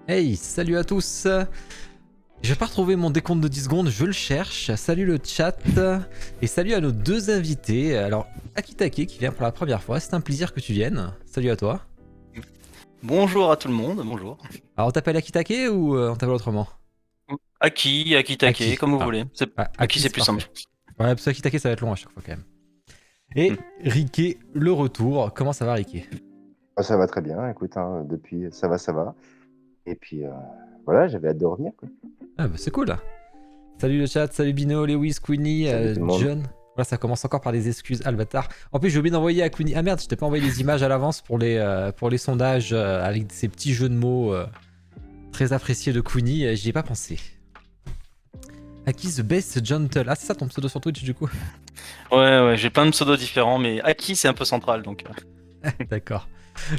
Hey, salut à tous. Je vais pas retrouver mon décompte de 10 secondes, je le cherche. Salut le chat et salut à nos deux invités. Alors, Akitake qui vient pour la première fois, c'est un plaisir que tu viennes. Salut à toi. Bonjour à tout le monde, bonjour. Alors, on t'appelle Akitake ou on t'appelle autrement? Aki, Akitake, Aki. comme vous Ah, voulez. Aki, Aki, c'est c'est plus simple. parfait. Ouais, parce que Akitake ça va être long à chaque fois quand même. Hmm. Et Riké, le retour. Comment ça va, Riké? Ah, ça va très bien, écoute, depuis, ça va, ça va. Et puis, voilà, j'avais hâte de revenir, quoi. Ah, bah c'est cool. Salut le chat, salut Bino, Lewis, Queenie, Salut tout le monde. John. Voilà, ça commence encore par des excuses, Albatar. En plus, j'ai oublié d'envoyer à Queenie. Ah merde, je t'ai pas envoyé les images à l'avance pour les sondages avec ces petits jeux de mots très appréciés de Queenie. J'y ai pas pensé. Aki the Best Gentle. Ah, c'est ça ton pseudo sur Twitch du coup? Ouais, j'ai plein de pseudos différents, mais Aki, c'est un peu central, donc. D'accord.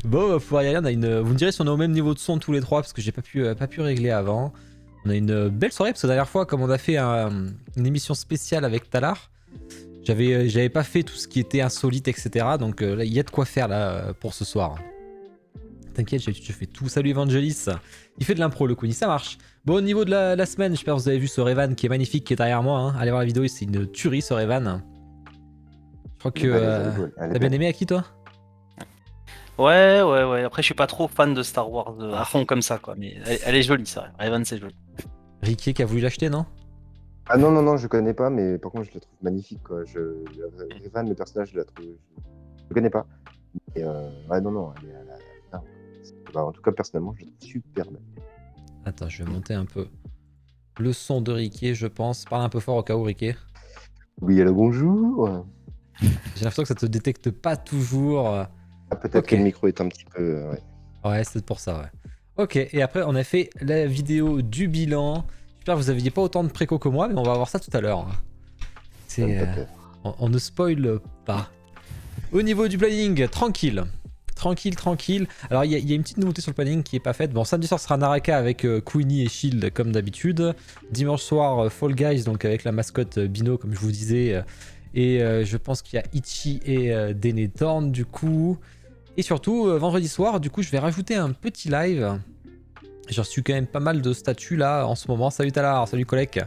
Bon, on va pouvoir y aller. On a une... Vous me direz si on est au même niveau de son tous les trois parce que j'ai pas pu régler avant. On a une belle soirée parce que la dernière fois, comme on a fait une émission spéciale avec Talar, j'avais pas fait tout ce qui était insolite, etc. Donc là, il y a de quoi faire là pour ce soir. T'inquiète, je fais tout. Salut Evangelis. Il fait de l'impro, le Kuni, ça marche. Bon, au niveau de la semaine, j'espère que vous avez vu ce Revan qui est magnifique, qui est derrière moi. Hein. Allez voir la vidéo, c'est une tuerie ce Revan. Je crois que Elle est jolie, ouais. Elle est t'as bien belle. aimé Aki, toi? Ouais. Après, je suis pas trop fan de Star Wars à Ah, fond comme ça, quoi. Mais elle est jolie, ça. Raven, c'est joli. Ricky qui a voulu l'acheter, non? Ah non, non, non, je connais pas, mais par contre, je la trouve magnifique, quoi. Revan, le personnage, je la trouve. Je connais pas. Et ouais, non, non, non. Bah, en tout cas, personnellement, je la trouve super belle. Attends, je vais monter un peu le son de Ricky, je pense. Parle un peu fort au cas où, Ricky. Oui, alors bonjour. J'ai l'impression que ça te détecte pas toujours. Ah, peut-être que Ok. le micro est un petit peu. Ouais. Ouais, c'est pour ça, ouais. Ok, et après, on a fait la vidéo du bilan. J'espère que vous aviez pas autant de préco que moi, mais on va voir ça tout à l'heure. Donne C'est, pas peur. on ne spoil pas. Au niveau du planning, tranquille. Tranquille. Alors, il y a une petite nouveauté sur le planning qui est pas faite. Bon, samedi soir sera Naraka avec Queenie et Shield, comme d'habitude. Dimanche soir, Fall Guys, donc avec la mascotte Bino, comme je vous disais. Et je pense qu'il y a Ichi et Denethorn, du coup. Et surtout, vendredi soir, du coup, je vais rajouter un petit live. J'ai reçu quand même pas mal de statuts là en ce moment. Salut Talar, salut Kolek,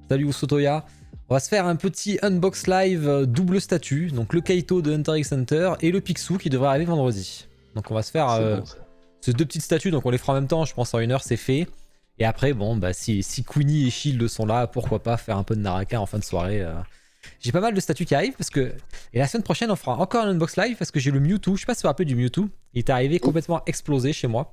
salut Usotoya. On va se faire un petit unbox live double statut. Donc le Kaito de Hunter x Hunter et le Picsou qui devrait arriver vendredi. Donc on va se faire C'est bon, ça. ces deux petites statues. Donc on les fera en même temps. Je pense en 1 heure c'est fait. Et après, bon, bah si Queenie et Shield sont là, pourquoi pas faire un peu de Naraka en fin de soirée. J'ai pas mal de statuts qui arrivent parce que. Et la semaine prochaine, on fera encore un unbox live parce que j'ai le Mewtwo. Je sais pas si vous vous rappelez du Mewtwo. Il est arrivé complètement explosé chez moi.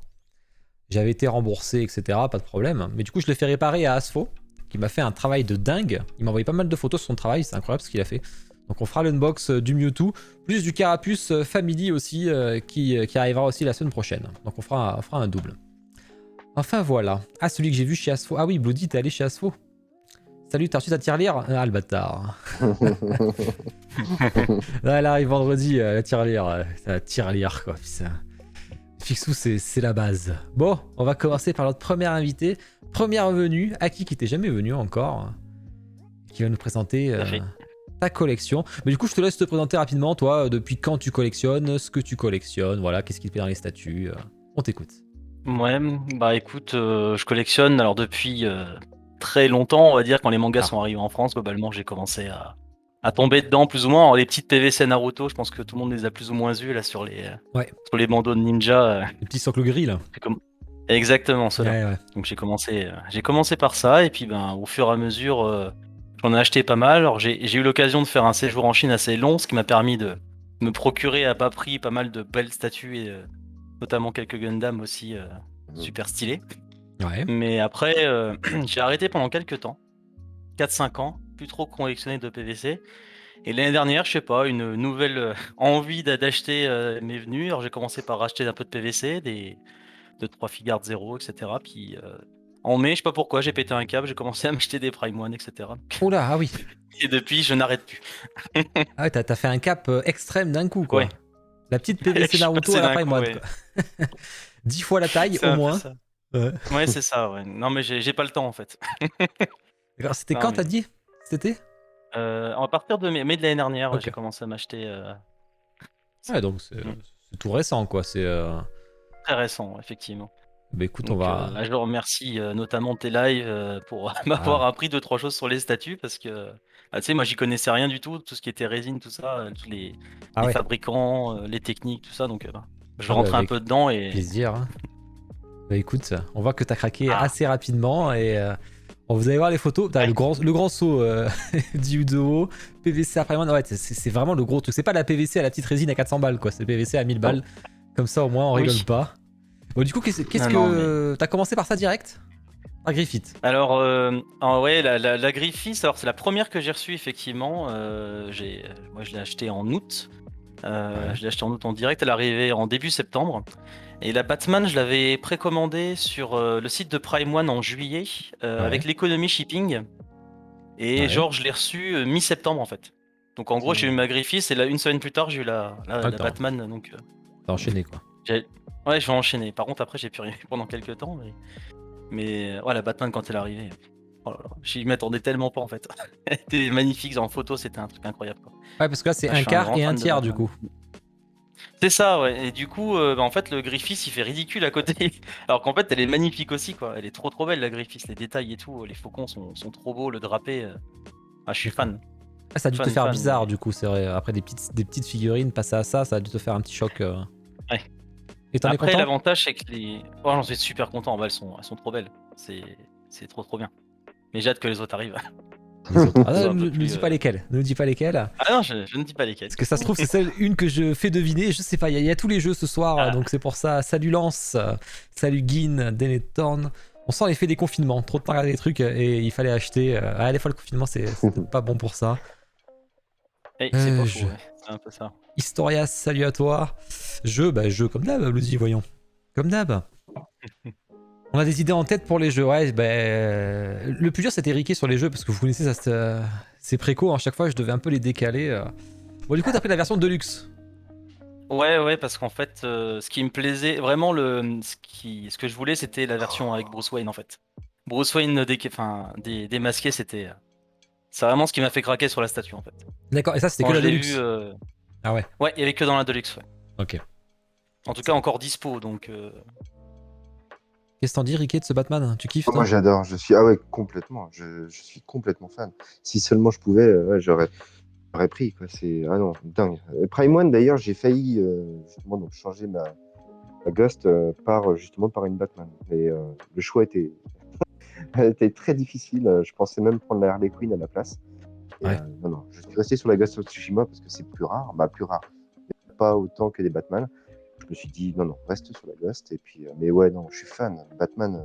J'avais été remboursé, etc. Pas de problème. Mais du coup, je l'ai fait réparer à Asfo, qui m'a fait un travail de dingue. Il m'a envoyé pas mal de photos sur son travail. C'est incroyable ce qu'il a fait. Donc, on fera l'unbox du Mewtwo, plus du Carapuce Family aussi, qui arrivera aussi la semaine prochaine. Donc, on fera un double. Enfin, voilà. Ah, celui que j'ai vu chez Asfo. Ah oui, Bloody, t'es allé chez Asfo. Salut, t'as reçu ta tirelire? Ah, le bâtard. Là, elle arrive vendredi, la tirelire. La tirelire, quoi. Putain. Fixou, c'est la base. Bon, on va commencer par notre premier invité. Première venue, Aki qui t'est jamais venu encore, qui va nous présenter Tout à fait. ta collection. Mais du coup, je te laisse te présenter rapidement, toi, depuis quand tu collectionnes, ce que tu collectionnes, voilà, qu'est-ce qui te plaît dans les statues. On t'écoute. Ouais, bah écoute, je collectionne alors depuis très longtemps, on va dire, quand les mangas Ah, sont arrivés en France, globalement, j'ai commencé à tomber dedans plus ou moins. Alors, les petites PVC Naruto, je pense que tout le monde les a plus ou moins vus là ouais, sur les bandeaux de ninja. le petit socle gris là. J'ai comm- Exactement, cela. Ouais, ouais. Donc j'ai commencé par ça, et puis ben, au fur et à mesure, j'en ai acheté pas mal. Alors j'ai eu l'occasion de faire un séjour en Chine assez long, ce qui m'a permis de me procurer à bas prix pas mal de belles statues, et notamment quelques Gundam aussi super stylés. Ouais. Mais après, j'ai arrêté pendant quelques temps, 4 5 ans, plus trop collectionner de PVC. Et l'année dernière, je sais pas, une nouvelle envie d'acheter m'est venue. Alors j'ai commencé par racheter un peu de PVC, des 2 3 Figard 0, etc. Puis en mai, je sais pas pourquoi, j'ai pété un câble, j'ai commencé à m'acheter des Prime One, etc. Oula, ah oui. Et depuis, je n'arrête plus. Ah ouais, t'as fait un cap extrême d'un coup, quoi. Ouais, La petite je PVC suis Naruto passé à la d'un Prime coup, One, ouais. quoi. 10 fois la taille, C'est au un peu moins. ça. Ouais. Ouais, c'est ça, ouais. Non, mais j'ai pas le temps en fait. D'accord, c'était Non, quand t'as mais dit? C'était? à partir de mai de l'année dernière, Ok. j'ai commencé à m'acheter Ouais, ça. donc Mm. c'est tout récent, quoi. C'est Très récent, effectivement. Bah écoute, on Donc, va. là, je remercie notamment tes lives pour m'avoir appris 2-3 choses sur les statues parce que tu sais, moi j'y connaissais rien du tout ce qui était résine, tout ça, tous Ah les ouais. fabricants, les techniques, tout ça. Donc, je Ah bah rentrais un avec peu dedans et plaisir, hein. Bah écoute, on voit que t'as craqué ah, assez rapidement et bon, vous allez voir les photos. T'as ouais. le grand saut du Udo, PVC après ouais, c'est vraiment le gros truc. C'est pas la PVC à la petite résine à 400 balles quoi, c'est le PVC à 1000 balles. Comme ça au moins on rigole Oui, pas. Bon du coup qu'est-ce non, non, mais. que t'as commencé par ça direct? Par Griffith. Alors, ouais, la Griffith, alors c'est la première que j'ai reçue effectivement. Moi je l'ai achetée en août. Ouais. Je l'ai achetée en août en direct, elle est arrivée en début septembre. Et la Batman, je l'avais précommandée sur le site de Prime One en juillet Ouais. avec l'économie shipping. Et Ouais. genre, je l'ai reçue mi-septembre en fait. Donc en gros, j'ai eu ma Griffith et là, une semaine plus tard, j'ai eu Ah, la Batman. Donc, t'as enchaîné quoi. j'ai- ouais, je vais enchaîner. Par contre, après, j'ai pu rien pendant quelques temps. Mais ouais, la Batman, quand elle est arrivée, oh là là, je m'y attendais tellement pas en fait. Elle était magnifique en photo, c'était un truc incroyable, quoi. Ouais parce que là c'est Ah, je un suis un quart grand et un fan de tiers du Batman. coup. C'est ça, ouais. Et du coup, en fait, le Griffith, il fait ridicule à côté. Alors qu'en fait, elle est magnifique aussi, quoi. Elle est trop belle, la Griffith. Les détails et tout, les faucons sont trop beaux, le drapé. Ah, je suis D'accord. fan. Ah, ça a dû te Fan, faire fan. bizarre du coup, c'est vrai. Après des petites figurines, passer à ça a dû te faire un petit choc. Ouais. Et t'en es Après, content? l'avantage, c'est que les. Oh, j'en suis super content. Bah, elles sont trop belles. C'est trop bien. Mais j'ai hâte que les autres arrivent. Les autres. Ah, Elles ne soient un peu nous plus. dis pas lesquelles. Ne nous dis pas lesquelles. Ah non, je ne dis pas lesquelles. Parce que ça se trouve, c'est celle une que je fais deviner. Je sais pas, il y a tous les jeux ce soir, Ah, donc c'est pour ça. Salut Lance, salut Gin, Denethorn. On sent l'effet des confinements. Trop de temps à regarder des trucs et il fallait acheter. Ah, des fois, le confinement, c'est peut-être pas bon pour ça. c'est pas faux, Je... ouais. C'est un peu ça. Historias, salut à toi. Jeu comme d'hab, Bloody, voyons. Comme d'hab. On a des idées en tête pour les jeux, ouais. Le plus dur c'était Riquet sur les jeux parce que vous connaissez ça, c'est préco. À chaque fois, je devais un peu les décaler. Bon, du coup, t'as pris la version Deluxe. Ouais, parce qu'en fait, ce qui me plaisait, vraiment, ce que je voulais, c'était la version avec Bruce Wayne, en fait. Bruce Wayne démasqué, c'est vraiment ce qui m'a fait craquer sur la statue, en fait. D'accord, et ça c'était que Quand la je l'ai vu, Deluxe. Ah ouais, ouais, il y avait que dans la Deluxe, ouais. ok. En tout cas, encore dispo, donc. Qu'est-ce que t'en dis, Riquet, de ce Batman? Tu kiffes, Moi toi? j'adore, ah ouais, complètement, je suis complètement fan. Si seulement je pouvais, ouais, j'aurais pris, quoi. Ah non, dingue. Prime One d'ailleurs, j'ai failli justement donc changer ma Ghost justement par une Batman. Mais le choix était très difficile. Je pensais même prendre la Harley Quinn à la place. Et, Ouais. non, je suis resté sur la Ghost of Tsushima parce que c'est plus rare, plus rare, mais pas autant que les Batman. Je me suis dit non, reste sur la Ghost. Et puis, mais ouais, non, je suis fan. Batman,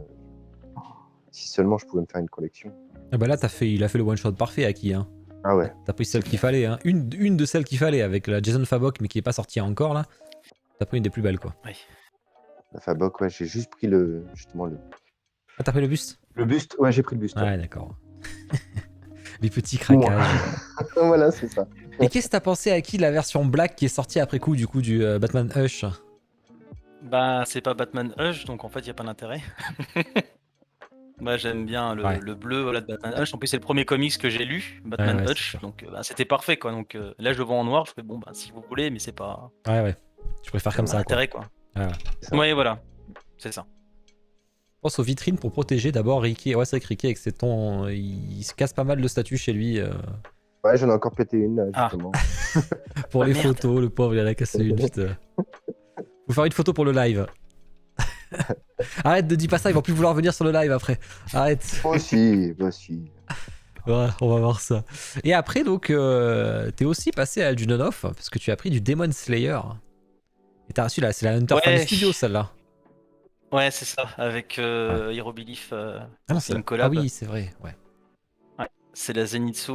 si seulement je pouvais me faire une collection. Ah bah là, il a fait le one-shot parfait, Aki, hein. Ah ouais. T'as pris celle qu'il fallait, hein. Une de celles qu'il fallait avec la Jason Fabok, mais qui est pas sortie encore, là. T'as pris une des plus belles, quoi. Ouais. La Fabok, ouais, j'ai juste pris justement Ah, t'as pris le buste? le buste. Ouais, j'ai pris le buste. Ouais, d'accord. Les petits craquages. Voilà, c'est ça. Et qu'est-ce que t'as pensé, Aki, de la version black qui est sortie après coup, du coup, du Batman Hush? Bah, c'est pas Batman Hush, donc en fait, il n'y a pas d'intérêt. Moi, j'aime bien Ouais. le bleu, voilà, de Batman Hush. En plus, c'est le premier comics que j'ai lu, Batman Ouais, c'est Hush. sûr. Donc, c'était parfait, quoi. Donc, là, je le vois en noir. Je fais, bon, bah, si vous voulez, mais c'est pas Ouais. Je préfère comme ça, quoi. intérêt, quoi. Ouais. Ça. Ouais, voilà. C'est ça. Pense aux vitrines pour protéger d'abord Ricky. Ouais, c'est vrai que Ricky, avec ses tons, il se casse pas mal de statues chez lui. Ouais, j'en ai encore pété une, là, Ah. justement. Pour Ah, les merde. photos, le pauvre, il en a cassé une. Putain. Faut faire une photo pour le live. Arrête, ne dis pas ça, ils vont plus vouloir venir sur le live après. Arrête. Moi aussi, moi aussi. Voilà, on va voir ça. Et après, donc, t'es aussi passé à du non-off, parce que tu as pris du Demon Slayer. Et t'as reçu c'est la Hunter Fan Ouais. Studio, celle-là. Ouais, c'est ça. Avec Hero Belief, Ah non, c'est une ah collab. oui, c'est vrai, ouais. Ouais. C'est la Zenitsu.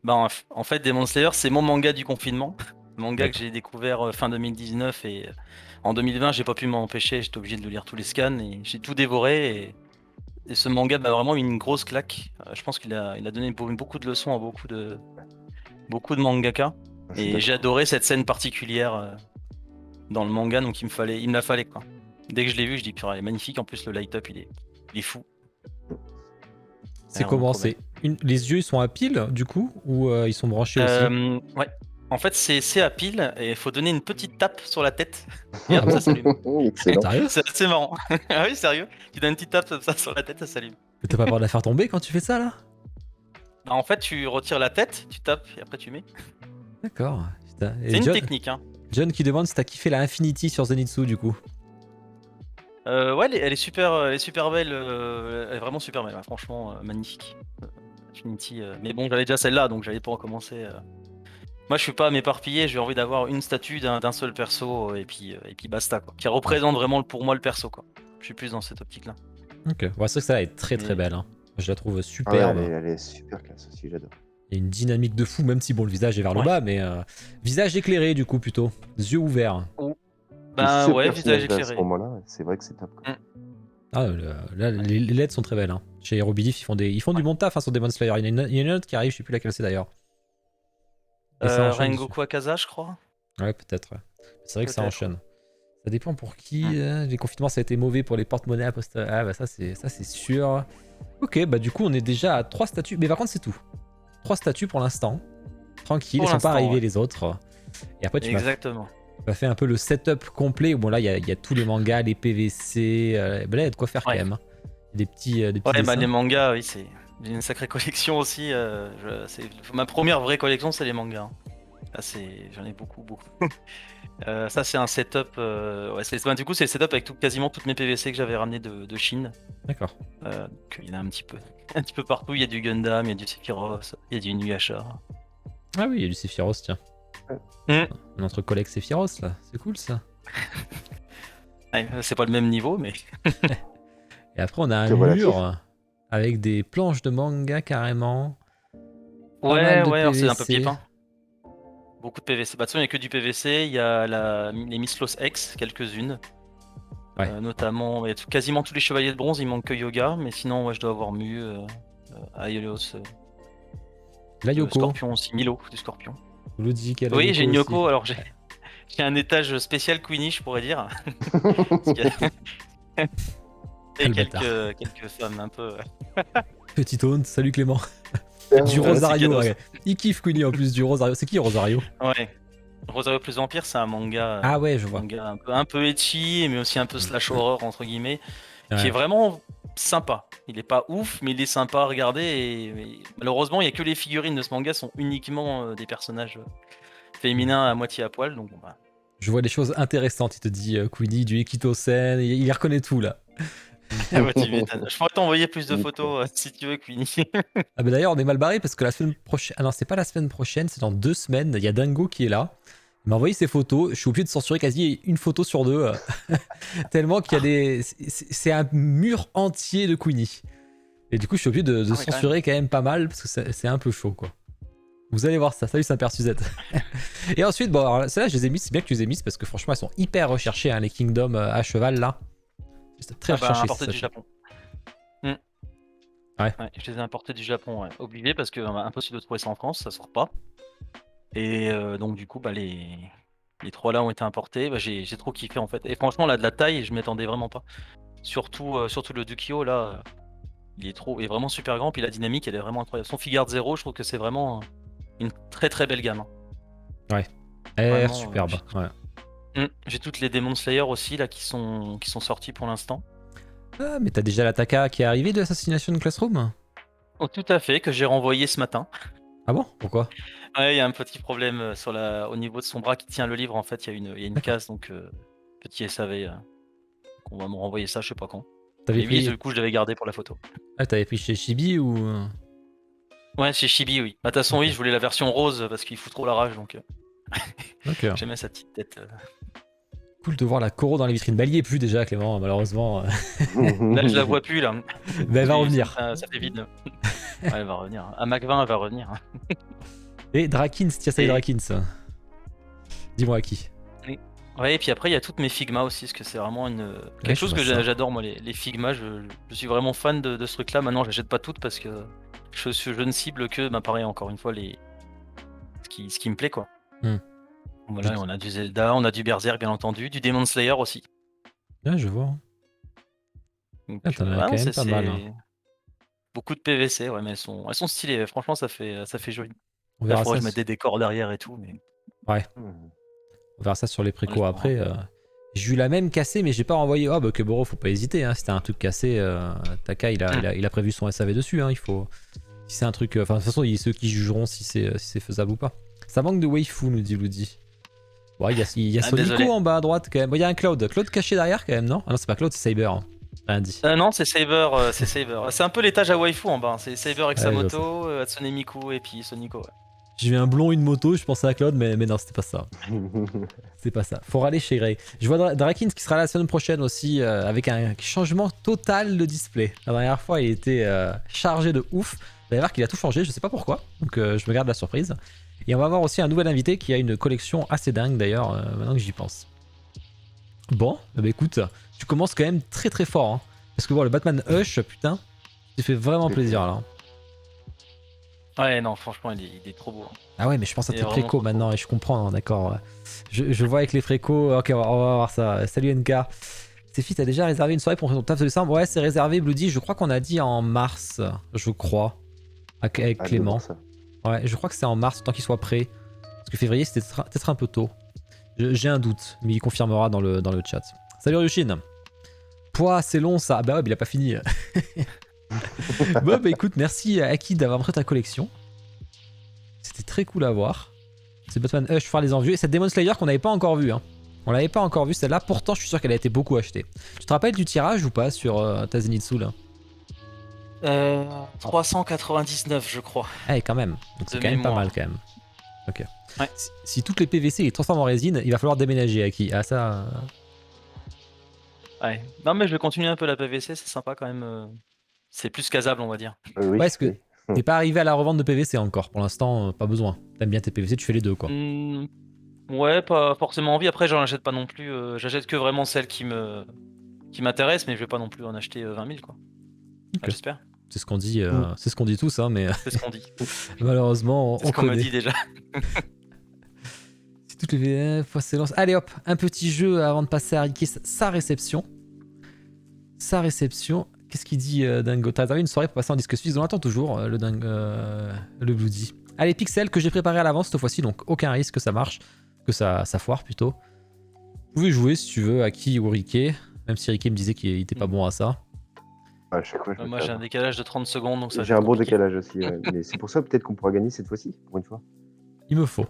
Bah, en fait, Demon Slayer, c'est mon manga du confinement. Manga que D'accord. j'ai découvert fin 2019 et en 2020, j'ai pas pu m'empêcher. J'étais obligé de lire tous les scans et j'ai tout dévoré. Et ce manga m'a vraiment mis une grosse claque. Je pense qu'il a donné beaucoup de leçons à beaucoup de mangaka. Je suis Et j'ai d'accord. adoré cette scène particulière dans le manga, donc il me la fallait, quoi. Dès que je l'ai vu, je dis purée, elle est magnifique. En plus, le light-up, il est fou. C'est vraiment comment? trop belle. Les yeux, ils sont à pile, du coup, ou ils sont branchés aussi? Ouais. En fait, c'est à pile et il faut donner une petite tape sur la tête et hop, ça s'allume. Excellent. Sérieux? C'est assez marrant. Ah oui, sérieux? Tu donnes une petite tape comme ça sur la tête, ça s'allume. Mais t'as pas peur de la faire tomber quand tu fais ça là? Bah, en fait, tu retires la tête, tu tapes et après tu mets. D'accord. Putain. Et C'est une John, technique, hein. John qui demande si t'as kiffé la Infinity sur Zenitsu du coup. Ouais, elle est super belle. Elle est vraiment super belle, ouais, franchement, magnifique. Infinity. Mais bon, j'avais déjà celle-là, donc j'allais pas en commencer. Moi, je suis pas à m'éparpiller. J'ai envie d'avoir une statue d'un seul perso et puis basta, quoi. Qui représente vraiment pour moi le perso, quoi. Je suis plus dans cette optique-là. Ok. Ouais, c'est vrai que ça est très très Mais- belle. Hein. Je la trouve Ah ouais, superbe. elle est super classe aussi, j'adore. Il y a une dynamique de fou, même si bon, le visage est vers le Ouais. bas, mais visage éclairé du coup plutôt. Yeux ouverts. Bah ce ouais, visage personnage-là, à ce éclairé. moment-là, c'est vrai que c'est top. Quoi. Mm. Ah, là, les LED sont très belles. Hein. Chez Aerobidif, ils font du bon taf hein, sur Demon Slayer. Il y en a une autre qui arrive, je sais plus laquelle c'est d'ailleurs. Et ça enchaîne dessus. Rengoku Akaza, je crois. Ouais, peut-être. Ouais. C'est vrai que ça Peut-être. enchaîne. Ça dépend pour qui. Les confinements, ça a été mauvais pour les porte-monnaies à poste. Ah, bah ça, c'est sûr. Ok, bah du coup, on est déjà à 3 statues. Mais par contre, c'est tout. 3 statues pour l'instant. Tranquille, Pour ils sont pas l'instant, arrivés ouais. les autres. Et après, tu m'as Exactement. fait un peu le setup complet. Bon, là, il y a tous les mangas, les PVC. Bah, là, il y a de quoi faire quand Ouais. même. Hein. Des petits Ouais, bah dessins. les mangas, oui, j'ai une sacrée collection aussi. Ma première vraie collection, c'est les mangas. Hein. Là, j'en ai beaucoup, beaucoup. Ça, c'est un setup. Ouais, du coup, c'est le setup avec quasiment toutes mes PVC que j'avais ramené de Chine. D'accord. Donc, il y en a un petit peu partout. Il y a du Gundam, il y a du Sephiroth, il y a du Inuyasha. Ah oui, il y a du Sephiroth, tiens. Notre collègue Sephiroth, là. C'est cool, ça. Ouais, c'est pas le même niveau, mais. Et après, on a un C'est relatif. mur avec des planches de manga carrément. Pas Ouais, mal de ouais, alors c'est un peu PVC. pied-pain. Beaucoup de PVC. Bah, de toute façon, il n'y a que du PVC. Il y a les Mislos X, quelques-unes. Ouais. Notamment, il y a quasiment tous les chevaliers de bronze. Il manque que Yoga. Mais sinon, ouais, je dois avoir Mu, Aiolos, La Yoko. Scorpion aussi. Milo, du Scorpion. Luigi qui a la Oui, Yoko j'ai une aussi. Yoko. Alors, j'ai un étage spécial Queenie, je pourrais dire. Parce qu'il y a- Et Quel bâtard. quelques femmes un peu. Petit Taunt, salut Clément. Ah, Du ouais, Rosario, cadeau, ouais. Il kiffe Queenie en plus du Rosario. C'est qui Rosario? Ouais. Rosario plus Vampire, c'est un manga. Ah ouais, je vois. Manga un peu ecchi, mais aussi un peu slash horror entre guillemets, qui Ouais. est vraiment sympa. Il est pas ouf, mais il est sympa à regarder. Et malheureusement, il y a que les figurines de ce manga sont uniquement des personnages féminins à moitié à poil. Donc, bon, bah. Je vois des choses intéressantes. Il te dit Queenie, du Ekito-sen. Il reconnaît tout là. Ah ouais, tu m'étonnes. Je pourrais t'envoyer plus de photos si tu veux, Queenie. Ah bah d'ailleurs, on est mal barré parce que la semaine prochaine. Ah non, c'est pas la semaine prochaine, c'est dans 2 semaines. Il y a Dingo qui est là. Il m'a envoyé ses photos. Je suis obligé de censurer quasi une photo sur 2. Tellement qu'il y a des. C'est un mur entier de Queenie. Et du coup, je suis obligé de Ah ouais, censurer quand même pas mal parce que c'est un peu chaud quoi. Vous allez voir ça. Salut Saint-Père Suzette. Et ensuite, bon, alors celles-là, je les ai mises. C'est bien que tu les aies mises parce que franchement, elles sont hyper recherchées, hein, les Kingdom à cheval là. C'est très recherché. Importé ça. du Japon. Ouais. Je les ai importés du Japon, ouais. Obligé parce que impossible de trouver ça en France, ça sort pas. Et donc du coup, bah, les 3 là ont été importés. Bah, j'ai trop kiffé en fait. Et franchement, là, de la taille, je m'attendais vraiment pas. Surtout le Dukio, là, il est vraiment super grand. Puis la dynamique, elle est vraiment incroyable. Son Figard 0, je trouve que c'est vraiment une très très belle gamme. Hein. Elle a l'air Vraiment, superbe. Ouais. J'ai toutes les Demon Slayer aussi là qui sont sorties pour l'instant. Ah, mais t'as déjà l'attaka qui est arrivé de Assassination Classroom? Oh, tout à fait, que j'ai renvoyé ce matin. Ah bon? Pourquoi? Ouais, il y a un petit problème au niveau de son bras qui tient le livre. En fait, il y a une case, donc petit SAV. On va me renvoyer ça, je sais pas quand. T'avais Et oui, pris... du coup, je l'avais gardé pour la photo. Ah, t'avais pris chez Chibi ou... Ouais, chez Chibi, oui. Bah, de toute façon, oui, je voulais la version rose parce qu'il fout trop la rage, donc Ok. j'aimais sa petite tête. Cool de voir la Koro dans les vitrines. Bah, elle y est plus déjà, Clément, malheureusement. Là, je la vois plus, là. Mais elle va revenir. Ça fait vide. Ouais, elle va revenir. À Mac 20, elle va revenir. Et Drakins, tiens, ça y est, Et- Drakins. Dis-moi à qui. Ouais, et puis après, il y a toutes mes Figma aussi, parce que c'est vraiment quelque chose je que vois ça. j'adore, moi, les Figma. Je suis vraiment fan de ce truc-là. Maintenant, je n'achète pas toutes parce que je ne cible que, bah, pareil, encore une fois, ce qui me plaît, quoi. Voilà, on a du Zelda, on a du Berserk, bien entendu, du Demon Slayer aussi. Ouais, je vois. Donc, Ah, t'en as quand même pas mal. Hein. Beaucoup de PVC, ouais, mais elles sont stylées. Franchement, ça fait joli. On Là, il verra faudrait ça. que je mette des décors derrière et tout, mais On verra ça sur les précos Ouais, après. J'ai eu la même cassée, mais j'ai pas renvoyé. Oh, bah, Keboro, faut pas hésiter. Hein. Si t'as un truc cassé, Taka, il a prévu son SAV dessus. Hein. Il faut. Si c'est un truc. Enfin, de toute façon, il y a ceux qui jugeront si c'est faisable ou pas. Ça manque de waifu, nous dit Ludi. Bon, il y a Sonico désolé. en bas à droite quand même. Bon, il y a un Cloud. Cloud caché derrière quand même, non? Ah non, c'est pas Cloud, c'est Saber. Hein. Rien dit. Non, c'est Saber, c'est Saber. C'est un peu l'étage à waifu en bas. Hein. C'est Saber avec sa Ouais, je vois moto, Hatsune Miku et puis Sonico. Ouais. J'ai vu un blond, une moto, je pensais à Cloud, mais non, c'était pas ça. C'est pas ça. Faut râler chez Grey. Je vois Drakins qui sera là la semaine prochaine aussi, avec un changement total de display. La dernière fois, il était chargé de ouf. Vous allez voir qu'il a tout changé, je sais pas pourquoi. Donc je me garde la surprise. Et on va avoir aussi un nouvel invité qui a une collection assez dingue d'ailleurs, maintenant que j'y pense. Bon, bah écoute, tu commences quand même très très fort. Hein. Parce que bon, le Batman Hush, putain, tu fait vraiment plaisir là. Ouais, non, franchement, il est trop beau. Hein. Ah ouais, mais je pense à Il est tes vraiment précos trop maintenant beau. et je comprends, hein, d'accord. Ouais. Je vois avec les précos. Ok, on va voir ça. Salut NK. Séfi, t'as déjà réservé une soirée pour ton taf de décembre? Ouais, c'est réservé, Bloody. Je crois qu'on a dit en mars, je crois, avec Clément. Ça. Ouais, je crois que c'est en mars, tant qu'il soit prêt. Parce que février, c'était peut-être un peu tôt. J'ai un doute, mais il confirmera dans le chat. Salut Ryushin. Pouah, c'est long ça. Ah bah ouais, mais il a pas fini. Bon, bah écoute, merci à Aki d'avoir montré ta collection. C'était très cool à voir. C'est Batman Hush, faire les envieux. Et cette Demon Slayer qu'on n'avait pas encore vue. Hein. On l'avait pas encore vue celle-là. Pourtant, je suis sûr qu'elle a été beaucoup achetée. Tu te rappelles du tirage ou pas sur ta Zenitsu là? 399, je crois. Ah, quand même. Donc c'est De quand même pas mémoire. mal quand même. Ok. Ouais. Si toutes les PVC les transforment en résine, il va falloir déménager Aki. Ah ça. Ouais. Non, mais je vais continuer un peu la PVC, c'est sympa quand même. C'est plus casable, on va dire. Oui, Ouais, est-ce que oui. t'es pas arrivé à la revente de PVC encore? Pour l'instant, pas besoin. T'aimes bien tes PVC, tu fais les deux quoi. Ouais, pas forcément envie. Après, j'en achète pas non plus. J'achète que vraiment celles qui m'intéressent, mais je vais pas non plus en acheter 20 000, quoi. Ok. Ah, j'espère. C'est ce qu'on dit, c'est ce qu'on dit tous, hein, mais C'est ce qu'on dit. malheureusement, C'est on ce qu'on me connaît. dit déjà. Si toutes les VF s'élancent. Allez hop, un petit jeu avant de passer à Ricky, sa réception. Sa réception. Qu'est-ce qu'il dit Dingo? T'as réservé une soirée pour passer en disque suisse? On attend toujours le Dingo, le Bloody. Allez, Pixel que j'ai préparé à l'avance cette fois-ci, donc aucun risque que ça marche, que ça foire plutôt. Vous pouvez jouer si tu veux à qui ou Ricky, même si Ricky me disait qu'il était pas bon à ça. À chaque fois, je me Moi, fais j'ai un avoir. décalage de 30 secondes, donc ça va J'ai être un bon compliqué. décalage aussi, ouais. Mais c'est pour ça peut-être qu'on pourra gagner cette fois-ci, pour une fois. Il me faut.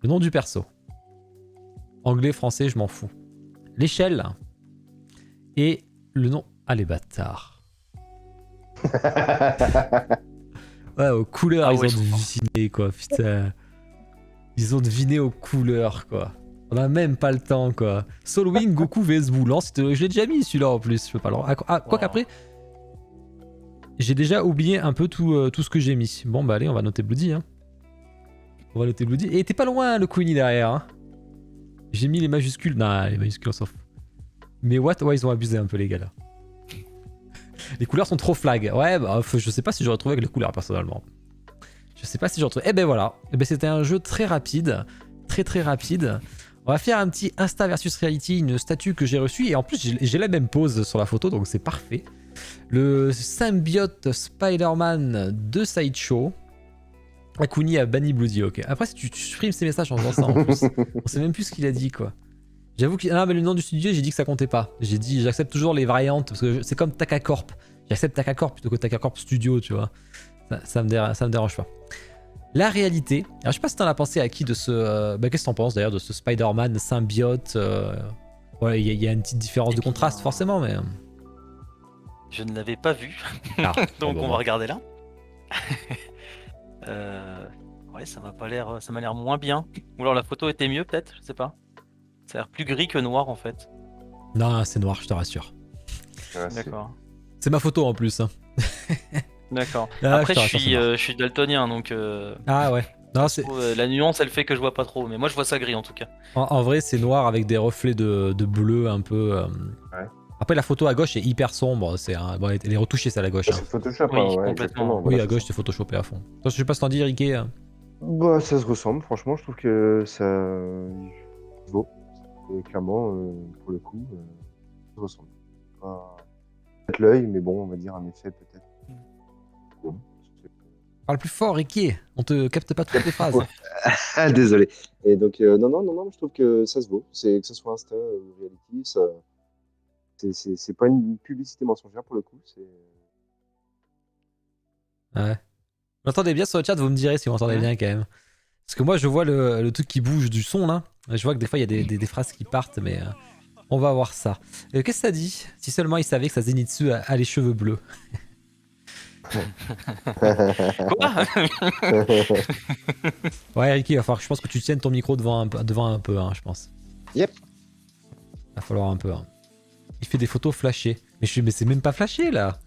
Le nom du perso. Anglais, français, je m'en fous. L'échelle. Et le nom. Ah les bâtards. Ouais, aux couleurs, Ah ils ouais, ont ils sont forts. deviné quoi, putain. Ils ont deviné aux couleurs quoi. On a même pas le temps quoi. Solwing, Goku, vs Boulan, je l'ai déjà mis celui-là en plus, je peux pas le. Ah, quoi qu'après, j'ai déjà oublié un peu tout ce que j'ai mis. Bon bah allez, on va noter Bloody. Hein. On va noter Bloody. Et t'es pas loin le Queenie derrière. Hein. J'ai mis les majuscules. Non, les majuscules on s'en fout. Mais what? Ouais, ils ont abusé un peu les gars là. Les couleurs sont trop flag. Ouais, bah, je sais pas si j'aurais trouvé avec les couleurs personnellement. Je sais pas si j'aurais trouvé. Eh ben voilà. Eh ben, c'était un jeu très rapide. Très très rapide. On va faire un petit Insta versus Reality, une statue que j'ai reçue. Et en plus, j'ai la même pose sur la photo, donc c'est parfait. Le symbiote Spider-Man de Sideshow. Akuni a banni Bloody, ok. Après, si tu supprimes ces messages en faisant ça en plus, on sait même plus ce qu'il a dit quoi. J'avoue que. Ah, mais le nom du studio, j'ai dit que ça comptait pas. J'ai dit, j'accepte toujours les variantes, parce que c'est comme Takacorp. J'accepte Takacorp plutôt que Takacorp Studio, tu vois. Ça me dérange pas. La réalité. Alors, je sais pas si t'en as pensé à qui de ce. Qu'est-ce que t'en penses d'ailleurs de ce Spider-Man symbiote Ouais, il y a une petite différence de contraste, forcément, mais. Je ne l'avais pas vu, Ah, donc bon, on va regarder là. Ouais, ça m'a l'air moins bien. Ou alors la photo était mieux peut-être, je sais pas. Ça a l'air plus gris que noir en fait. Non, c'est noir, je te rassure. Ouais, D'accord. C'est ma photo en plus. Hein. D'accord. Ah, Après, je te rassure, c'est noir. je suis daltonien, donc Ah ouais. Non, ça se trouve, la nuance, elle fait que je vois pas trop. Mais moi, je vois ça gris en tout cas. en vrai, c'est noir avec des reflets de bleu un peu. Ouais. Après, la photo à gauche est hyper sombre. Bon, elle est retouchée, celle à gauche. Hein. C'est Photoshop, Oui, hein, ouais, complètement. exactement. Oui, Voilà, à c'est gauche, ça. c'est photoshopé à fond. Toi, je sais pas ce que t'en dis, Ricky. Bah, ça se ressemble, franchement, je trouve que ça vaut. Clairement, pour le coup, ça se ressemble. Pas peut-être l'œil, mais bon, on va dire un effet peut-être. Bon, Parle plus fort, Ricky. On te capte pas toutes les phrases. Ah, désolé. Et donc, non, je trouve que ça se vaut. C'est que ce soit Insta ou Reality, ça, c'est pas une publicité mensongère pour le coup. Ouais. Vous m'entendez bien sur le chat, vous me direz si vous m'entendez bien quand même. Parce que moi je vois le truc qui bouge du son là. Je vois que des fois il y a des phrases qui partent, mais on va voir ça. Qu'est-ce que ça dit? Si seulement il savait que sa Zenitsu a les cheveux bleus. Quoi? Ouais, Ricky, il va falloir que je pense que tu tiennes ton micro devant un peu, hein, je pense. Yep. Va falloir un peu. Hein. Il fait des photos flashées. Mais c'est même pas flashé là.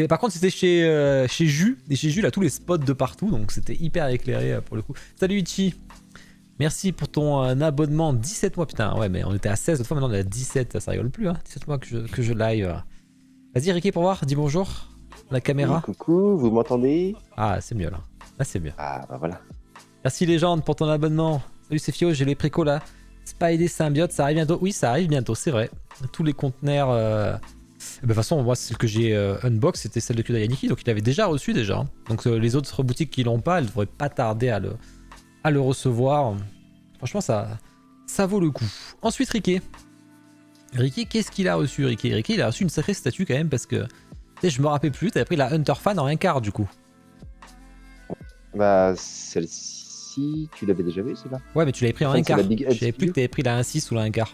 Par contre, c'était chez Jus. Et chez Jus, il a tous les spots de partout. Donc c'était hyper éclairé pour le coup. Salut Ichi. Merci pour ton abonnement. 17 mois, putain. Ouais, mais on était à 16 l'autre fois. Maintenant, on est à 17. Ça rigole plus, hein. 17 mois que je live. Vas-y, Ricky, pour voir. Dis bonjour. La caméra. Oui, coucou, vous m'entendez? Ah, c'est mieux là. Là, c'est mieux. Ah, bah voilà. Merci Légende pour ton abonnement. Salut, c'est Fio. J'ai les précos là. Spidey Symbiote, ça arrive bientôt. Oui, ça arrive bientôt, c'est vrai. Tous les conteneurs. De toute façon, moi, celle que j'ai unbox, c'était celle de Kudayaniki, donc il l'avait déjà reçu déjà. Donc les autres boutiques qui l'ont pas, elles devraient pas tarder à le recevoir. Franchement, ça vaut le coup. Ensuite, Ricky. Ricky, qu'est-ce qu'il a reçu, Ricky? Ricky, il a reçu une sacrée statue quand même, parce que tu sais, je me rappelle plus, t'avais pris la Hunter Fan en un quart du coup. Bah, celle-ci, tu l'avais déjà vue, celle-là? Ouais, mais tu l'avais pris en Enfin, un c'est quart. la Big Je Head savais plus Studio. que t'avais pris la 1.6 ou la 1 quart.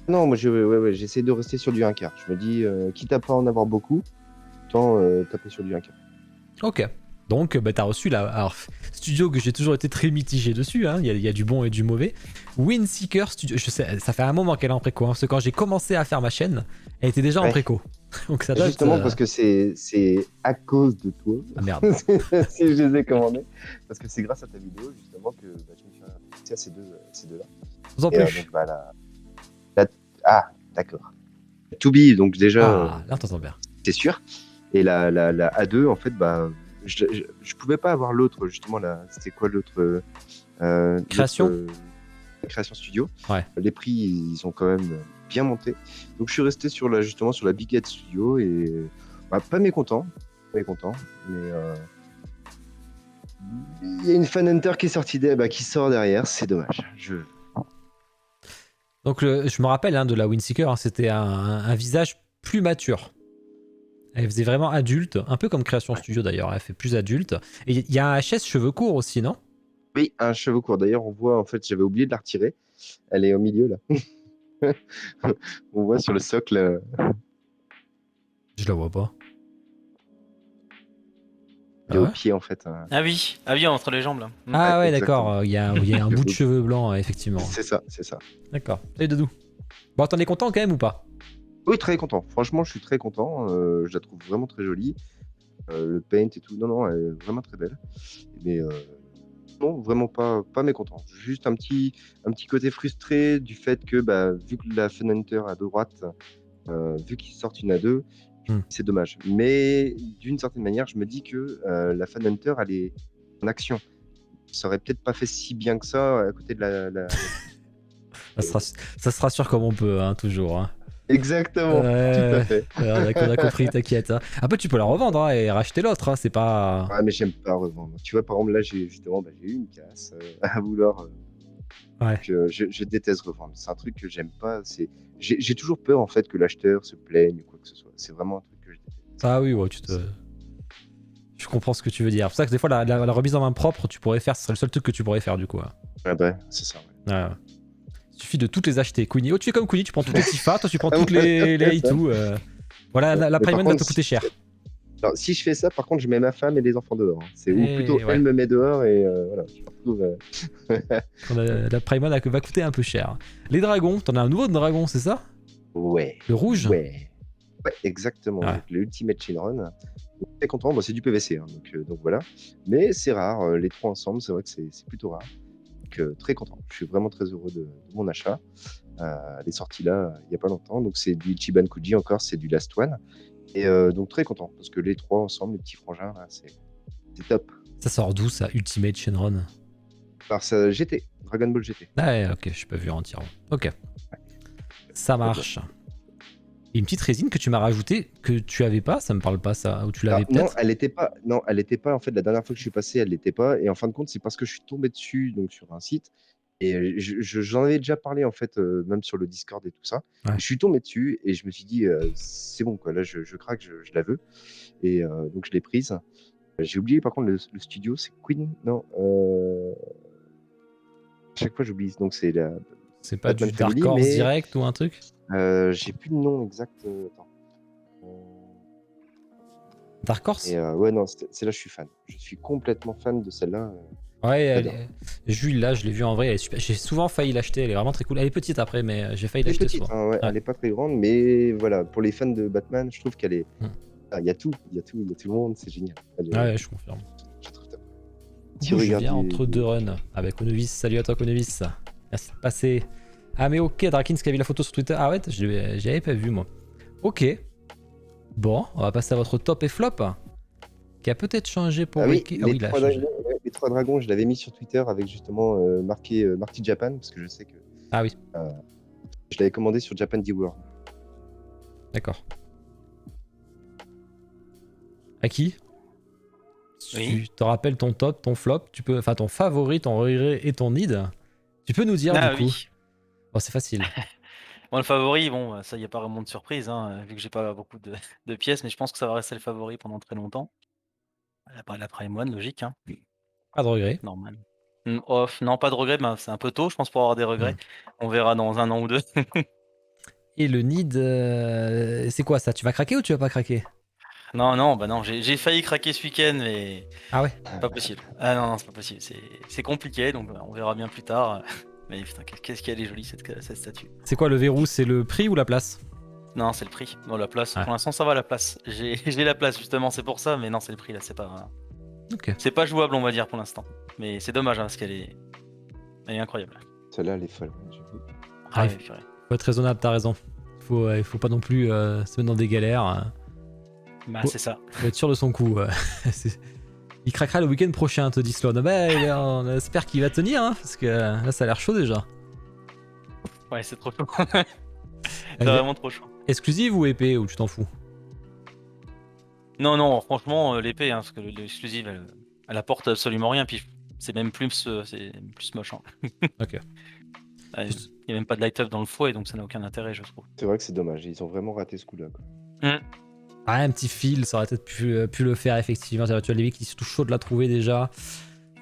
Non, moi, ouais, j'essaie de rester sur du 1 quart. Je me dis, quitte à pas en avoir beaucoup, autant taper sur du 1 quart. Ok. Donc, bah, t'as reçu la. Alors, studio que j'ai toujours été très mitigé dessus, hein. Il y a du bon et du mauvais. Windseeker Studio. Je sais, ça fait un moment qu'elle est en préco, hein, parce que quand j'ai commencé à faire ma chaîne, elle était déjà en Ouais. préco. Donc, ça doit Justement, être, parce que c'est à cause de toi, Ah merde. si je les ai commandés, parce que c'est grâce à ta vidéo, justement, que bah, je me suis intéressé à ces deux-là. Vous en Et plus. donc, bah, ah, d'accord. To Be, donc déjà, Ah, là, t'entends bien. c'est sûr. Et la A2, en fait, bah, je pouvais pas avoir l'autre, justement, c'était quoi l'autre Création Création Studio. Ouais. Les prix, ils ont quand même bien monté. Donc, je suis resté justement sur la Big Head Studio et bah, pas mécontent, mais il y a une Fan Hunter qui est sortie, qui sort derrière, c'est dommage. Donc, je me rappelle hein, de la Windseeker, hein, c'était un visage plus mature. Elle faisait vraiment adulte, un peu comme Création Studio d'ailleurs, elle fait plus adulte. Et il y a un HS cheveux courts aussi, non? Oui, un cheveu court. D'ailleurs, on voit, en fait, j'avais oublié de la retirer. Elle est au milieu, là. On voit sur le socle. Je la vois pas. Elle est au pied, en fait. Ah oui, entre les jambes là. Ah ouais, exactement. d'accord, il y a un bout de cheveux blancs, effectivement. C'est ça, c'est ça. D'accord. Salut Doudou. Bon, t'en es content quand même ou pas? Oui, très content. Franchement, je suis très content. Je la trouve vraiment très jolie. Le paint et tout. Non, elle est vraiment très belle. Mais non, vraiment pas mécontent. Juste un petit côté frustré du fait que, bah, vu que la Fan Hunter à droite, vu qu'ils sortent une à deux, c'est dommage. Mais d'une certaine manière, je me dis que la Fan Hunter, elle est en action. Ça aurait peut-être pas fait si bien que ça à côté de la... Ça se rassure comme on peut, hein, toujours. Hein. Exactement, tout à fait. On a compris, t'inquiète. Hein. Après, tu peux la revendre hein, et racheter l'autre, hein, c'est pas... Ouais, mais j'aime pas revendre. Tu vois, par exemple, là, j'ai eu une casse à vouloir... Ouais. Je déteste revendre. C'est un truc que j'aime pas. J'ai toujours peur, en fait, que l'acheteur se plaigne ou quoi que ce soit. C'est vraiment un truc que je déteste. Ah oui, ouais, je comprends ce que tu veux dire. C'est pour ça que des fois, la remise en main propre, tu pourrais faire, ce serait le seul truc que tu pourrais faire du coup. Hein. Ah bah, c'est ça, ouais. Ouais. Il suffit de toutes les acheter. Queenie. Oh, tu fais comme Queenie, tu prends toutes les Tifa, toi tu prends toutes les Haitu. Voilà, la Prime va te coûter cher. Alors, si je fais ça, par contre, je mets ma femme et les enfants dehors. Hein. Ou plutôt, ouais. elle me met dehors et voilà. Je me retrouve, la Prime va coûter un peu cher. Les dragons, t'en as un nouveau de dragon, c'est ça? Ouais. Le rouge? Ouais, exactement. Ouais. Donc, le Ultimate Shinron. Très content, c'est du PVC, hein, donc voilà. Mais c'est rare, les trois ensemble, c'est vrai que c'est plutôt rare. Donc très content. Je suis vraiment très heureux de mon achat. Elle est sortie là il n'y a pas longtemps. Donc c'est du Ichiban Kuji encore, c'est du Last One. Et donc très content parce que les trois ensemble, les petits frangins, là, c'est top. Ça sort d'où ça, Ultimate Shenron? Alors ça GT, Dragon Ball GT. Ah ouais, ok, je suis pas vu entièrement. Ok. Ça marche. Et une petite résine que tu m'as rajoutée, que tu avais pas, ça me parle pas ça, ou tu l'avais Non, peut-être. elle était pas. Non, elle était pas. En fait, la dernière fois que je suis passé, elle l'était pas. Et en fin de compte, c'est parce que je suis tombé dessus, donc sur un site. Et j'en avais déjà parlé, en fait, même sur le Discord et tout ça. Ouais. Je suis tombé dessus et je me suis dit, c'est bon, quoi. Là, je craque, je la veux. Et donc, je l'ai prise. J'ai oublié, par contre, le studio, c'est Queen. Non. À chaque fois, j'oublie. Donc, c'est la C'est pas Batman du Dark Family, Horse mais direct ou un truc? j'ai plus le nom exact. Attends. Dark Horse? Et ouais, non, celle-là, je suis fan. Je suis complètement fan de celle-là. Ouais, j'adore. Jules, là, je l'ai vu en vrai, elle est super. J'ai souvent failli l'acheter, elle est vraiment très cool. Elle est petite après, mais j'ai failli Elle est l'acheter petite, souvent. hein, ouais, Ouais. elle est pas très grande, mais voilà, pour les fans de Batman, je trouve qu'elle est. Hmm. Ah, il y a tout, il y a tout, il y a tout le monde, c'est génial. Ouais, je confirme. Je trouve top. Du Si coup, vous je regardez viens entre deux runs avec Onovis. Salut à toi, Onovis. Merci de passer. Ah, mais ok, Drakins qui a vu la photo sur Twitter. Ah ouais, j'y avais pas vu moi. Ok. Bon, on va passer à votre top et flop. Qui a peut-être changé pour Ah oui, Ricky. Ah oui, il a trois changé. dragons, ouais, les trois dragons, je l'avais mis sur Twitter avec justement marqué Marty Japan, parce que je sais que Ah oui, je l'avais commandé sur Japan D-World. d'accord. À qui? Si Oui. tu te rappelles ton top, ton flop, tu peux, enfin ton favori, ton regret et ton need, tu peux nous dire Ah du coup. oui. Bon, c'est facile. Bon, le favori, bon, ça y a pas vraiment de surprise, hein, vu que j'ai pas beaucoup de pièces, mais je pense que ça va rester le favori pendant très longtemps. La Prime One, logique, hein, Pas de regret. normal. Off, non, pas de regrets, ben, c'est un peu tôt, je pense, pour avoir des Hmm. regrets. On verra dans 1 an ou 2. Et le need, c'est quoi ça? Tu vas craquer ou tu vas pas craquer? Non, non, bah non, j'ai failli craquer ce week-end, mais Ah ouais? pas possible. Ah non, non, c'est pas possible, c'est compliqué, donc on verra bien plus tard. Mais putain, qu'est-ce qu'elle est jolie cette statue. C'est quoi le verrou? C'est le prix ou la place? Non, c'est le prix. Bon, la place, Ouais. pour l'instant, ça va la place. J'ai la place, justement, c'est pour ça, mais non, c'est le prix, là, Ok. c'est pas jouable, on va dire, pour l'instant. Mais c'est dommage, hein, parce elle est incroyable. Celle-là, elle est folle, j'avoue. Ah, Ah il ouais, purée. faut être raisonnable, t'as raison. Il faut pas non plus se mettre dans des galères. Bah, Oh. c'est ça. Faut être sûr de son coup. Il craquera le week-end prochain, te dit Sloan. Bah, on espère qu'il va tenir, hein, parce que là, ça a l'air chaud déjà. Ouais, c'est trop chaud. C'est vraiment trop chaud. Exclusive ou épée, ou tu t'en fous? Non, franchement, l'épée, hein, parce que l'exclusive, elle apporte absolument rien, puis c'est même plus moche. Hein. Ok. Il n'y a même pas de light-up dans le fouet, donc ça n'a aucun intérêt, je trouve. C'est vrai que c'est dommage, ils ont vraiment raté ce coup-là. Quoi. Ah, un petit fil, ça aurait peut-être pu le faire, effectivement. Tu as les mecs qui sont tout chauds de la trouver déjà.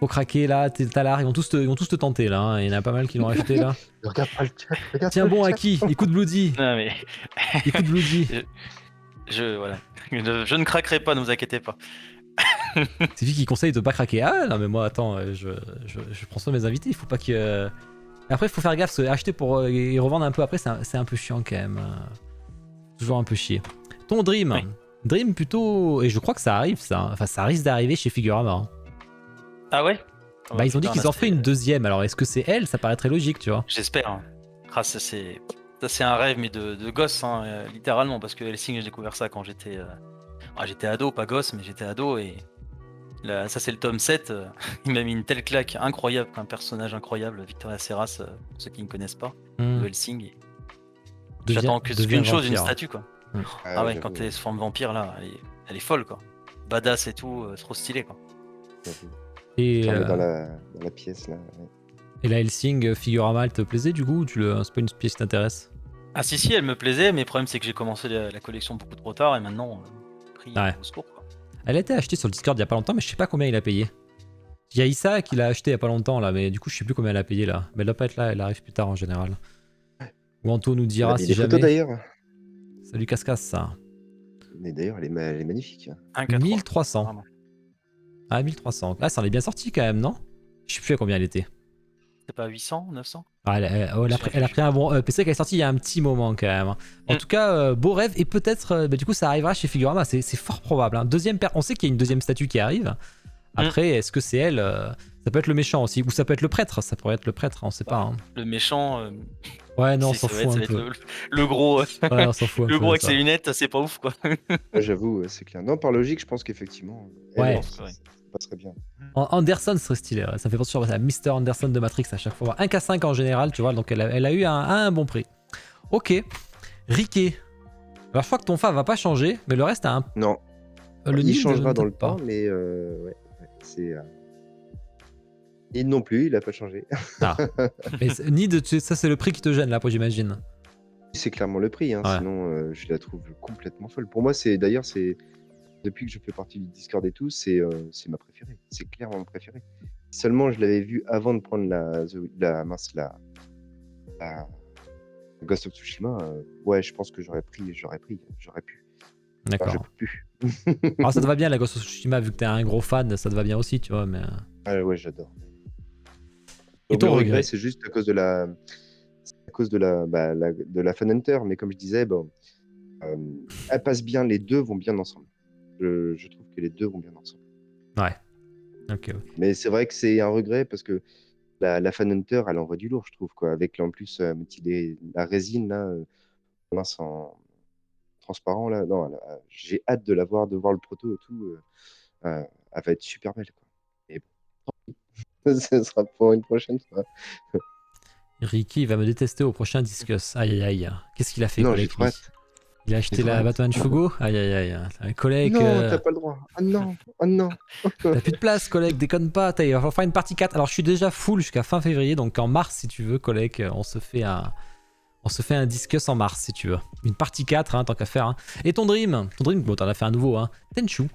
Faut craquer là, t'as l'art, ils vont tous te tenter là. Hein. Il y en a pas mal qui l'ont acheté là. Regarde pas le chat, regarde Tiens pas bon, le à chat. qui? Écoute Bloody. Non, mais Écoute Bloody. voilà. Je ne craquerai pas, ne vous inquiétez pas. C'est lui qui conseille de pas craquer. Ah non, mais moi, attends, je prends soin de mes invités. Il faut pas que. Après, il faut faire gaffe, parce que acheter pour et revendre un peu après, c'est un peu chiant quand même. Toujours un peu chier. Ton Dream. Oui. Dream plutôt. Et je crois que ça arrive, ça. Enfin, ça risque d'arriver chez Figurama. Hein. Ah ouais? Bah, ils ont dit qu'ils en feraient une deuxième. Alors, est-ce que c'est elle? Ça paraît très logique, tu vois. J'espère. Hein. Ah, ça, c'est un rêve, mais de gosse, hein, littéralement, parce que Hellsing, j'ai découvert ça quand j'étais ado, pas gosse, mais j'étais ado, et là, ça, c'est le tome 7. Il m'a mis une telle claque incroyable, un personnage incroyable, Victoria Serras, pour ceux qui ne connaissent pas, de Hellsing. Et j'attends qu'une chose, une statue, quoi. Ah ouais, quand elle se forme vampire, là, elle est folle, quoi. Badass et tout, trop stylé, quoi. Et, Dans la pièce, là. Ouais. et la Helsing Figurama, elle te plaisait du coup ou c'est pas une pièce qui t'intéresse? Ah si, elle me plaisait, mais le problème, c'est que j'ai commencé la collection beaucoup trop tard, et maintenant, prix au secours, quoi. Elle a été achetée sur le Discord il y a pas longtemps, mais je sais pas combien il a payé. Il y a Issa qui l'a acheté il y a pas longtemps là, mais du coup je sais plus combien elle a payé là. Mais elle doit pas être là, elle arrive plus tard en général. Ou Anto nous dira si des jamais. photos d'ailleurs. Salut Cascas ça. Mais d'ailleurs, elle est magnifique. 1,43. 1300. Vraiment. Ah 1300. Ah ça en est bien sorti quand même, non? Je sais plus à combien elle était. C'est pas 800, 900? Ah, elle a pris un bon. PC qui est sorti il y a un petit moment quand même. En tout cas, beau rêve et peut-être du coup ça arrivera chez Figurama, c'est fort probable. Hein. On sait qu'il y a une deuxième statue qui arrive. Après, est-ce que c'est elle? Ça peut être le méchant aussi, ou ça peut être le prêtre. Ça pourrait être le prêtre, on sait pas. Hein. Le méchant. Ouais, non, on ça s'en va fout un être peu. le gros. Ouais, on s'en fout un Le peu. gros avec ça. ses lunettes, c'est pas ouf, quoi. Ouais, j'avoue, c'est clair. Non, par logique, je pense qu'effectivement, Ouais. ça passerait bien. Anderson serait stylé. Ouais. Ça me fait penser à Mr. Anderson de Matrix à chaque fois. 1K5 en général, tu vois. Donc elle a eu un bon prix. Ok. Riquet. Alors je crois que ton fa va pas changer, mais le reste a un... Non, le il nid changera ne dans le peut pas. temps, mais ouais, c'est. Il non plus, il a pas changé. Ah. Mais nid, ça c'est le prix qui te gêne là, j'imagine. C'est clairement le prix, hein, Ouais. sinon je la trouve complètement folle. Pour moi, c'est d'ailleurs, c'est depuis que je fais partie du Discord et tout, c'est ma préférée. C'est clairement ma préférée. Seulement, je l'avais vue avant de prendre la Ghost of Tsushima. Ouais, je pense que j'aurais pu. D'accord. Enfin, je peux plus. Alors ça te va bien la Ghost of Tsushima, vu que t'es un gros fan, ça te va bien aussi, tu vois, mais... Ah ouais, j'adore. Et Donc, ton le regret? c'est juste à cause de la Fan Hunter, mais comme je disais, bon, elles passent bien, les deux vont bien ensemble. Je trouve que les deux vont bien ensemble. Ouais. Ok. Mais c'est vrai que c'est un regret parce que la Fan Hunter, elle envoie du lourd, je trouve, quoi. Avec en plus la résine, là, mince, en transparent, là. Non, j'ai hâte de voir le proto et tout. Elle va être super belle, quoi. Et bon, ce sera pour une prochaine fois. Ricky va me détester au prochain Discuss. Aïe aïe aïe. Qu'est-ce qu'il a fait, Non, collègue, j'ai trop lui? hâte. Il a acheté J'ai trop la hâte. Batman Fugo? Aïe aïe aïe. Un collègue... Non, t'as pas le droit. Ah non, oh non. T'as plus de place, collègue, déconne pas. Il va falloir faire une partie 4. Alors, je suis déjà full jusqu'à fin février, donc en mars, si tu veux, collègue, on se fait un discuss en mars, si tu veux. Une partie 4, hein, tant qu'à faire. Hein. Et ton Dream, bon, t'en as fait un nouveau, hein. Tenchu.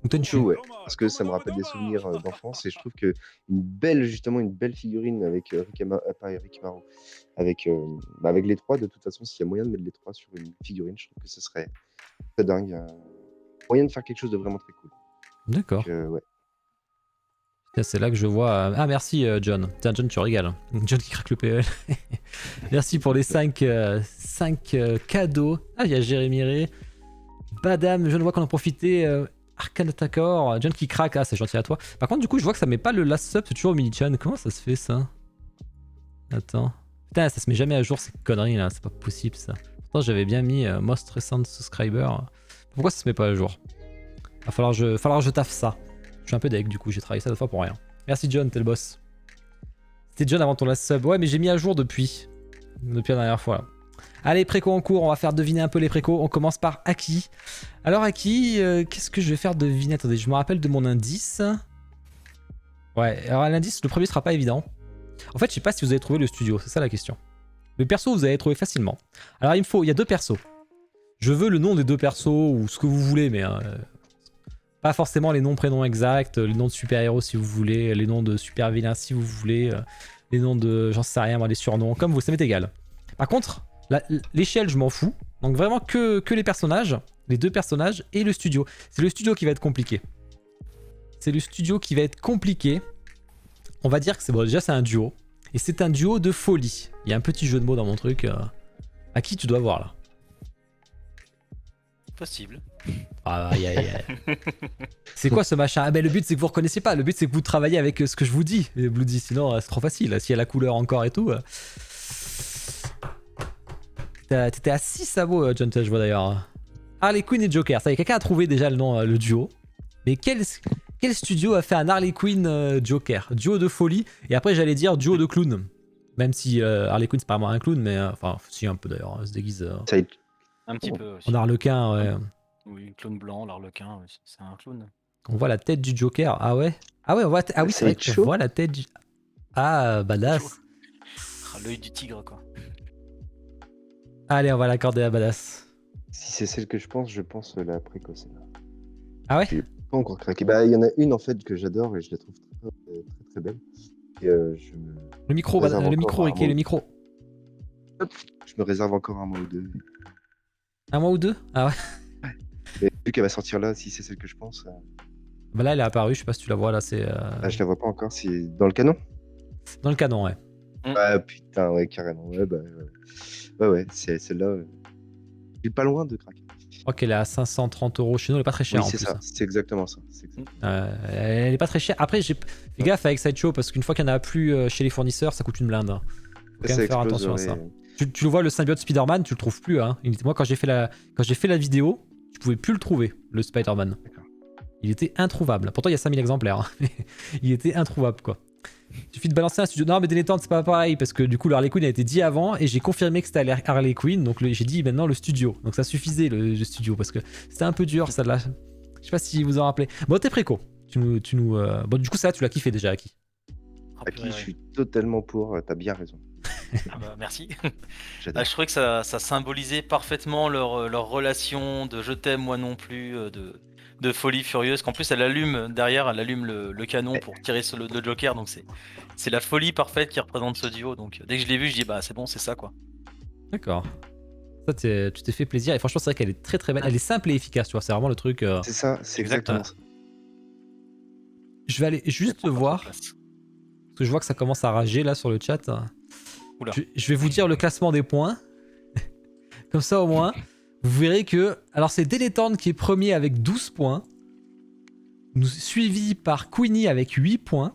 Ou Tenchu. Ouais, parce que ça me rappelle des souvenirs d'enfance et je trouve que une belle figurine avec pas Eric Maro, avec les trois, de toute façon, s'il y a moyen de mettre les trois sur une figurine, je trouve que ce serait très dingue. Moyen de faire quelque chose de vraiment très cool. D'accord. Donc, ouais. C'est là que je vois... Ah, merci, John. Tiens, John, tu régales. John qui craque le PL. Merci pour les 5 cadeaux. Ah, il y a Jérémy Ré. Badam, je ne vois qu'on en profité. Arcane Attacker, John qui craque. Ah, c'est gentil à toi. Par contre, du coup, je vois que ça met pas le last sub, c'est toujours au mini-chan. Comment ça se fait, ça? Attends. Putain, ça se met jamais à jour, ces conneries là. C'est pas possible, ça. Pourtant, j'avais bien mis Most Recent Subscriber. Pourquoi ça se met pas à jour? Va falloir que je taffe ça. Je suis un peu deg, du coup, j'ai travaillé ça 2 fois pour rien. Merci, John, t'es le boss. C'était John avant ton last sub. Ouais, mais j'ai mis à jour depuis la dernière fois, là. Allez, préco en cours, on va faire deviner un peu les précos. On commence par Aki. Alors Aki, qu'est-ce que je vais faire deviner? Attendez, je me rappelle de mon indice. Ouais, alors l'indice, le premier sera pas évident. En fait, je sais pas si vous avez trouvé le studio, c'est ça la question. Le perso, vous avez trouvé facilement. Alors il y a 2 persos. Je veux le nom des 2 persos, ou ce que vous voulez, mais... pas forcément les noms, prénoms exacts, les noms de super-héros si vous voulez, les noms de super-vilains si vous voulez, les noms de... j'en sais rien, moi, les surnoms, comme vous, ça m'est égal. Par contre... l'échelle, je m'en fous. Donc vraiment que les personnages, les 2 personnages et le studio. C'est le studio qui va être compliqué. C'est le studio qui va être compliqué. On va dire que c'est bon, déjà c'est un duo. Et c'est un duo de folie. Il y a un petit jeu de mots dans mon truc. À qui tu dois voir là? Possible. Ah, aïe aïe aïe. C'est quoi ce machin? Ah ben le but c'est que vous reconnaissiez pas. Le but c'est que vous travaillez avec ce que je vous dis. Bloody, sinon c'est trop facile. S'il y a la couleur encore et tout... T'étais à 6 sabots, John, je vois d'ailleurs. Harley Quinn et Joker. Ça y est, quelqu'un a trouvé déjà le nom, le duo. Mais quel studio a fait un Harley Quinn Joker? Duo de folie. Et après, j'allais dire duo de clown. Même si Harley Quinn, c'est pas vraiment un clown, mais enfin, si un peu d'ailleurs. Elle se déguise Un petit peu aussi. en harlequin, ouais. Oui, clown blanc, l'arlequin, c'est un clown. On voit la tête du Joker. Ah ouais? Ah ouais, on voit ah oui, c'est vrai qu'on voit la tête du... Ah, badass. Ah, l'œil du tigre, quoi. Allez, on va l'accorder à badass. Si c'est celle que je pense la précoce. Ah ouais? J'ai pas encore craqué. Bah, il y en a une en fait que j'adore et je la trouve très belle. Et Le micro, Ricky, le micro. Hop, je me réserve encore un mois ou 2. Un mois ou 2? Ah ouais? Et vu qu'elle va sortir là, si c'est celle que je pense. Bah là, elle est apparue, je sais pas si tu la vois là, c'est... Ah, je la vois pas encore, c'est dans le canon? Dans le canon, ouais. Ah putain, ouais, carrément. Ouais, bah, ouais, c'est celle-là. Je suis pas loin de craquer. Je crois qu'elle est à 530 € chez nous, elle est pas très chère. Oui, en c'est plus, ça, hein. c'est exactement ça. Elle est pas très chère. Après, j'ai fait gaffe avec Sideshow parce qu'une fois qu'il n'y en a plus chez les fournisseurs, ça coûte une blinde. Faut quand même faire attention à ça. Tu le vois, le symbiote Spider-Man, tu le trouves plus. Hein. Moi, quand j'ai fait la vidéo, tu pouvais plus le trouver, le Spider-Man. Il était introuvable. Pourtant, il y a 5000 exemplaires. Hein. Il était introuvable, quoi. Il suffit de balancer un studio. Non, mais Délétante, c'est pas pareil parce que du coup, le Harley Quinn a été dit avant et j'ai confirmé que c'était Harley Quinn. Donc j'ai dit maintenant le studio. Donc ça suffisait le studio parce que c'était un peu dur celle-là. Je sais pas si vous en rappelez. Bon, t'es préco. Bon, du coup, ça, tu l'as kiffé déjà, Aki. Oh, Aki, purée, je ouais. suis totalement pour, t'as bien raison. Ah bah, merci. J'adore. Je trouvais que ça symbolisait parfaitement leur relation de je t'aime, moi non plus, de folie furieuse. Qu'en plus, elle allume le canon pour tirer sur le Joker. Donc c'est la folie parfaite qui représente ce duo. Donc dès que je l'ai vu, je dis bah c'est bon, c'est ça quoi. D'accord. Ça, tu t'es fait plaisir. Et franchement, c'est vrai qu'elle est très très belle. Elle est simple et efficace, tu vois. C'est vraiment le truc. C'est ça, c'est Exactement. exactement ça. Je vais aller juste voir. Parce que je vois que ça commence à rager là sur le chat. Oula. Je vais vous dire le classement des points. Comme ça au moins, vous verrez que... Alors c'est Délétante qui est premier avec 12 points. Suivi par Queenie avec 8 points.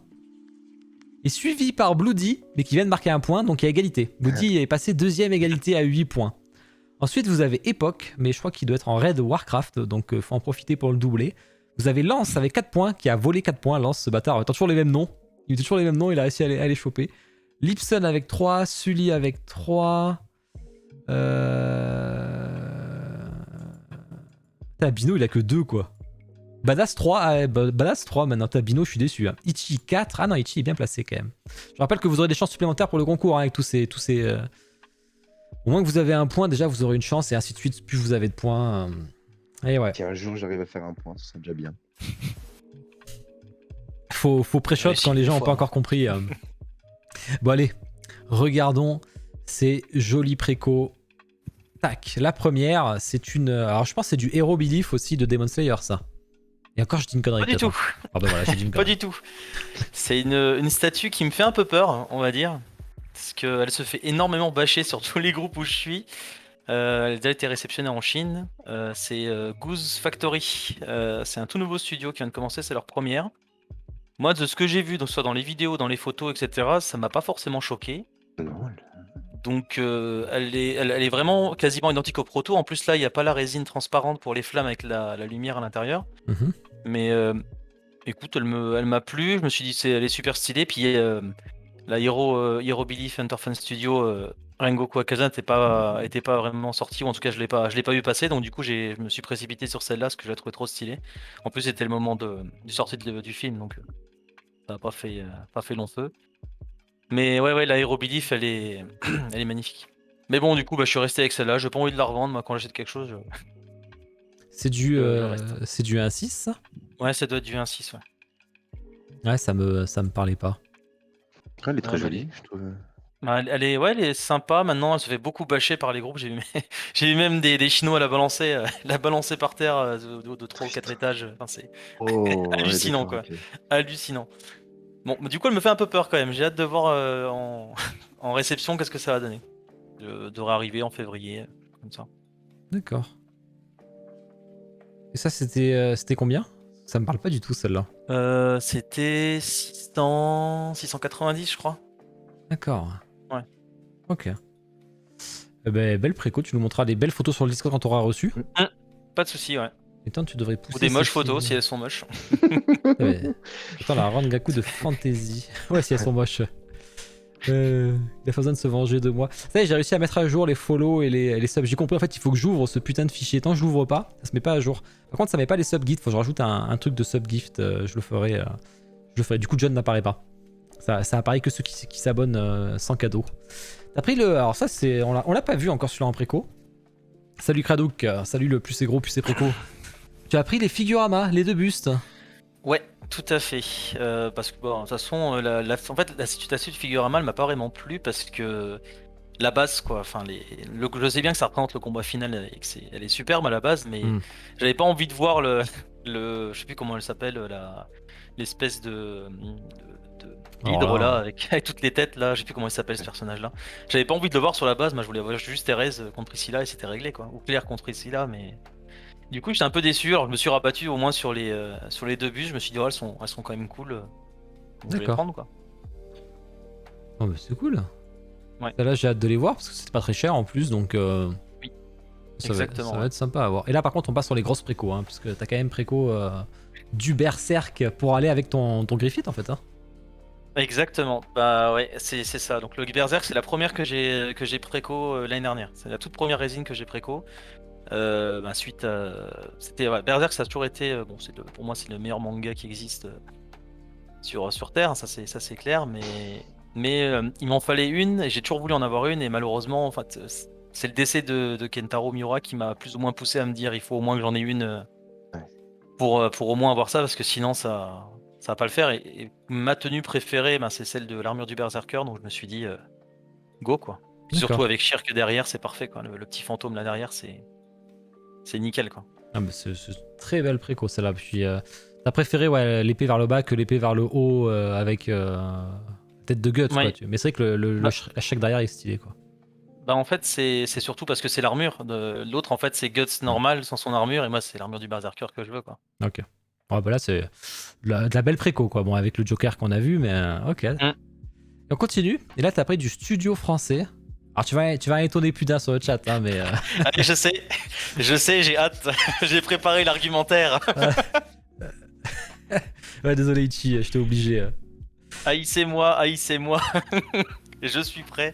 Et suivi par Bloody, mais qui vient de marquer un point, donc il y a égalité. Bloody est passé deuxième égalité à 8 points. Ensuite vous avez Epoch, mais je crois qu'il doit être en raid Warcraft, donc faut en profiter pour le doubler. Vous avez Lance avec 4 points, qui a volé 4 points. Lance, ce bâtard, il a toujours les mêmes noms. Il était toujours les mêmes noms, il a réussi à les choper. Lipson avec 3, Sully avec 3. Tabino, il a que 2 quoi. Badass 3, Badass 3 maintenant. Tabino, je suis déçu. Hein. Ichi 4. Ah non, Ichi est bien placé quand même. Je rappelle que vous aurez des chances supplémentaires pour le concours hein, avec tous ces. Au moins que vous avez un point, déjà vous aurez une chance et ainsi de suite. Plus vous avez de points. Et ouais. Si un jour j'arrive à faire un point, ce serait déjà bien. Faut pré-shot Réussi quand les une gens n'ont fois. pas encore compris. Bon allez, regardons ces jolis précos. Tac, la première, c'est une... Alors je pense que c'est du Hero Belief aussi de Demon Slayer ça. Et encore je dis une connerie. Pas du peut-être, tout. hein. Pardon, voilà, j'ai dit une Pas connerie. du tout. C'est une statue qui me fait un peu peur, on va dire. Parce qu'elle se fait énormément bâcher sur tous les groupes où je suis. Elle a déjà été réceptionnée en Chine. C'est Goose Factory. C'est un tout nouveau studio qui vient de commencer, c'est leur première. Moi, de ce que j'ai vu, donc soit dans les vidéos, dans les photos, etc., ça m'a pas forcément choqué. Non, Donc elle est vraiment quasiment identique au proto. En plus là, il n'y a pas la résine transparente pour les flammes avec la lumière à l'intérieur. Mhm. Mais écoute, elle m'a plu. Je me suis dit elle est super stylée. Puis la Hero Belief Hunter Studio Rengoku Akaza n'était pas vraiment sorti, ou en tout cas je l'ai pas vu passer. Donc du coup je me suis précipité sur celle-là parce que je la trouvais trop stylée. En plus c'était le moment du sortie du film, donc ça n'a pas fait long feu. Mais ouais, la Hero Belief, elle est magnifique. Mais bon, du coup, je suis resté avec celle-là. J'ai pas envie de la revendre. Moi, quand j'achète quelque chose, C'est du, je reste. c'est du 1.6 ça. Ouais, ça doit être du 1.6. Ouais. Ouais, ça me parlait pas. après, elle est très Ouais, jolie, je trouve. Bah, elle est sympa. Maintenant, elle se fait beaucoup bâcher par les groupes. J'ai vu même des Chinois la balancer par terre de 3 ou 4 étages. Enfin, c'est Oh, ouais, hallucinant, d'accord, quoi. ok. Hallucinant. Bon, du coup, elle me fait un peu peur quand même. J'ai hâte de voir en réception qu'est-ce que ça va donner. Devrait arriver en février, comme ça. D'accord. Et ça c'était combien? Ça me parle pas du tout celle-là. C'était 690, je crois. D'accord. Ouais. Ok. Eh ben, belle préco, tu nous montreras des belles photos sur le Discord quand tu auras reçu. Pas de souci, ouais. Attends, tu devrais pousser. Ou des ces moches photos si filles. elles sont moches. Ouais. Attends, la Rangaku de fantasy. Ouais, si elles sont moches. Il a pas besoin de se venger de moi. Ça y est, j'ai réussi à mettre à jour les follow et les subs. J'ai compris en fait, il faut que j'ouvre ce putain de fichier. Tant que je l'ouvre pas, ça se met pas à jour. Par contre, ça met pas les sub gifts. Faut que je rajoute un truc de sub gift. Je le ferai. Du coup, John n'apparaît pas. Ça apparaît que ceux qui s'abonnent sans cadeau. T'as pris le. Alors, ça, c'est. On l'a pas vu encore celui-là en préco. Salut Kradouk. Salut le plus c'est gros, plus c'est préco. Tu as pris les Figurama, les deux bustes. Ouais, tout à fait. Parce que bon, de toute façon, en fait, la situation de Figurama, elle m'a pas vraiment plu parce que la base, quoi. Enfin, je sais bien que ça représente le combat final et que elle est superbe à la base, mais j'avais pas envie de voir je sais plus comment elle s'appelle, l'espèce de l'hydre là, avec toutes les têtes là, je sais plus comment il s'appelle ce personnage là. J'avais pas envie de le voir sur la base, moi je voulais voir juste Thérèse contre Priscilla et c'était réglé quoi. Ou Claire contre Priscilla, mais. Du coup, j'étais un peu déçu. Alors, je me suis rabattu au moins sur les deux bus. Je me suis dit, elles sont quand même cool. Donc, je vais les D'accord. prendre, quoi. Oh, mais c'est cool. Ouais. Là, j'ai hâte de les voir parce que c'était pas très cher en plus, donc Oui, ça va exactement. être sympa à voir. Et là, par contre, on passe sur les grosses précos, hein, parce que t'as quand même préco du berserk pour aller avec ton Griffith en fait. Hein. Exactement. Bah ouais, c'est ça. Donc le Berserk, c'est la première que j'ai préco l'année dernière. C'est la toute première résine que j'ai préco. Bah, suite à... C'était ouais, Berserk, ça a toujours été bon. Pour moi, c'est le meilleur manga qui existe sur Terre. Ça c'est clair. Mais il m'en fallait une et j'ai toujours voulu en avoir une et malheureusement, en fait, c'est le décès de Kentaro Miura qui m'a plus ou moins poussé à me dire il faut au moins que j'en ai une Ouais. pour au moins avoir ça parce que sinon ça va pas le faire. Et ma tenue préférée, ben, c'est celle de l'armure du Berserker, donc je me suis dit go quoi. Puis surtout D'accord. avec Shirk derrière, c'est parfait quoi. Le petit fantôme là derrière, c'est nickel quoi. Ah, bah, c'est très belle préco celle-là. Puis t'as préféré ouais, l'épée vers le bas que l'épée vers le haut avec tête de Guts, quoi. Ouais. Mais c'est vrai que Bah, la chaque derrière est stylé, quoi. bah, en fait c'est surtout parce que c'est l'armure. L'autre en fait c'est Guts normal sans son armure et moi c'est l'armure du Berserker que je veux quoi. Ok. Ouais, bah là, c'est de la belle préco, quoi. Bon, avec le Joker qu'on a vu, mais ok. Et Mm. on continue. Et là, t'as pris du studio français. Alors, tu vas étonner plus d'un sur le chat, hein, mais. Allez, je sais, j'ai hâte. J'ai préparé l'argumentaire. Ouais, désolé, Ichi, je t'ai obligé. Haïssez-moi, haïssez-moi. Je suis prêt.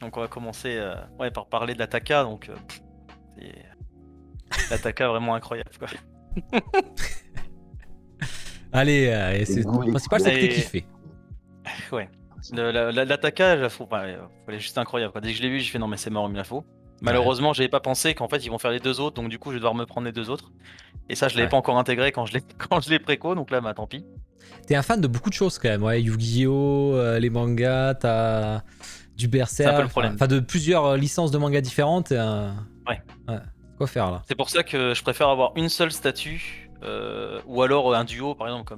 Donc on va commencer ouais, par parler de l'Ataka. Donc l'Ataka vraiment incroyable quoi. Allez, et Les goûts, le les principal, c'est que t'es Et- kiffé. Ouais. L'Ataka, elle est juste incroyable quoi. Dès que je l'ai vu, j'ai fait non mais c'est mort, il me la faut. Malheureusement, j'avais pas pensé qu'en fait ils vont faire les deux autres, donc du coup je vais devoir me prendre les deux autres. Et ça, je l'avais Ouais. pas encore intégré quand je l'ai quand je l'ai préco, donc là bah tant pis. T'es un fan de beaucoup de choses, quand même. Ouais, Yu-Gi-Oh!, les mangas, t'as du C'est un peu Berserk, le problème. enfin de plusieurs licences de mangas différentes. Ouais. Quoi faire, là? C'est pour ça que je préfère avoir une seule statue, ou alors un duo, par exemple,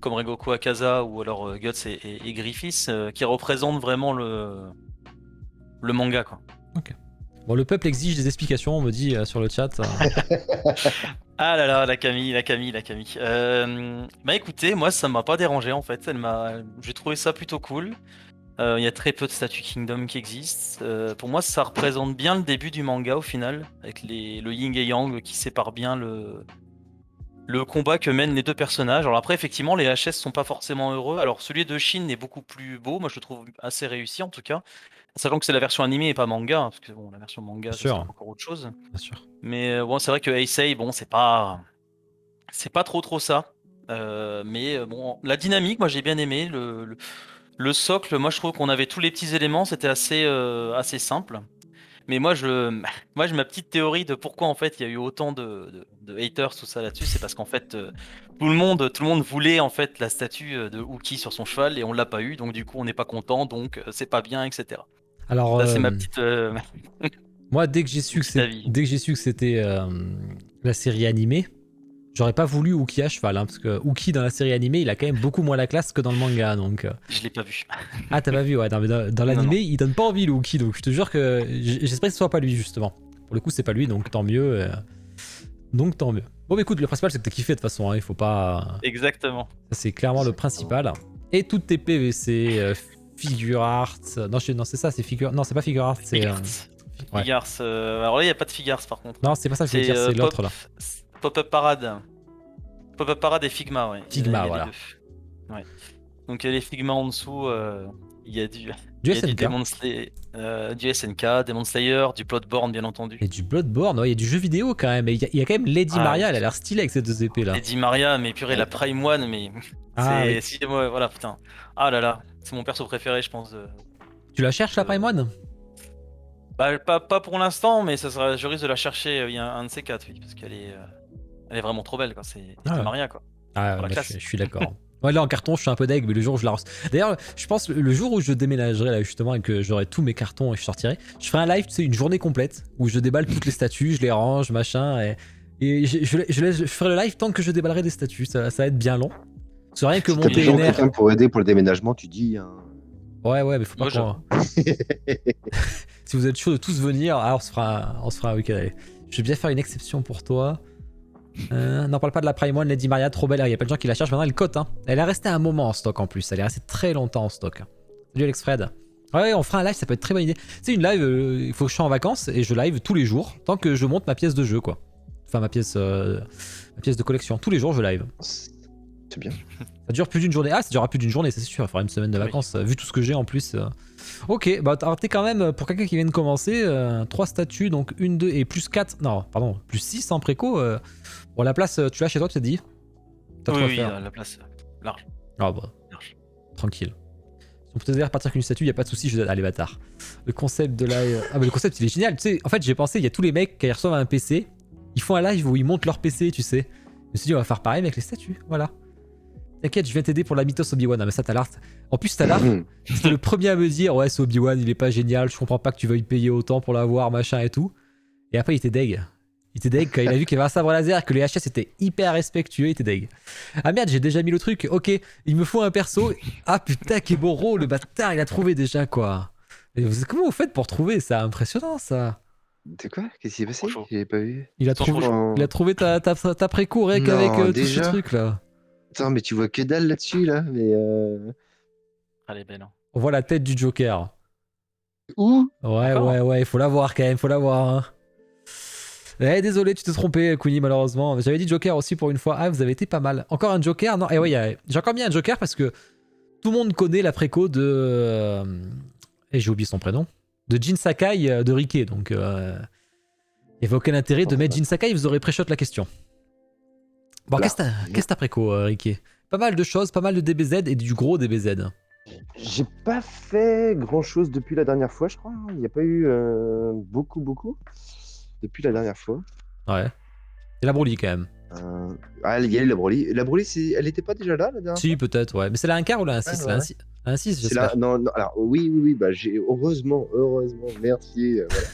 comme Rengoku Akaza, ou alors Guts et Griffiths, qui représentent vraiment le manga, quoi. Bon, le peuple exige des explications, on me dit sur le chat. Ah là là, la Camille, la Camille, la Camille. Bah écoutez, moi ça m'a pas dérangé en fait. J'ai trouvé ça plutôt cool. Il y a très peu de statues Kingdom qui existent. Pour moi, ça représente bien le début du manga au final, avec le yin et yang qui séparent bien le combat que mènent les deux personnages. Alors après, effectivement, les HS sont pas forcément heureux. Alors celui de Shin est beaucoup plus beau, moi je le trouve assez réussi en tout cas. Sachant que c'est la version animée et pas manga, hein, parce que bon, la version manga, Bien ça sera sûr, encore autre chose. bien sûr. Mais bon, c'est vrai que Heisei, bon, c'est pas trop ça. Mais bon, la dynamique, moi j'ai bien aimé. Le socle, moi je trouve qu'on avait tous les petits éléments, c'était assez simple. Mais moi, j'ai ma petite théorie de pourquoi en fait il y a eu autant de haters tout ça là-dessus, c'est parce qu'en fait tout le monde voulait en fait la statue de Uki sur son cheval et on l'a pas eu, donc du coup on n'est pas content, donc c'est pas bien, etc. Alors, Là c'est ma petite moi, dès mon petit avis. que j'ai su que c'était la série animée, j'aurais pas voulu Uki à cheval, hein, parce que Uki dans la série animée, il a quand même beaucoup moins la classe que dans le manga, donc. Je l'ai pas vu. Ah, t'as pas vu, ouais, non, mais dans Non, l'animé, non. il donne pas envie le Uki, donc je te jure que j'espère que ce soit pas lui, justement. Pour le coup, c'est pas lui, donc tant mieux. Donc tant mieux. Bon, bah, écoute, le principal, c'est que t'as kiffé de toute façon, hein, il faut pas. Exactement. Ça, c'est clairement le principal. Et toutes tes PVC, figure art. Non, non c'est ça, c'est figure. Non, c'est pas figure art, c'est. Figars. Ouais. Figars, alors là il n'y a pas de Figars par contre. Non, c'est pas ça que je voulais C'est dire, c'est l'autre là. Pop-up Parade. Pop-up Parade et Figma, ouais. Figma, Il y a les voilà. deux. Ouais. Donc il y a les Figma en dessous, il y a du, Du il y a du SNK. Demon Slayer, du SNK, Demon Slayer, du Bloodborne bien entendu. Et du Bloodborne, ouais, il y a du jeu vidéo quand même. Et il y a quand même Lady Ah, Maria, oui. elle a l'air stylée avec ces deux épées là. Lady Maria, mais purée, la Prime One, mais Ah oui. moi, voilà, putain. Ah là là, c'est mon perso préféré, je pense. Tu la cherches la Prime One? Bah, pas pour l'instant, mais je risque de la chercher, il y a un de ces quatre, oui, parce elle est vraiment trop belle, quoi. C'est Lady Ah ouais. Maria, quoi. Ah, Pour la là, classe. je suis d'accord. Ouais, là en carton, je suis un peu deg, mais le jour où je la reçois. D'ailleurs, je pense le jour où je déménagerai là justement et que j'aurai tous mes cartons et je sortirai, je ferai un live, tu sais, une journée complète où je déballe toutes les statues, je les range, machin, et je ferai le live tant que je déballerai des statues. Ça va être bien long. C'est rien que Si t'as monter besoin une de aire. quelqu'un pour aider pour le déménagement, tu dis. Hein. Ouais, mais faut pas Moi, qu'on. Si vous êtes chaud de tous venir, on se fera un week-end. Allez. Je vais bien faire une exception pour toi. N'en parle pas de la Prime One, Lady Maria, trop belle. Il y a plein de gens qui la cherchent. Maintenant, elle cote. Hein. Elle est restée un moment en stock en plus. Elle est restée très longtemps en stock. Salut Alex Fred. Ouais, on fera un live, ça peut être très bonne idée. C'est une live, il faut que je sois en vacances et je live tous les jours tant que je monte ma pièce de jeu, quoi. Enfin, ma pièce de collection. Tous les jours, je live. C'est bien. Ça dure plus d'une journée. Ah, ça durera plus d'une journée, c'est sûr. Il faudra une semaine de Oui. vacances, vu tout ce que j'ai en plus. Ok, bah t'es quand même, pour quelqu'un qui vient de commencer, 3 statuts, donc 1, 2 et plus 4. Non, pardon, plus 6 en préco. Bon, la place, tu l'as chez toi, tu t'es dit? T'as Oui, trop à oui, faire. la place large. Ah bah, large. tranquille. Si on peut te dire partir qu'une statue, y a pas de souci. Allez, bâtard. Le concept de la. Ah, mais le concept, il est génial. Tu sais, en fait, j'ai pensé, il y a tous les mecs qui reçoivent un PC, ils font un live où ils montent leur PC, tu sais. Je me suis dit, on va faire pareil mais avec les statues, voilà. T'inquiète, je viens t'aider pour la mythos Obi-Wan. Ah, mais ça, t'as l'art. En plus, t'as l'art. C'était le premier à me dire, ouais, c'est Obi-Wan, il est pas génial, je comprends pas que tu veuilles payer autant pour l'avoir, machin et tout. Et après, il était deg. Il était deg quand il a vu qu'il y avait un sabre laser, que les HS étaient hyper respectueux, il était deg. Ah merde, j'ai déjà mis le truc, ok, il me faut un perso. Ah putain, Keboro, le bâtard, il a trouvé déjà, quoi. Mais comment vous faites pour trouver ça? Impressionnant, ça. De quoi? Qu'est-ce qui s'est passé? Trop chaud. J'ai pas vu. Il a Trop trouvé, chaud. il a trouvé ta préco, rec, avec Non, tout ce déjà truc, là. Attends, mais tu vois que dalle là-dessus, là. Mais Elle est belle. Hein. On voit la tête du Joker. où? Ouais, Encore ouais, il faut la voir quand même, faut la voir. Hein. Eh, désolé, tu t'es trompé, Kuni, malheureusement. J'avais dit Joker aussi pour une fois. Ah, vous avez été pas mal. Encore un Joker? Non, et ouais, j'ai encore mis un Joker parce que tout le monde connaît la préco de. Et j'ai oublié son prénom. De Jin Sakai de Rike. Donc, il n'y avait aucun intérêt de mettre Jin Sakai, vous aurez pré-shot la question. Bon, Alors, qu'est-ce que t'as préco, Rike? Pas mal de choses, pas mal de DBZ et du gros DBZ. J'ai pas fait grand-chose depuis la dernière fois, je crois. Il n'y a pas eu beaucoup depuis la dernière fois. Ouais. C'est la Broly quand même. Ah, il y a eu la Broly. La Broly, elle était pas déjà là la dernière Si, peut-être, ouais. Mais c'est la 1 ou la 1-6? Ouais, ouais. La 1-6, C'est j'espère. là, non, alors oui, bah j'ai heureusement, merci. Voilà.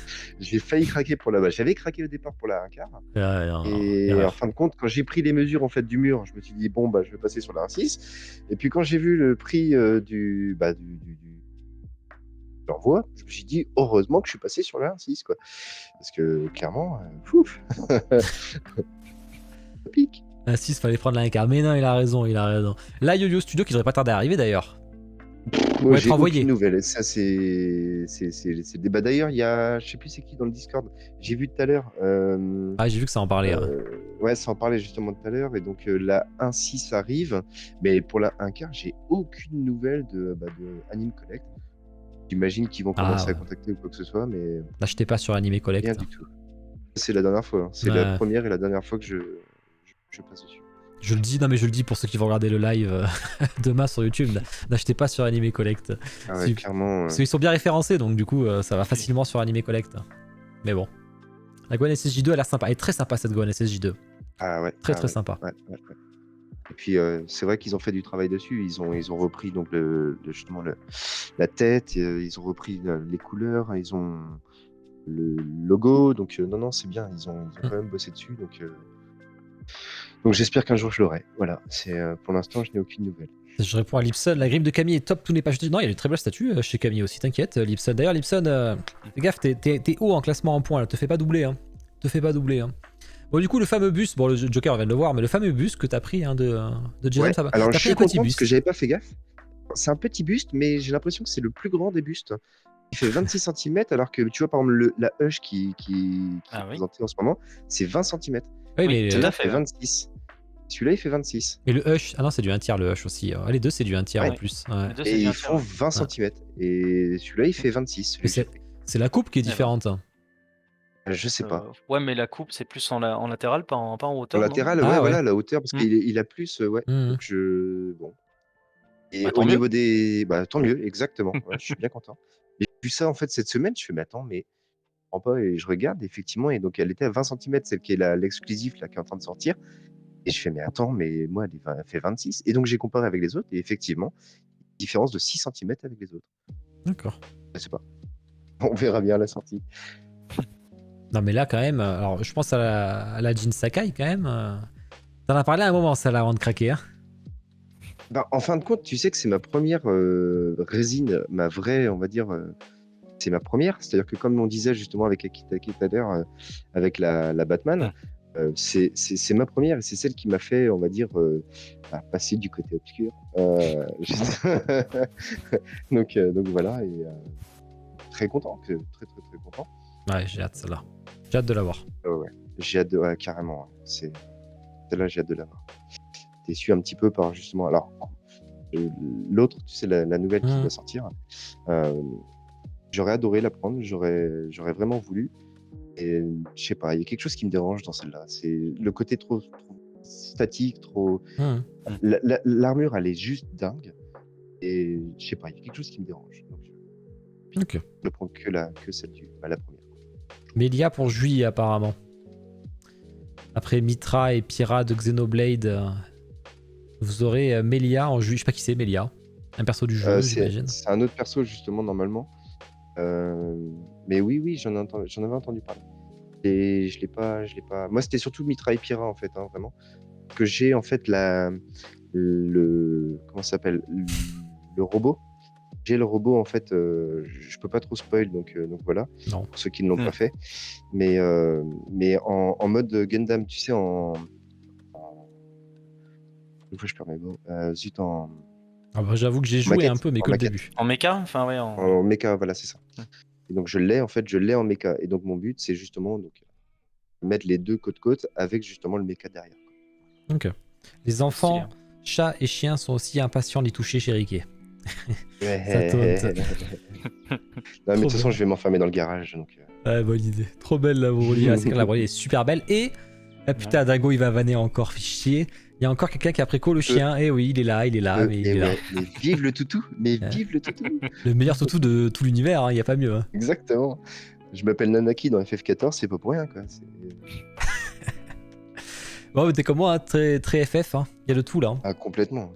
J'ai failli craquer pour la base. J'avais craqué au départ pour la 1 quart. Ouais, non, Et erreur. en fin de compte, quand j'ai pris les mesures en fait du mur, je me suis dit bon bah je vais passer sur la 1.6. Et puis quand j'ai vu le prix du l'envoi, je me suis dit heureusement que je suis passé sur la 1.6 quoi. Parce que clairement, fouf, ça pique. La 6, fallait prendre la 1 Mais non, il a raison, il a raison. Là, Yo-Yo Studio qui devrait pas tarder à arriver d'ailleurs. Moi, Ou être j'ai envoyé. aucune nouvelle. Ça, c'est le débat. D'ailleurs, il y a, je sais plus c'est qui dans le Discord. J'ai vu tout à l'heure. Ah, j'ai vu que ça en parlait. Ouais. Ouais, ça en parlait justement tout à l'heure. Et donc, la 1.6 arrive. Mais pour la 1 quart, j'ai aucune nouvelle de Anime Collect. J'imagine qu'ils vont commencer à ouais. contacter ou quoi que ce soit, mais N'achetez pas sur Anime Collect. rien du tout. C'est la dernière fois. Hein. C'est la première et la dernière fois que je passe dessus. Je le dis, non mais je le dis pour ceux qui vont regarder le live demain sur YouTube, n'achetez pas sur Anime Collect. Ah ouais, clairement. Parce qu'ils sont bien référencés, donc du coup ça va facilement sur Anime Collect. Mais bon. La Gohan SSJ2 a l'air sympa. Elle est très sympa cette Gohan SSJ2. Ah ouais. Très sympa. Ouais. Et puis c'est vrai qu'ils ont fait du travail dessus. Ils ont repris donc justement la tête, ils ont repris les couleurs, ils ont le logo. Donc non, c'est bien. Ils ont quand même bossé dessus. Donc j'espère qu'un jour je l'aurai. Voilà. C'est pour l'instant je n'ai aucune nouvelle. Je réponds à Lipson. La griffe de Camille est top, tout n'est pas jeté. Non, il y a une très belle statue chez Camille aussi, t'inquiète, Lipson. D'ailleurs, Lipson, fais gaffe, t'es haut en classement en points, là. Te fais pas doubler. Hein. Bon, du coup, le fameux bus, bon, le Joker vient de le voir, mais le fameux bus que t'as pris de Jason, Ouais, ça va. alors T'as je pris suis un petit content parce bus. que j'avais pas fait gaffe. C'est un petit buste, mais j'ai l'impression que c'est le plus grand des bustes. Il fait 26 cm, alors que tu vois, par exemple, la Hush qui est présentée en ce moment, c'est 20 cm. Oui, mais tout Celui-là à fait, fait 26. Celui-là, il fait 26. Et le Hush, ah non, c'est du 1 tiers le Hush aussi. Les deux, c'est du 1 tiers Ouais. en plus. Ouais. Les deux, Et c'est bien ils fait, font ouais. 20 cm. Et celui-là, il fait 26. Mais c'est la coupe qui est différente. Je sais pas. Ouais, mais la coupe, c'est plus en latéral, pas en En hauteur. latéral, non ouais, Ah, voilà, ouais. la hauteur, parce qu'il a plus, ouais. Mhm. Donc bon. Et Bah, tant au mieux. niveau des, bah tant mieux, exactement. Ouais, je suis bien content. J'ai vu ça en fait cette semaine. Je fais, mais attends, mais je comprends pas. Et je regarde effectivement, et donc elle était à 20 cm, celle qui est l'exclusif là, qui est en train de sortir. Et je fais, mais attends, mais moi, elle fait 26. Et donc j'ai comparé avec les autres, et effectivement, différence de 6 cm avec les autres. D'accord. Je sais pas. On verra bien à la sortie. Non, mais là, quand même, alors je pense à la Jin Sakai quand même. T'en as parlé à un moment, ça, là, avant de craquer. Hein. Bah, en fin de compte, tu sais que c'est ma première résine, ma vraie, on va dire, c'est ma première. C'est-à-dire que comme on disait justement avec Akitake tout à l'heure, avec la Batman, c'est ma première et c'est celle qui m'a fait, on va dire, passer du côté obscur. Donc voilà, et très content, très content. Ouais, j'ai hâte, celle-là. J'ai hâte de la voir. Ouais. J'ai hâte de, carrément. Celle-là, j'ai hâte de la voir. déçu un petit peu par justement. Alors, l'autre, tu sais, la nouvelle qui Mhm. va sortir, j'aurais adoré la prendre, j'aurais vraiment voulu. Et je sais pas, il y a quelque chose qui me dérange dans celle-là. C'est le côté trop statique, trop. Mhm. L'armure, elle est juste dingue. Et je sais pas, il y a quelque chose qui me dérange. Donc, Ok. je ne prends que celle la première. Mélia pour juillet apparemment. Après Mitra et Pyra de Xenoblade, vous aurez Mélia en juillet. Je sais pas qui c'est Mélia. Un perso du jeu, j'imagine. C'est un autre perso, justement, normalement. Mais oui, j'en avais entendu parler. Et je l'ai pas. Moi, c'était surtout Mitra et Pyra, en fait, hein, vraiment. Que j'ai, en fait, comment ça s'appelle? Le robot. J'ai le robot, en fait, je peux pas trop spoil, donc voilà, Non. pour ceux qui ne l'ont pas fait. Mais en mode Gundam, tu sais, une fois je perds mes mots, zut, Ah bah, j'avoue que j'ai joué maquette, un peu, mais en que le maquette. début. En méca? Enfin, ouais, en. En mecha, voilà, c'est ça. Ouais. Et donc je l'ai, en fait, en mecha. Et donc mon but, c'est justement donc, mettre les deux côte à côte avec justement le mecha derrière. Ok. Les Stylé, enfants, hein. chats et chiens sont aussi impatients d'y toucher chez Riquet. Ça taunte. Non, mais de toute façon, je vais m'enfermer dans le garage. Donc, Ouais, bonne idée. Trop belle la Broly. Ah, c'est clair, la Broly est super belle. Et, ah, putain, Dingo, il va vanner encore, fichier. Il y a encore quelqu'un qui a préco le chien. Et oui, il est là, mais il et est là. ouais, mais vive le toutou, mais Ouais. vive le toutou. Le meilleur toutou de tout l'univers, il n'y a pas mieux. Hein. Exactement. Je m'appelle Nanaki dans FF14, c'est pas pour rien, quoi. Bon, t'es comme moi, hein, très, très FF. Hein. Il y a de tout là. Hein. Ah, complètement.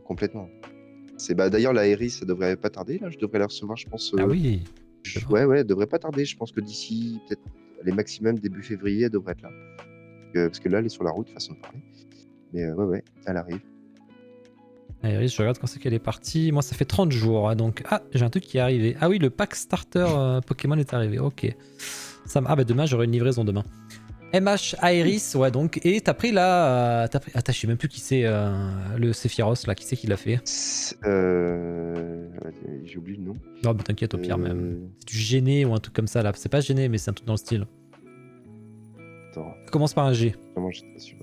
C'est d'ailleurs la Aeris, ça devrait pas tarder là. Je devrais la recevoir, je pense. Ah oui. Ouais, elle devrait pas tarder. Je pense que d'ici peut-être les maximum début février, elle devrait être là. Parce que là, elle est sur la route, façon de parler. Mais ouais, elle arrive. Iris, je regarde quand c'est qu'elle est partie. Moi, ça fait 30 jours. Hein, donc, j'ai un truc qui est arrivé. Ah oui, le pack starter Pokémon est arrivé. Ok. Ah bah demain, j'aurai une livraison demain. MH Iris, ouais, donc. Et t'as pris là. Attends, je sais même plus qui c'est le Sephiroth là. Qui c'est qui l'a fait? J'ai oublié le nom. Non, mais t'inquiète, au pire même. C'est du Gêné ou un truc comme ça là. C'est pas Gêné, mais c'est un truc dans le style. Attends, Ça commence par un G. vraiment, j'étais pas sûr.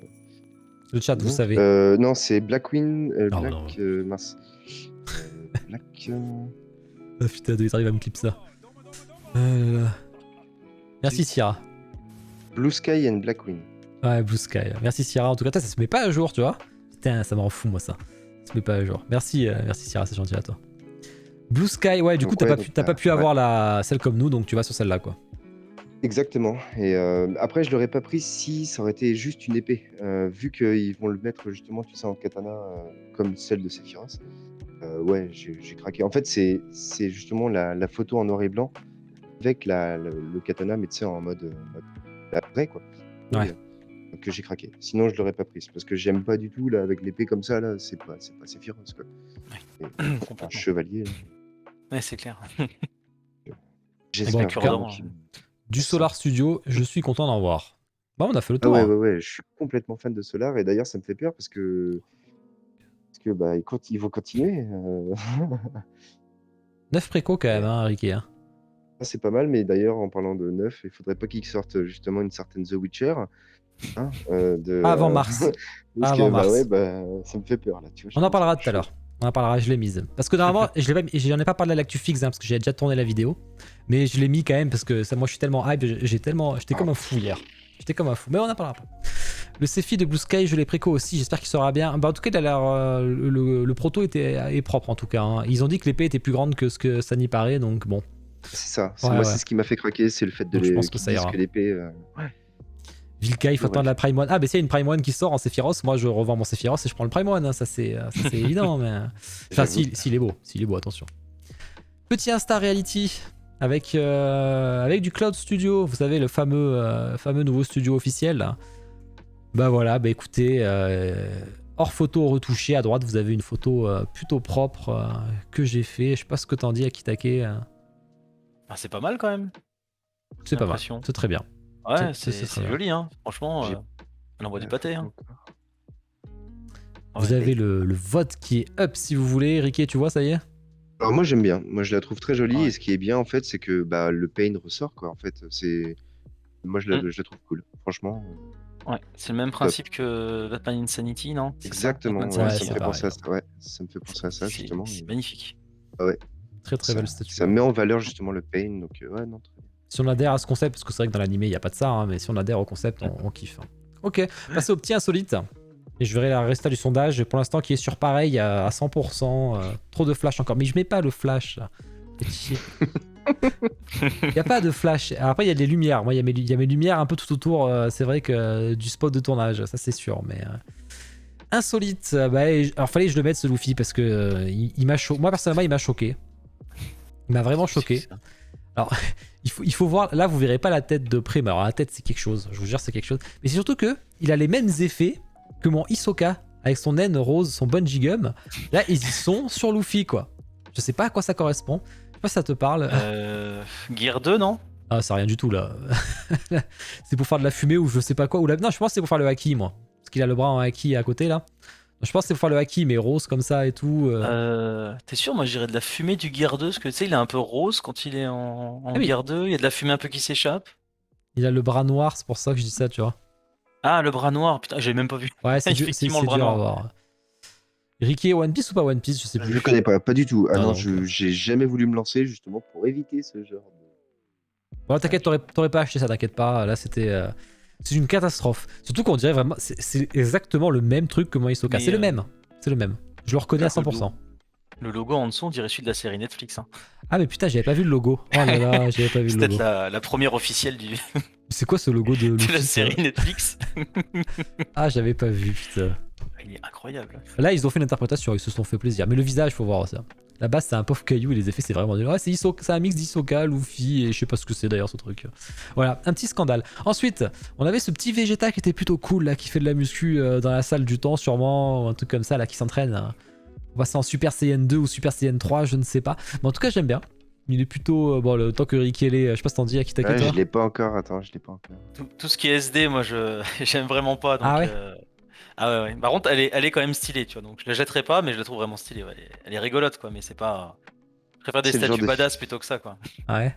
Le chat, vous savez. Non, c'est Blackwing. Non. Mince. Black. Ah putain, ils arrivent à me clip ça. Merci Sierra. Blue Sky and Blackwing. Ouais, Blue Sky. Merci Sierra. En tout cas, ça se met pas à jour, tu vois. Putain, ça me rend fou, moi, ça. Ça se met pas à jour. Merci Sierra, c'est gentil à toi. Blue Sky, ouais, du coup, t'as pas pu avoir celle comme nous, donc tu vas sur celle-là, quoi. Exactement. Et après, je l'aurais pas pris si ça aurait été juste une épée. Vu qu'ils vont le mettre justement, tu sais, en katana comme celle de Sephiroth. Ouais, j'ai craqué. En fait, c'est justement la photo en noir et blanc avec le katana, mais tu sais, en mode après, quoi. Ouais. Que j'ai craqué. Sinon, je l'aurais pas prise parce que j'aime pas du tout là avec l'épée comme ça là. C'est pas Sephiroth, quoi. Un chevalier. Là. Ouais, c'est clair. J'espère Bon, vraiment du Solar Studio, je suis content d'en voir. Bon, on a fait le Ah tour. ouais, je suis complètement fan de Solar et d'ailleurs ça me fait peur parce que bah ils vont continuer. 9 préco quand même, hein, Ricky. Hein. Ça, c'est pas mal, mais d'ailleurs en parlant de 9, il faudrait pas qu'ils sortent justement une certaine The Witcher. Hein, Avant mars. Avant mars. Ouais, ça me fait peur là. Tu vois, On en parlera tout à l'heure. On en parlera, je l'ai mise. Parce que normalement, j'en ai pas parlé à l'actu fixe, hein, parce que j'ai déjà tourné la vidéo. Mais je l'ai mis quand même, parce que ça, moi je suis tellement hype, j'étais comme un fou hier. J'étais comme un fou, mais on en parlera pas. Le Sephi de Blue Sky, je l'ai préco aussi, j'espère qu'il sera bien. Bah, en tout cas, il a l'air, le proto est propre en tout cas. Hein. Ils ont dit que l'épée était plus grande que ce que ça n'y paraît, donc bon. C'est ça. Ouais, moi, c'est ce qui m'a fait craquer, c'est le fait de je pense que ça ira. que l'épée. Vilka, il faut attendre la Prime One. Ah, bah s'il y a une Prime One qui sort en Sephiroth, moi je revends mon Sephiroth et je prends le Prime One. Hein. Ça c'est évident, mais. Enfin, s'il est beau, attention. Petit Insta Reality avec du Cloud Studio, vous savez, le fameux nouveau studio officiel. Là. Bah voilà, bah écoutez, hors photo retouchée, à droite vous avez une photo plutôt propre que j'ai fait. Je sais pas ce que t'en dis, Akitake. Ah, c'est pas mal quand même. C'est pas mal, l'impression. c'est très bien. Ouais, C'est c'est joli, hein. Franchement, on envoie du pâté. Hein. Vous avez le vote qui est up si vous voulez. Ricky, tu vois, ça y est? Alors moi j'aime bien. Moi je la trouve très jolie Ouais. et ce qui est bien en fait, c'est que le pain ressort quoi. En fait, moi je la trouve cool. Franchement. Ouais, c'est le même principe que Batman Insanity, non? C'est ça, Exactement, Batman ouais, Ouais, ça Insanity, me c'est fait pareil, penser à hein. ça. Ouais, ça me fait penser à ça justement. C'est magnifique. Ouais, Très très ça, belle statue. ça met en valeur justement le pain. Donc ouais, non, très bien. Si on adhère à ce concept, parce que c'est vrai que dans l'animé il n'y a pas de ça, hein, mais si on adhère au concept, on kiffe. Hein. Ok, passez au petit insolite. Et je verrai la résultat du sondage pour l'instant qui est sur pareil à 100%. Trop de flash encore. Mais je mets pas le flash là. Faites chier. Il n'y a pas de flash. Après, il y a des lumières. Moi, il y a mes lumières un peu tout autour. C'est vrai que du spot de tournage, ça c'est sûr. Mais insolite, alors fallait que je le mette ce Luffy parce que il m'a choqué. Moi, personnellement, il m'a choqué. Il m'a vraiment choqué. Alors, il faut voir. Là, vous verrez pas la tête de près. Mais alors, la tête, c'est quelque chose. Je vous jure, c'est quelque chose. Mais c'est surtout que il a les mêmes effets que mon Hisoka avec son naine rose, son bungee gum. Là, ils y sont sur Luffy, quoi. Je sais pas à quoi ça correspond. Je sais pas si ça te parle. Gear 2, non? Ah, c'est rien du tout là. C'est pour faire de la fumée ou je sais pas quoi. Non, je pense que c'est pour faire le haki, moi. Parce qu'il a le bras en haki à côté là. Je pense que c'est pour faire le haki, mais rose comme ça et tout. T'es sûr? Moi, je dirais de la fumée du Gear 2, parce que tu sais, il est un peu rose quand il est en Ah oui. Gear 2. Il y a de la fumée un peu qui s'échappe. Il a le bras noir, c'est pour ça que je dis ça, tu vois. Ah, le bras noir. Putain, j'ai même pas vu. Ouais, c'est Effectivement, le bras dur à noir. voir. Ricky est One Piece ou pas One Piece? Je sais Je plus. le connais pas du tout. Ah Ah, non, donc, j'ai jamais voulu me lancer justement pour éviter ce genre de. Bon, t'inquiète, t'aurais pas acheté ça, t'inquiète pas. Là, c'était. C'est une catastrophe. Surtout qu'on dirait vraiment. C'est exactement le même truc que mon Hisoka. Mais, C'est le même. C'est le même. Je le reconnais à 100%. Le logo en dessous, on dirait celui de la série Netflix. Hein. Ah, mais putain, j'avais pas vu le logo. Oh là là, j'avais pas vu C'est le peut-être logo. la première officielle C'est quoi ce logo de de la Luffy, série Netflix. Ah, j'avais pas vu, putain. Il est incroyable. Là, ils ont fait l'interprétation, ils se sont fait plaisir. Mais le visage, faut voir ça. La base, c'est un pauvre caillou et les effets, c'est vraiment nul. Ouais, c'est un mix d'Hisoka, Luffy et je sais pas ce que c'est d'ailleurs ce truc. Voilà, un petit scandale. Ensuite, on avait ce petit Vegeta qui était plutôt cool là, qui fait de la muscu dans la salle du temps, sûrement, ou un truc comme ça là, qui s'entraîne. On voit ça en Super Saiyan 2 ou Super Saiyan 3, je ne sais pas. Mais en tout cas, j'aime bien. Il est plutôt. Bon, le temps que Ricky est, je sais pas si t'en dis à qui Ouais, je l'ai pas encore. Attends, je l'ai pas encore. Tout ce qui est SD, moi, j'aime vraiment pas. Donc, Ah ouais. Ah ouais. Par contre, elle est quand même stylée, tu vois. Donc, je la jetterai pas, mais je la trouve vraiment stylée. Ouais. Elle est rigolote, quoi. Mais c'est pas. Je préfère des C'est le genre statues de badass plutôt que ça, quoi. Ah ouais.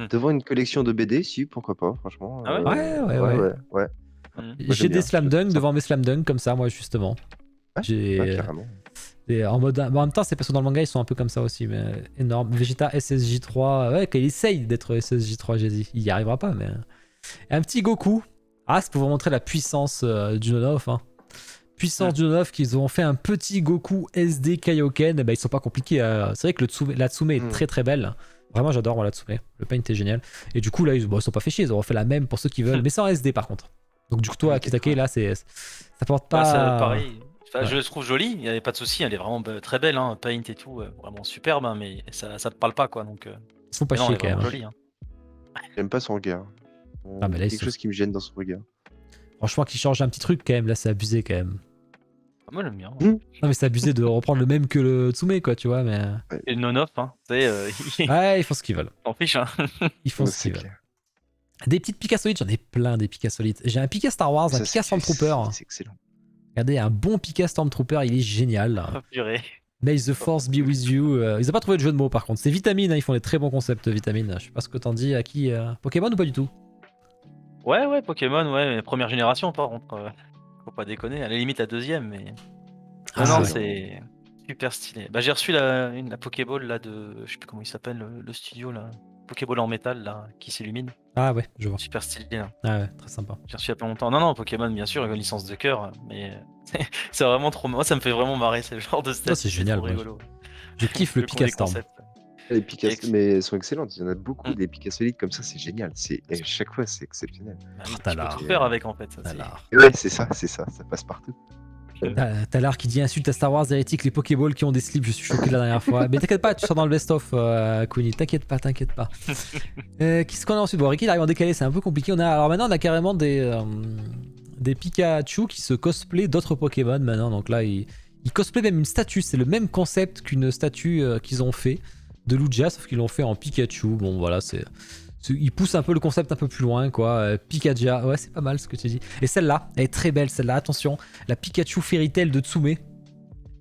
Devant une collection de BD, si, pourquoi pas, franchement. Ah ouais Ouais. Mhm. J'ai j'aime des bien. slam dunk devant mes slam dunk comme ça, moi, justement. Ouais, J'ai. carrément. Et en mode. Bon, en même temps, c'est parce que dans le manga, ils sont un peu comme ça aussi, mais énorme. Vegeta SSJ3, ouais, qu'il essaye d'être SSJ3, j'ai dit. Il y arrivera pas, mais. Et un petit Goku. Ah, c'est pour vous montrer la puissance du Nonof. Hein. Puissance du Nonof, qu'ils ont fait un petit Goku SD Kaioken. Eh ben, ils sont pas compliqués. C'est vrai que la Tsume est très très belle. Vraiment, j'adore moi, la Tsume. Le paint est génial. Et du coup, là, ils sont pas fait chier. Ils ont refait la même pour ceux qui veulent, mais sans SD par contre. Donc, du coup, toi, Kitake, là, ça porte pas. Bah, pareil. Enfin, Ouais. Je la trouve jolie, il n'y avait pas de souci, elle est vraiment très belle, hein, paint et tout, vraiment superbe, hein, mais ça te parle pas quoi, donc. Ils sont pas non, chier elle est quand même. vraiment Hein. jolie. Hein. J'aime pas son regard. Ah, mais là, quelque chose qui me gêne dans son regard. Franchement, qu'ils changent un petit truc quand même, là, c'est abusé quand même. Ah, moi j'aime bien. Non, mais c'est abusé de reprendre le même que le Tsume, quoi, tu vois, mais. Et le non-off, hein, tu sais, Ouais, ils font ce qu'ils veulent. on fiche, hein. Ils font Ouais, ce c'est qu'ils veulent. clair. Des petites Pika solides, j'en ai plein des Pika solides. J'ai un Pika Star Wars, un Ça, Pika c'est Stormtrooper. C'est excellent. Regardez, un bon Pika Stormtrooper, il est génial. Oh, purée. May the Force be with you. Ils ont pas trouvé de jeu de mots par contre. C'est Vitamine, hein, ils font des très bons concepts Vitamine. Je sais pas ce que t'en dis à qui. Pokémon ou pas du tout? Ouais, Pokémon, ouais, mais première génération par contre. Faut pas déconner, à la limite la deuxième, mais. Ah, non, ouais. c'est super stylé. Bah, j'ai reçu la Pokéball là de. Je sais plus comment il s'appelle, le studio là. Pokéball en métal là, qui s'illumine. Ah ouais, je vois. Super stylé là. Ah ouais, très sympa. J'ai reçu il y a pas longtemps. Non, Pokémon, bien sûr, une licence de cœur, mais c'est vraiment trop. Moi, ça me fait vraiment marrer, c'est le genre de statut. c'est génial, trop moi. rigolo. Je kiffe le Pika les Storm. concepts. Les Pika, Ex- mais elles sont excellentes. Il y en a beaucoup, des Pika solides comme ça, c'est génial. À chaque fois, c'est exceptionnel. Bah oui, t'as tu peux l'art. tout faire avec en fait. Ça, c'est- Alors. Ouais, c'est ça, ça passe partout. T'as l'art qui dit insulte à Star Wars hérétique, les Pokéballs qui ont des slips, je suis choqué la dernière fois. Mais t'inquiète pas, tu sors dans le best-of, Kuni, t'inquiète pas. Qu'est-ce qu'on a ensuite? Bon, Ricky il arrive en décalé, c'est un peu compliqué. Alors maintenant, on a carrément des Pikachu qui se cosplay d'autres Pokémon maintenant. Donc là, ils cosplay même une statue, c'est le même concept qu'une statue qu'ils ont fait de Lugia, sauf qu'ils l'ont fait en Pikachu. Bon, voilà, ils poussent un peu le concept un peu plus loin, quoi. Pikaja, ouais, c'est pas mal ce que tu dis. Et celle-là, elle est très belle, celle-là. Attention, la Pikachu Fairy Tail de Tsume.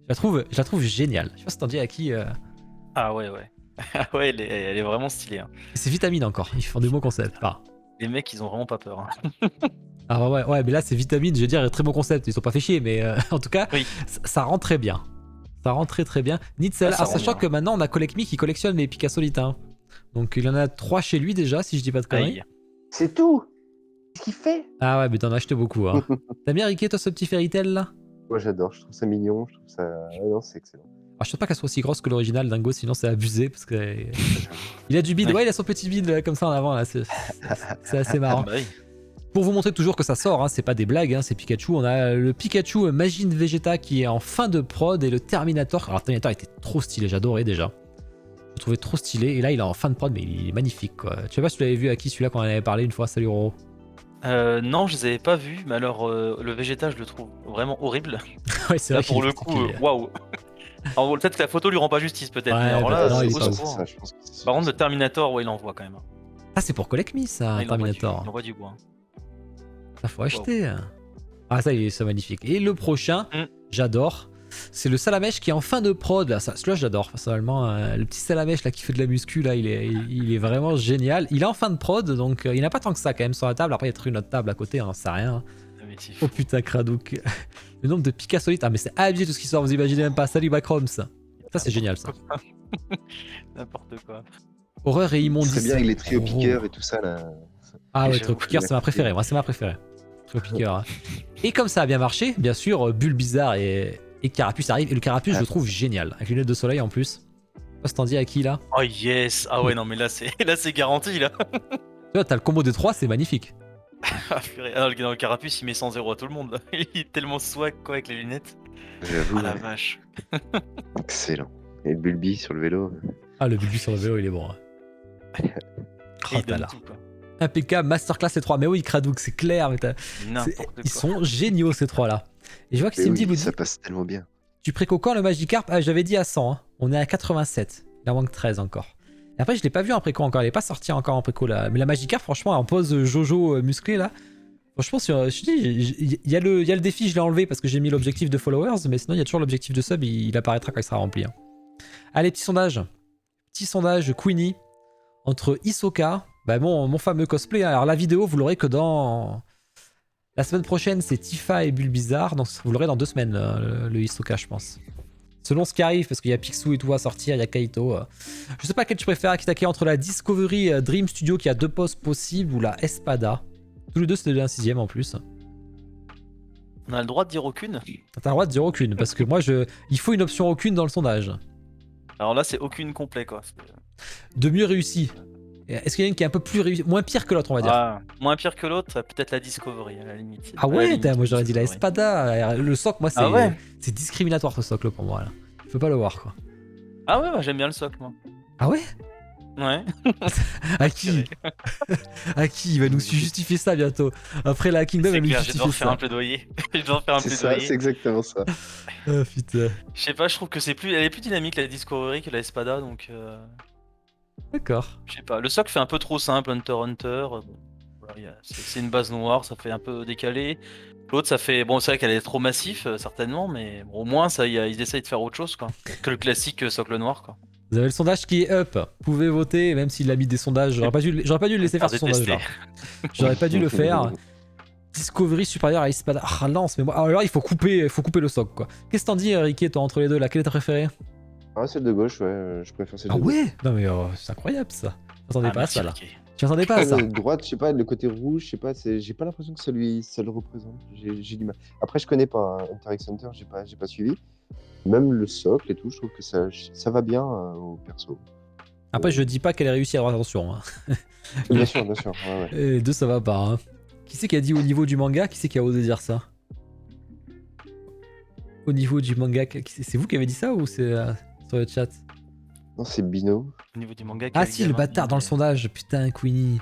Je la trouve géniale. Je sais pas si t'en dis à qui. Ah ouais. Ah ouais, elle est vraiment stylée. Hein. C'est Vitamine encore. Ils font des mots concepts. Ah. Les mecs, ils ont vraiment pas peur. Hein. Ah ouais, mais là c'est vitamine, je veux dire, très bon concept, ils sont pas fait chier, mais en tout cas, Oui. ça rend très bien. Ça rend très bien. Nitzel, Ah, ça alors rend sachant bien. que maintenant on a Collect Me qui collectionne les Picasolites. Hein. Donc il en a 3 chez lui déjà, si je dis pas de conneries. Aïe. C'est tout. Qu'est-ce qu'il fait? Ah ouais, mais t'en as acheté beaucoup. Hein. T'as bien Riquet, toi, ce petit Fairy Tail là? Moi, j'adore. Je trouve ça mignon. Je trouve ça. Ouais, non, c'est excellent. Alors, je sais pas qu'elle soit aussi grosse que l'original Dingo, sinon c'est abusé parce que il a du bide. Ouais. Ouais, il a son petit bide là, comme ça en avant là. C'est assez marrant. Bah oui. Pour vous montrer toujours que ça sort, hein, c'est pas des blagues, hein, c'est Pikachu. On a le Pikachu Magine Vegeta qui est en fin de prod et le Terminator. Alors, le Terminator était trop stylé, j'adorais déjà. Je le trouvais trop stylé et là il est en fin de prod, mais il est magnifique quoi. Tu sais pas si tu l'avais vu à qui celui-là quand on en avait parlé une fois. Salut Roro. Non, je les avais pas vus, mais alors le Vegeta, je le trouve vraiment horrible. Ouais, c'est Là, vrai qu'il pour est le coup, particulier. waouh. Alors peut-être que la photo lui rend pas justice, peut-être, Ouais, mais alors bah, là, non, il c'est est au pas secours. ça, je pense que c'est Par contre, le ça. Terminator, ouais, il envoie quand même. Ah, c'est pour Collect Me ça, Ah, il envoie Terminator. il envoie du bois. Ça faut acheter. Ah ça, c'est magnifique. Et le prochain, Mm. j'adore. C'est le Salamèche qui est en fin de prod là. Celui-là j'adore personnellement. Le petit Salamèche là qui fait de la muscu là, il est vraiment génial. Il est en fin de prod donc il n'y en a pas tant que ça quand même sur la table. Après il y a une autre table à côté, on n'en sait rien. Ah, mais c'est Oh fou. putain Kradouk. Le nombre de Picasolites. Ah mais c'est abusé tout ce qui sort, vous imaginez même pas. Salut Backroms. Ça c'est génial ça. N'importe quoi. Horreur et Ce immondice. serait bien avec les trio Oh. piqueurs et tout ça là. Ah ouais, J'avoue. Trio Piqueur, c'est ma préférée. Moi, c'est ma préférée. Trio Piqueur. Hein. Et comme ça a bien marché, bien sûr, Bulle Bizarre et Carapuce arrivent. Et le Carapuce, je le trouve génial. Avec les lunettes de soleil en plus. Je sais pas t'en dis à qui là. Oh yes. Ah ouais, non, mais là, c'est garanti, là. Tu vois, t'as le combo des 3, c'est magnifique. Ah, purée. Ah, dans le carapuce, il met 100 € à tout le monde, là. Il est tellement swag, quoi, avec les lunettes. J'avoue. Ah la ouais. vache. Excellent. Et le Bulby sur le vélo. Ah, le Bulbu sur le vélo, il est bon. Hein. Et Oh, il t'as donne là. tout, quoi. Impeccable, Masterclass ces 3. Mais oui, Kradouk, c'est clair. Mais N'importe quoi. Ils sont géniaux ces 3 là. Et je vois que Mais Cindy oui, vous dit ça passe tellement bien. tu préco quand le Magikarp? Ah, j'avais dit à 100. Hein. On est à 87. Il en manque 13 encore. Et après, je l'ai pas vu en préco encore. Elle est pas sortie encore en préco là. Mais la Magikarp, franchement, en pose Jojo musclé là. Franchement, je dis, il y a le défi, je l'ai enlevé parce que j'ai mis l'objectif de followers. Mais sinon, il y a toujours l'objectif de sub. Il apparaîtra quand il sera rempli. Hein. Allez, petit sondage. Petit sondage Queenie entre Hisoka. Bah, mon fameux cosplay. Alors, la vidéo, vous l'aurez que dans. La semaine prochaine, c'est Tifa et Bulbizarre. Donc, vous l'aurez dans 2 semaines, le Hisoka, je pense. Selon ce qui arrive, parce qu'il y a Picsou et tout à sortir, il y a Kaito. Je sais pas quel tu préfères, Akitake, entre la Discovery Dream Studio qui a 2 postes possibles ou la Espada. Tous les deux, c'était un 6ème en plus. On a le droit de dire aucune. T'as le droit de dire aucune, parce que moi, il faut une option aucune dans le sondage. Alors là, c'est aucune complet, quoi. De mieux réussi. Est-ce qu'il y en a une qui est un peu plus réussie, moins pire que l'autre, on va dire? Ah, moins pire que l'autre, peut-être la Discovery, à la limite. Ah À la ouais, limite, moi j'aurais dit la Discovery. Espada. Le socle, moi, c'est Ah ouais. c'est discriminatoire ce socle pour moi. Là. Je peux pas le voir, quoi. Ah ouais, bah, j'aime bien le socle, moi. Ah ouais? Ouais. À qui? À qui? Il va nous justifier ça bientôt. Après la Kingdom, il va C'est nous clair, je vais devoir justifier faire un ça. plaidoyer. Je vais devoir faire un C'est ça, plaidoyer. c'est exactement ça. Ah putain. Je sais pas, je trouve que elle est plus dynamique la Discovery que la Espada, donc D'accord. je sais pas. Le socle fait un peu trop simple, Hunter x Hunter. Bon, voilà, c'est une base noire, ça fait un peu décalé. L'autre, ça fait. Bon, c'est vrai qu'elle est trop massif, certainement, mais bon, au moins, ils essayent de faire autre chose, quoi. Que le classique socle noir, quoi. Vous avez le sondage qui est up. Vous pouvez voter, même s'il a mis des sondages. J'aurais pas dû le laisser faire ce sondage là. J'aurais pas dû le faire. Discovery supérieur à Espada. Ah lance, mais moi. Alors il faut couper le socle quoi. Qu'est-ce que t'en dis, Ricky, toi, entre les deux là? Quelle est ta préférée? Ah, celle de gauche, ouais, je préfère celle Ah de gauche. ouais? Non mais c'est incroyable ça. J'attendais pas à ça là. Ricky. Tu attendais pas à ça? La droite, je sais pas, le côté rouge, je sais pas, j'ai pas l'impression que ça le représente. J'ai du mal. Après, je connais pas hein, Hunter x Hunter, j'ai pas suivi. Même le socle et tout, je trouve que ça va bien au perso. Après, je dis pas qu'elle est réussie à avoir attention. Hein. Bien sûr, ouais, ouais. Et les deux, ça va pas. Hein. Qui c'est qui a dit au niveau du manga? Qui c'est qui a osé dire ça? Au niveau du manga, c'est vous qui avez dit ça ou c'est sur le chat? Non, c'est Bino. Au niveau du manga. Ah quel si, le gamin, bâtard dans le sondage. Putain, Queenie.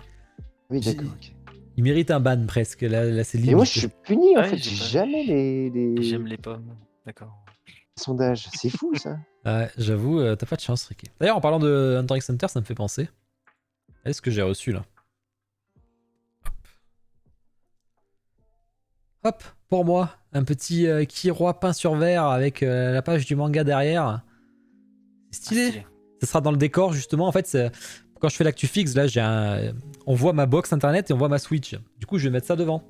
Oui, J'ai- d'accord. ok. Il mérite un ban presque. Là c'est Et limite. moi, je suis puni en Ouais, fait. j'ai J'ai pas- jamais les J'aime les pommes. D'accord. sondages. C'est fou ça. Ouais, j'avoue, t'as pas de chance, Ricky. D'ailleurs, en parlant de Hunter x Hunter, ça me fait penser. Est-ce que j'ai reçu là? Hop, pour moi, un petit Kiroa peint sur verre avec la page du manga derrière. C'est stylé. Ça sera dans le décor justement. En fait, quand je fais l'actu fixe, là, on voit ma box internet et on voit ma Switch. Du coup, je vais mettre ça devant.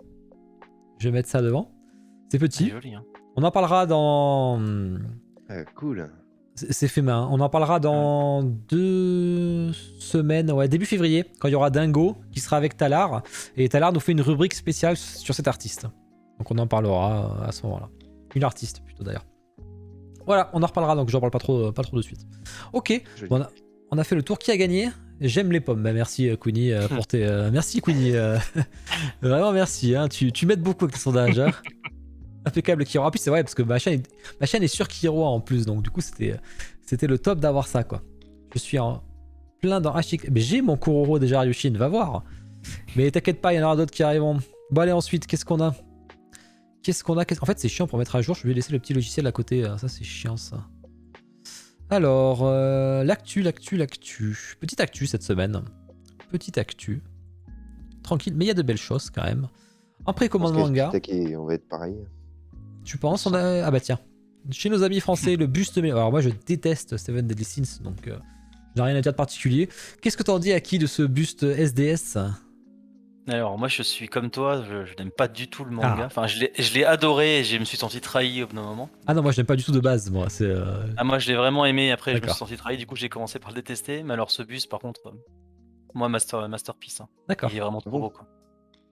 Je vais mettre ça devant. C'est C'est petit. joli, hein. On en parlera dans... Cool. C'est fait main. On en parlera dans 2 semaines, ouais, début février, quand il y aura Dingo qui sera avec Talar. Et Talar nous fait une rubrique spéciale sur cet artiste. Donc on en parlera à ce moment-là. Une artiste plutôt d'ailleurs. Voilà, on en reparlera, donc j'en parle pas trop de suite. Ok, Joli. bon, on a fait le tour. Qui a gagné? J'aime les pommes. Bah, merci Queenie pour tes... merci Queenie. Vraiment merci. Hein. Tu m'aides beaucoup avec tes sondages. Hein. Impeccable Kiro. En plus c'est vrai parce que ma chaîne est sur Kiro en plus, donc du coup c'était le top d'avoir ça quoi. Je suis en plein dans Hachik. Mais j'ai mon Kuroro déjà Ryushin, va voir. Mais t'inquiète pas, il y en aura d'autres qui arriveront. Bon allez ensuite, qu'est-ce qu'on a? En fait c'est chiant pour mettre à jour, je vais laisser le petit logiciel à côté, ça c'est chiant ça. Alors, l'actu. Petite actu cette semaine. Petite actu. Tranquille, mais il y a de belles choses quand même. En précommande manga. On va être pareil. Tu penses on a... Ah bah tiens. Chez nos amis français, le buste... Alors moi je déteste Seven Deadly Sins, donc je n'ai rien à dire de particulier. Qu'est-ce que t'en dis à qui de ce buste SDS? Alors, moi, je suis comme toi, je n'aime pas du tout le manga. Ah. Enfin, je l'ai adoré et je me suis senti trahi au bout d'un moment. Ah non, moi je n'aime pas du tout de base, moi. C'est... Ah, moi, je l'ai vraiment aimé, après, je me D'accord. suis senti trahi, du coup, j'ai commencé par le détester. Mais alors, ce bus, par contre, moi, masterpiece. Hein. D'accord. Il est vraiment trop bon beau, quoi.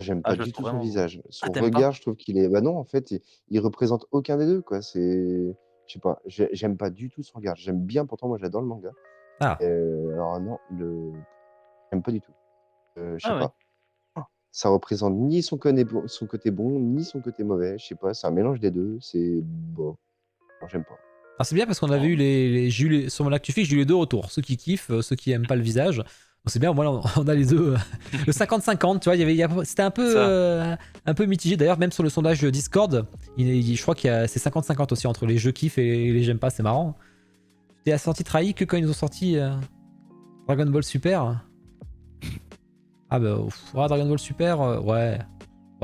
J'aime Ah, pas je le du tout trouve son vraiment beau. visage. Son t'aimes pas regard, je trouve qu'il est. Bah non, en fait, il représente aucun des deux, quoi. C'est. Je sais pas, j'aime pas du tout son regard. J'aime bien, pourtant, moi, j'adore le manga. Ah. Alors, non, j'aime pas du tout. Je sais Ah ouais. pas. Ça représente ni son côté bon, ni son côté mauvais. Je sais pas, c'est un mélange des deux. C'est bon. Non, j'aime pas. Ah, c'est bien parce qu'on avait eu sur mon actu fiche, j'ai eu les deux retours. Ceux qui kiffent, ceux qui aiment pas le visage. Donc c'est bien, moi on a les deux. Le 50-50, tu vois, c'était un peu mitigé. D'ailleurs, même sur le sondage Discord, je crois c'est 50-50 aussi entre les jeux kiffent et les j'aime pas, c'est marrant. T'es senti trahi que quand ils nous ont sorti Dragon Ball Super. Ah bah, ouais, Dragon Ball Super, ouais,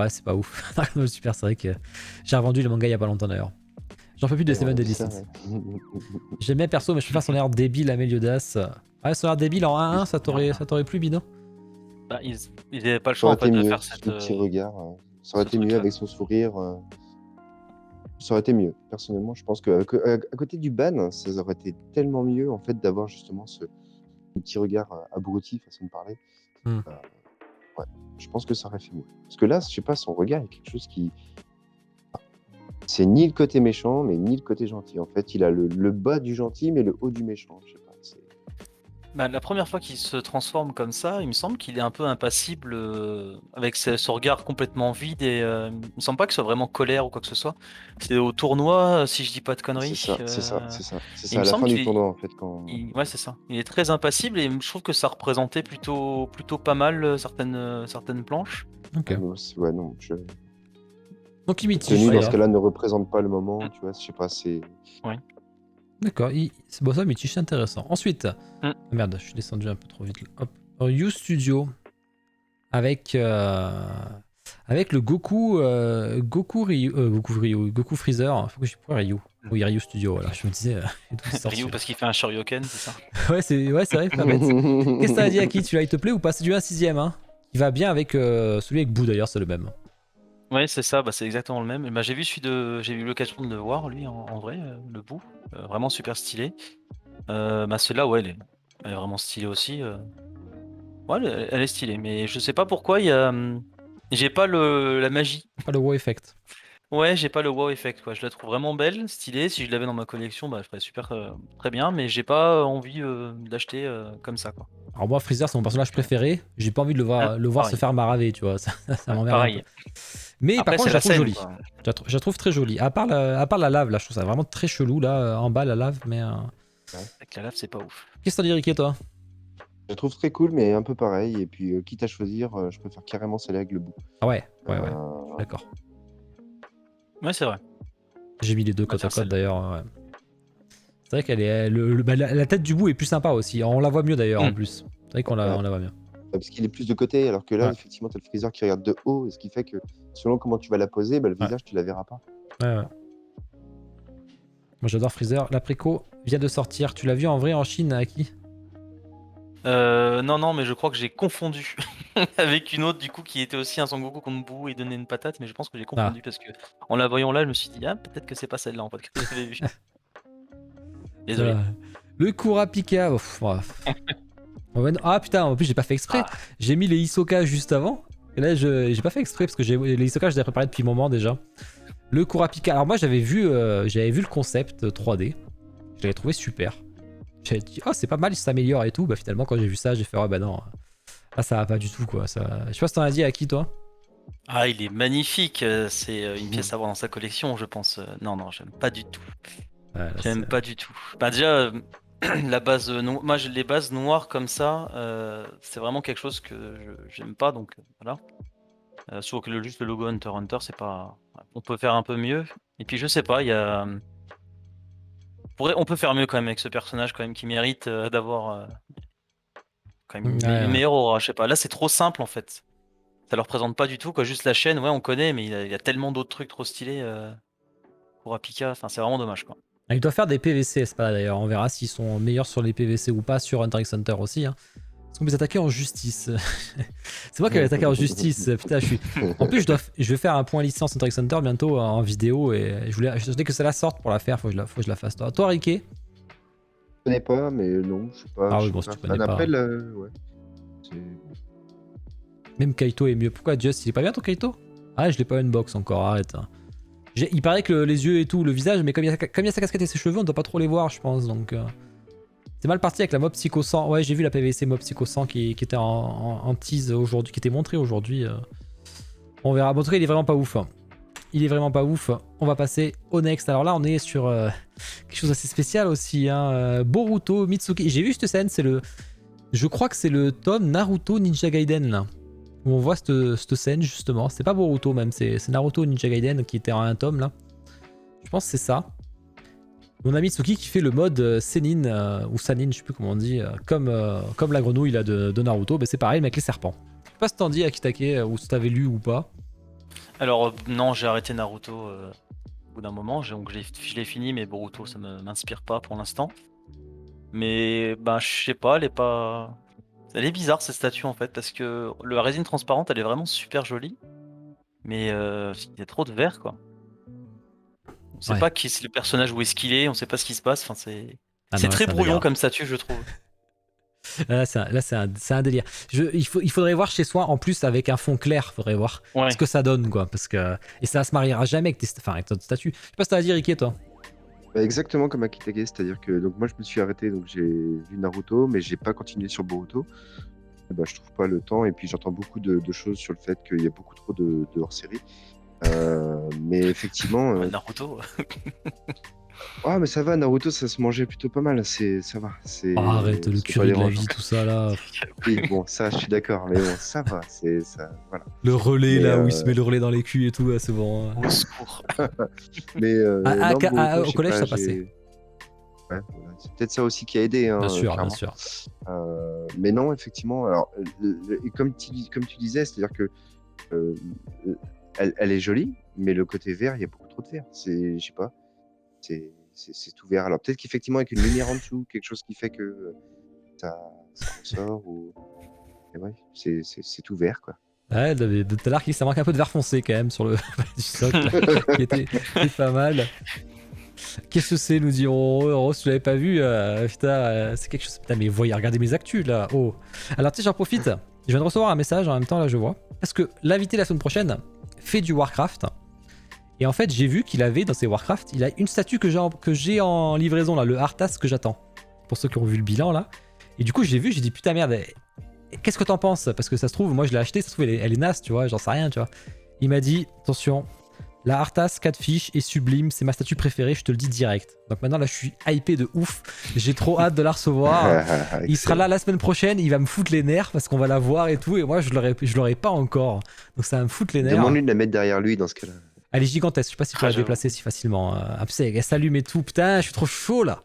c'est pas ouf. Dragon Ball Super, c'est vrai que j'ai revendu le manga il y a pas longtemps d'ailleurs. J'en fais plus de Seven Deadly Ça, Sins. ouais. J'aime bien perso, mais je préfère son air débile à Meliodas. Ouais, son air débile en 1-1, ça t'aurait plu, Bino? Bah, ils n'avaient pas le Ça choix, aurait en fait, été de mieux. faire Ce cette. petit regard. Ça aurait ce été mieux truc-là. avec son sourire. Ça aurait été mieux. Personnellement, je pense qu'à côté du ban, ça aurait été tellement mieux en fait d'avoir justement ce petit regard abruti, façon de parler. Hmm. Ouais, je pense que ça aurait fait mieux. Parce que là, je sais pas, son regard, il y a quelque chose qui. C'est ni le côté méchant, mais ni le côté gentil. En fait, il a le bas du gentil, mais le haut du méchant. Je sais pas. Bah, la première fois qu'il se transforme comme ça, il me semble qu'il est un peu impassible avec ce regard complètement vide et il me semble pas que ce soit vraiment colère ou quoi que ce soit. C'est au tournoi, si je dis pas de conneries. C'est ça. C'est il ça, me à la semble fin du qu'il est- tournoi, en fait, quand. Ouais, c'est ça. Il est très impassible et je trouve que ça représentait plutôt pas mal certaines planches. Ok. Ouais, non, Donc il le mitige. tenue, dans celui-là. ce cas-là, ne représente pas le moment, tu vois, je sais pas, c'est. D'accord, c'est bon, ça, mitige, c'est intéressant. Ensuite, Hmm. ah merde, je suis descendu un peu trop vite. Hop. You Studio avec le Goku Freezer. Pourquoi Ryu? Oui, Ryu Studio. Voilà, je me disais. d'où il sort Ryu celui-là. parce qu'il fait un Shoryuken, c'est ça. Ouais, c'est vrai, pas bête. Qu'est-ce que t'as dit à qui? Celui-là, il te plaît ou pas? C'est du 1/6, hein. Il va bien avec celui avec Boo d'ailleurs, c'est le même. Ouais, c'est ça, bah, c'est exactement le même. Bah, j'ai eu l'occasion de le voir, lui, en vrai, le bout. Vraiment super stylé. Bah, celle-là, ouais, elle est vraiment stylée aussi. Ouais, elle est stylée, mais je sais pas pourquoi j'ai pas la magie. Pas le wow effect. Ouais, j'ai pas le wow effect, quoi. Je la trouve vraiment belle, stylée. Si je l'avais dans ma collection, bah, je ferais super, très bien, mais j'ai pas envie d'acheter comme ça, quoi. Alors moi, Freezer, c'est mon personnage préféré. J'ai pas envie de le voir se pareil. faire maraver, tu vois. Ça m'emmerde un Pareil. peu. Mais Après, par contre, c'est je la trouve scène, jolie. quoi. Je la trouve très jolie. À part la lave, là, je trouve ça vraiment très chelou, là, en bas, la lave. Mais Avec la lave, c'est pas ouf. qu'est-ce que t'en dis, Ricky, toi? Je trouve très cool, mais un peu pareil. Et puis, quitte à choisir, je préfère carrément celle avec le bout. Ah ouais. Euh, D'accord. Ouais, c'est vrai. J'ai mis les deux On va côte à dire côte, d'ailleurs. Ouais. C'est vrai qu'elle est. La tête du bout est plus sympa aussi. On la voit mieux, d'ailleurs, en plus. C'est vrai qu'on la voit mieux. Parce qu'il est plus de côté, alors que là, Ouais. effectivement, tu as le Freezer qui regarde de haut, et ce qui fait que selon comment tu vas la poser, bah, le visage, tu la verras pas. Ouais. Moi, j'adore Freezer. La préco vient de sortir. Tu l'as vu en vrai en Chine à qui? Non, mais je crois que j'ai confondu. avec une autre du coup qui était aussi un Son Goku contre Buu et donnait une patate, mais je pense que j'ai Ah. confondu parce que en la voyant là, je me suis dit ah peut-être que c'est pas celle-là en fait que j'avais vue. Désolé. Le Kurapika. Ah putain, en plus j'ai pas fait exprès. Ah. J'ai mis les Hisoka juste avant. Et là j'ai pas fait exprès parce que les Hisoka je les ai préparés depuis un moment déjà. Le Kurapika. Alors moi j'avais vu le concept 3D. Je l'avais trouvé super. J'avais dit oh c'est pas mal, il s'améliore et tout. Bah finalement quand j'ai vu ça j'ai fait oh bah non. Là ça va pas du tout quoi. Ça... Je sais pas si t'en as dit à qui toi. Ah, il est magnifique. C'est une pièce à avoir dans sa collection, je pense. Non, non, j'aime pas du tout. Ouais, là, J'aime pas du tout. Bah déjà, la base moi les bases noires comme ça, c'est vraiment quelque chose que j'aime pas, donc voilà. Sauf que juste le logo Hunter x Hunter, c'est pas. On peut faire un peu mieux. Et puis je sais pas, il y a. On peut faire mieux quand même avec ce personnage quand même qui mérite d'avoir quand même une meilleure aura. Je sais pas. Là, c'est trop simple en fait. Ça leur présente pas du tout quoi. Juste la chaîne, ouais, on connaît, mais il y a tellement d'autres trucs trop stylés pour Apika. Enfin, c'est vraiment dommage quoi. Il doit faire des PVC, c'est pas d'ailleurs. On verra s'ils sont meilleurs sur les PVC ou pas sur Hunter x Hunter aussi. Hein. Parce qu'on peut attaquer en justice. C'est moi qui vais attaquer en justice. Putain, je suis. En plus, je vais faire un point licence Hunter x Hunter bientôt en vidéo et je voulais que ça la sorte pour la faire. Faut que je la fasse. Toi, Riké. Je connais pas, mais non, je sais pas. Ah oui, je sais bon, si pas. tu connais pas. Après, ouais. Même Kaito est mieux. Pourquoi Just il est pas bien ton Kaito? Ah, je l'ai pas unbox encore, arrête. Il paraît que les yeux et tout, le visage, mais comme il y a sa casquette et ses cheveux, on doit pas trop les voir, je pense. Donc. C'est mal parti avec la Mob Psycho 100. Ouais, j'ai vu la PVC Mob Psycho 100 qui était en tease aujourd'hui, qui était montrée aujourd'hui. On verra. Bon, en tout cas, il est vraiment pas ouf. Il est vraiment pas ouf. On va passer au next. Alors là, on est sur quelque chose d'assez spécial aussi. Hein. Boruto Mitsuki. J'ai vu cette scène, c'est le. Je crois que c'est le tome Naruto Ninja Gaiden là. Où on voit cette scène justement. C'est pas Boruto même, c'est Naruto Ninja Gaiden qui était en un tome là. Je pense que c'est ça. Mon ami Mitsuki qui fait le mode Senin ou Sanin, je sais plus comment on dit, comme la grenouille là, de Naruto, bah, c'est pareil mais avec les serpents. Je sais pas si t'en dis Akitake ou si t'avais lu ou pas. Alors non, j'ai arrêté Naruto au bout d'un moment, donc je l'ai fini, mais Boruto ça m'inspire pas pour l'instant. Mais ben je sais pas, elle est bizarre cette statue en fait, parce que la résine transparente elle est vraiment super jolie, mais il y a trop de vert quoi. On sait pas qui c'est le personnage, où est-ce qu'il est, on sait pas ce qui se passe. Enfin, c'est très brouillon comme statue, je trouve. Là, c'est un délire. Il faudrait voir chez soi, en plus avec un fond clair, faudrait voir ce que ça donne, quoi. Parce que, et ça se mariera jamais avec avec notre statue. Je sais pas si t'as à dire, Riké, toi. Bah, exactement comme Akitake, c'est-à-dire que donc moi je me suis arrêté, donc j'ai vu Naruto, mais j'ai pas continué sur Boruto. Bah, je trouve pas le temps, et puis j'entends beaucoup de choses sur le fait qu'il y a beaucoup trop de hors-série. Mais effectivement. Naruto. Ah, mais ça va, Naruto, ça se mangeait plutôt pas mal. Ça va. Arrête le curry de la vie, tout ça là. Oui, bon, ça, je suis d'accord, mais bon, ça va. Ça, voilà. Le relais là où il se met le relais dans les culs et tout, c'est bon. Au secours. Mais au collège, ça passait. Ouais, c'est peut-être ça aussi qui a aidé. Hein, bien sûr, clairement. bien sûr. Mais non, effectivement, alors, comme tu disais, c'est-à-dire que elle est jolie, mais le côté vert, il y a beaucoup trop de vert. Je sais pas. C'est tout vert. Alors peut-être qu'effectivement avec une lumière en dessous, quelque chose qui fait que ça ressort ou. Et ouais, c'est tout vert quoi. Ouais, tout à l'heure ça manque un peu de vert foncé quand même sur le du socle, qui était pas mal. Qu'est-ce que c'est, nous dirons Rose, tu l'avais pas vu, putain, c'est quelque chose. Putain, mais voyez, regardez mes actus là. Oh. Alors tu sais, j'en profite. Je viens de recevoir un message en même temps là, je vois. Parce que l'invité la semaine prochaine fait du Warcraft. Et en fait, j'ai vu qu'il avait dans ses Warcraft, il a une statue que j'ai en livraison là, le Arthas que j'attends. Pour ceux qui ont vu le bilan là. Et du coup, j'ai vu, j'ai dit putain merde, qu'est-ce que t'en penses? Parce que ça se trouve, moi je l'ai acheté, ça se trouve elle est naze, tu vois, j'en sais rien, tu vois. Il m'a dit attention, la Arthas 4 fiches est sublime, c'est ma statue préférée, je te le dis direct. Donc maintenant là, je suis hypé de ouf, j'ai trop hâte de la recevoir. Il sera là la semaine prochaine, il va me foutre les nerfs parce qu'on va la voir et tout, et moi je l'aurais pas encore. Donc ça va me foutre les nerfs. Demande-lui de la mettre derrière lui dans ce cas-là. Elle est gigantesque, je sais pas si tu peux la déplacer si facilement. Elle s'allume et tout. Putain, je suis trop chaud là.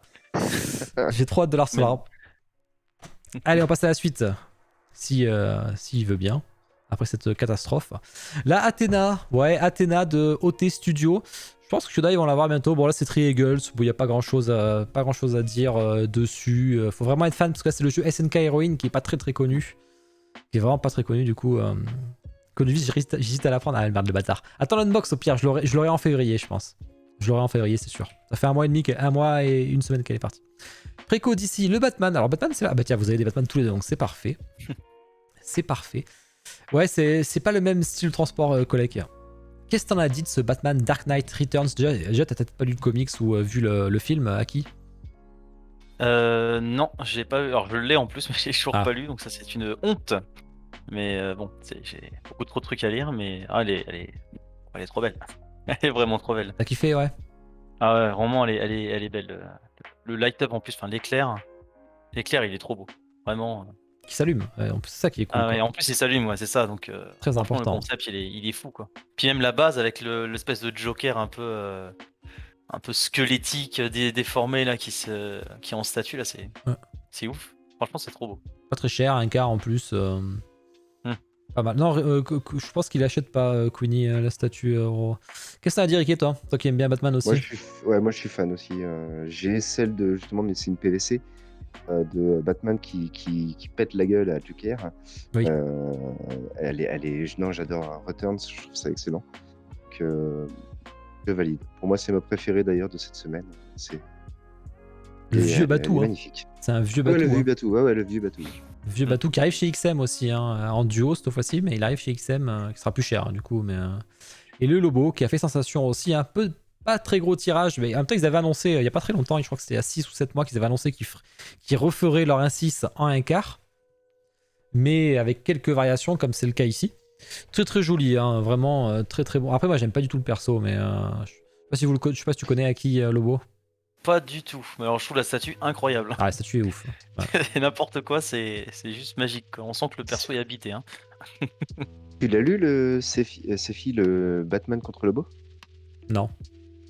J'ai trop hâte de la recevoir. Allez, on passe à la suite. S'il veut bien. Après cette catastrophe. La Athéna. Ouais, Athéna de OT Studio. Je pense que Shoda, ils vont l'avoir bientôt. Bon, là, c'est Triangles. Bon, il n'y a pas grand chose à dire dessus. Faut vraiment être fan parce que là, c'est le jeu SNK Heroine qui est pas très très connu. qui est vraiment pas très connu du coup. Conduvis, j'hésite à la prendre. Ah merde, le bâtard. Attends l'unbox au pire, je l'aurai en février, je pense. Je l'aurai en février, c'est sûr. Ça fait 1 mois et 1 semaine qu'elle est partie. Préco d'ici, le Batman. Alors Batman, c'est là. Ah bah tiens, vous avez des Batman tous les deux, donc c'est parfait. C'est parfait. Ouais, c'est pas le même style de transport collègue. Qu'est-ce que t'en as dit de ce Batman Dark Knight Returns? Déjà t'as peut-être pas lu le comics ou vu le film, Aki? Non, j'ai pas vu. Alors je l'ai en plus, mais j'ai toujours Ah. pas lu, donc ça c'est une honte. Mais bon, j'ai beaucoup trop de trucs à lire, mais elle est trop belle. Elle est vraiment trop belle. T'as kiffé, ouais? Ah ouais, vraiment, elle est belle. Le light-up en plus, enfin l'éclair, il est trop beau. Vraiment. Qui s'allume. Ouais, en plus, c'est ça qui est cool. Ah ouais, Quoi. en plus il s'allume, ouais, c'est ça. Donc Très franchement, important. le concept, il est fou, quoi. Puis même la base avec l'espèce de Joker un peu squelettique, déformé là, qui est en statue là, Ouais. c'est ouf. Franchement, c'est trop beau. Pas très cher, un quart en plus. Pas mal. Non, je pense qu'il achète pas Queenie la statue. Qu'est-ce que ça a à dire, Ricky, toi? Toi qui aimes bien Batman aussi. Moi, je suis fan aussi. J'ai celle de, justement, mais c'est une PVC, de Batman qui pète la gueule à Joker. Oui. Non, j'adore Returns, je trouve ça excellent. Donc, je valide. Pour moi, c'est ma préférée d'ailleurs de cette semaine. C'est Le vieux Batou. Hein. Magnifique. C'est un vieux Ouais, Batou. le vieux hein. Batou. Ouais, le vieux Batou. Vieux Batou qui arrive chez XM aussi, hein, en duo cette fois-ci, mais il arrive chez XM, qui sera plus cher hein, du coup. Et le Lobo qui a fait sensation aussi, un peu pas très gros tirage, mais en même temps ils avaient annoncé il y a pas très longtemps, je crois que c'était à 6 ou 7 mois qu'ils avaient annoncé qu'ils referaient leur 1.6 en 1 quart, mais avec quelques variations comme c'est le cas ici. Très très joli, hein, vraiment très très bon. Après moi j'aime pas du tout le perso, mais je sais pas si tu connais Aki Lobo. Pas du tout. Mais alors je trouve la statue incroyable. Ah la statue est ouf. Ouais. C'est n'importe quoi, c'est juste magique, quoi. On sent que le perso est habité. Hein. Tu l'as lu, Sephi, le Batman contre le Lobo? Non.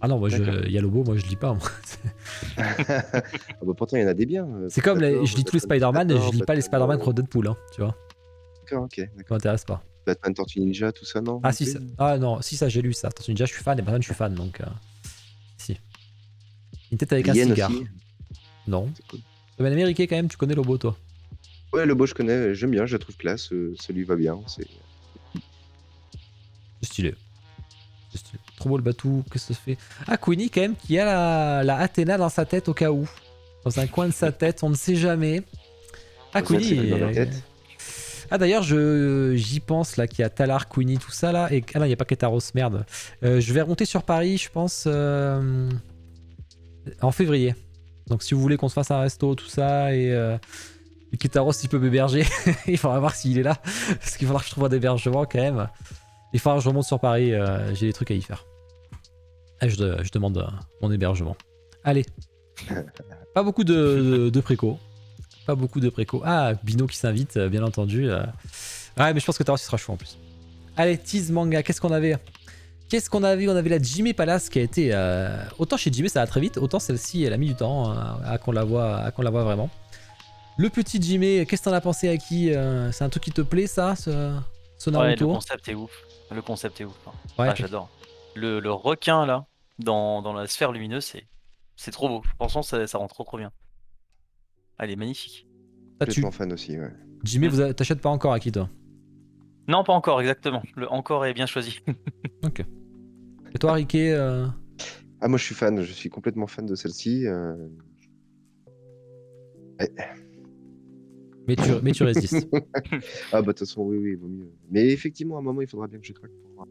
Ah non, moi il y a Lobo, moi je lis pas. Moi. Ah bah pourtant, il y en a des biens. C'est comme je lis tous les Spider-Man et je lis pas les Spider-Man contre Deadpool, hein, tu vois. D'accord, ok. Ça m'intéresse pas. Batman Tortue Ninja, tout ça, non? Ah si, non, si ça j'ai lu ça. Attention, déjà je suis fan et Batman je suis fan donc. Si. Une tête avec un Yen cigare. aussi. Non. C'est cool. C'est bien américain quand même, tu connais Lobo toi. Ouais, le Lobo, je connais, j'aime bien, je le trouve classe, celui va bien. C'est stylé. C'est stylé. Trop beau le Batou, qu'est-ce que ça fait? Ah, Queenie quand même qui a la Athéna dans sa tête au cas où. Dans un coin de sa tête, on ne sait jamais. Ah, Queenie. Dans la tête. Ah d'ailleurs j'y pense là qu'il y a Talar, Queenie, tout ça là. Et ah non il n'y a pas Ketaros, merde. Je vais remonter sur Paris je pense en février. Donc si vous voulez qu'on se fasse un resto, tout ça, et Ketaros il peut m'héberger, il faudra voir s'il est là. Parce qu'il faudra que je trouve un hébergement quand même. Il faudra que je remonte sur Paris, j'ai des trucs à y faire. Ah, je demande mon hébergement. Allez. Pas beaucoup de préco. Pas beaucoup de préco. Ah, Bino qui s'invite, bien entendu. Ouais, mais je pense que Taros il sera chaud en plus. Allez, tease manga, qu'est-ce qu'on avait? On avait la Jimé Palace qui a été... autant chez Jimé ça va très vite, autant celle-ci elle a mis du temps à qu'on la voit vraiment. Le petit Jimé, qu'est-ce que t'en as pensé, Aki? C'est un truc qui te plaît ça, ce Naruto? Ouais, le concept est ouf. Le concept est ouf. Hein. Ouais, j'adore. Le requin là, dans la sphère lumineuse, c'est trop beau. Franchement, ça rend trop bien. Ah, elle est magnifique. Complètement fan aussi, ouais. Jimé, t'achètes pas encore, Aki, toi? Non, pas encore, exactement. Le encore est bien choisi. Ok. Et toi, Riké Ah, moi je suis fan, je suis complètement fan de celle-ci. Ouais. Mais tu résistes. Ah, bah de toute façon, oui, vaut mieux. Mais effectivement, à un moment, il faudra bien que je craque pour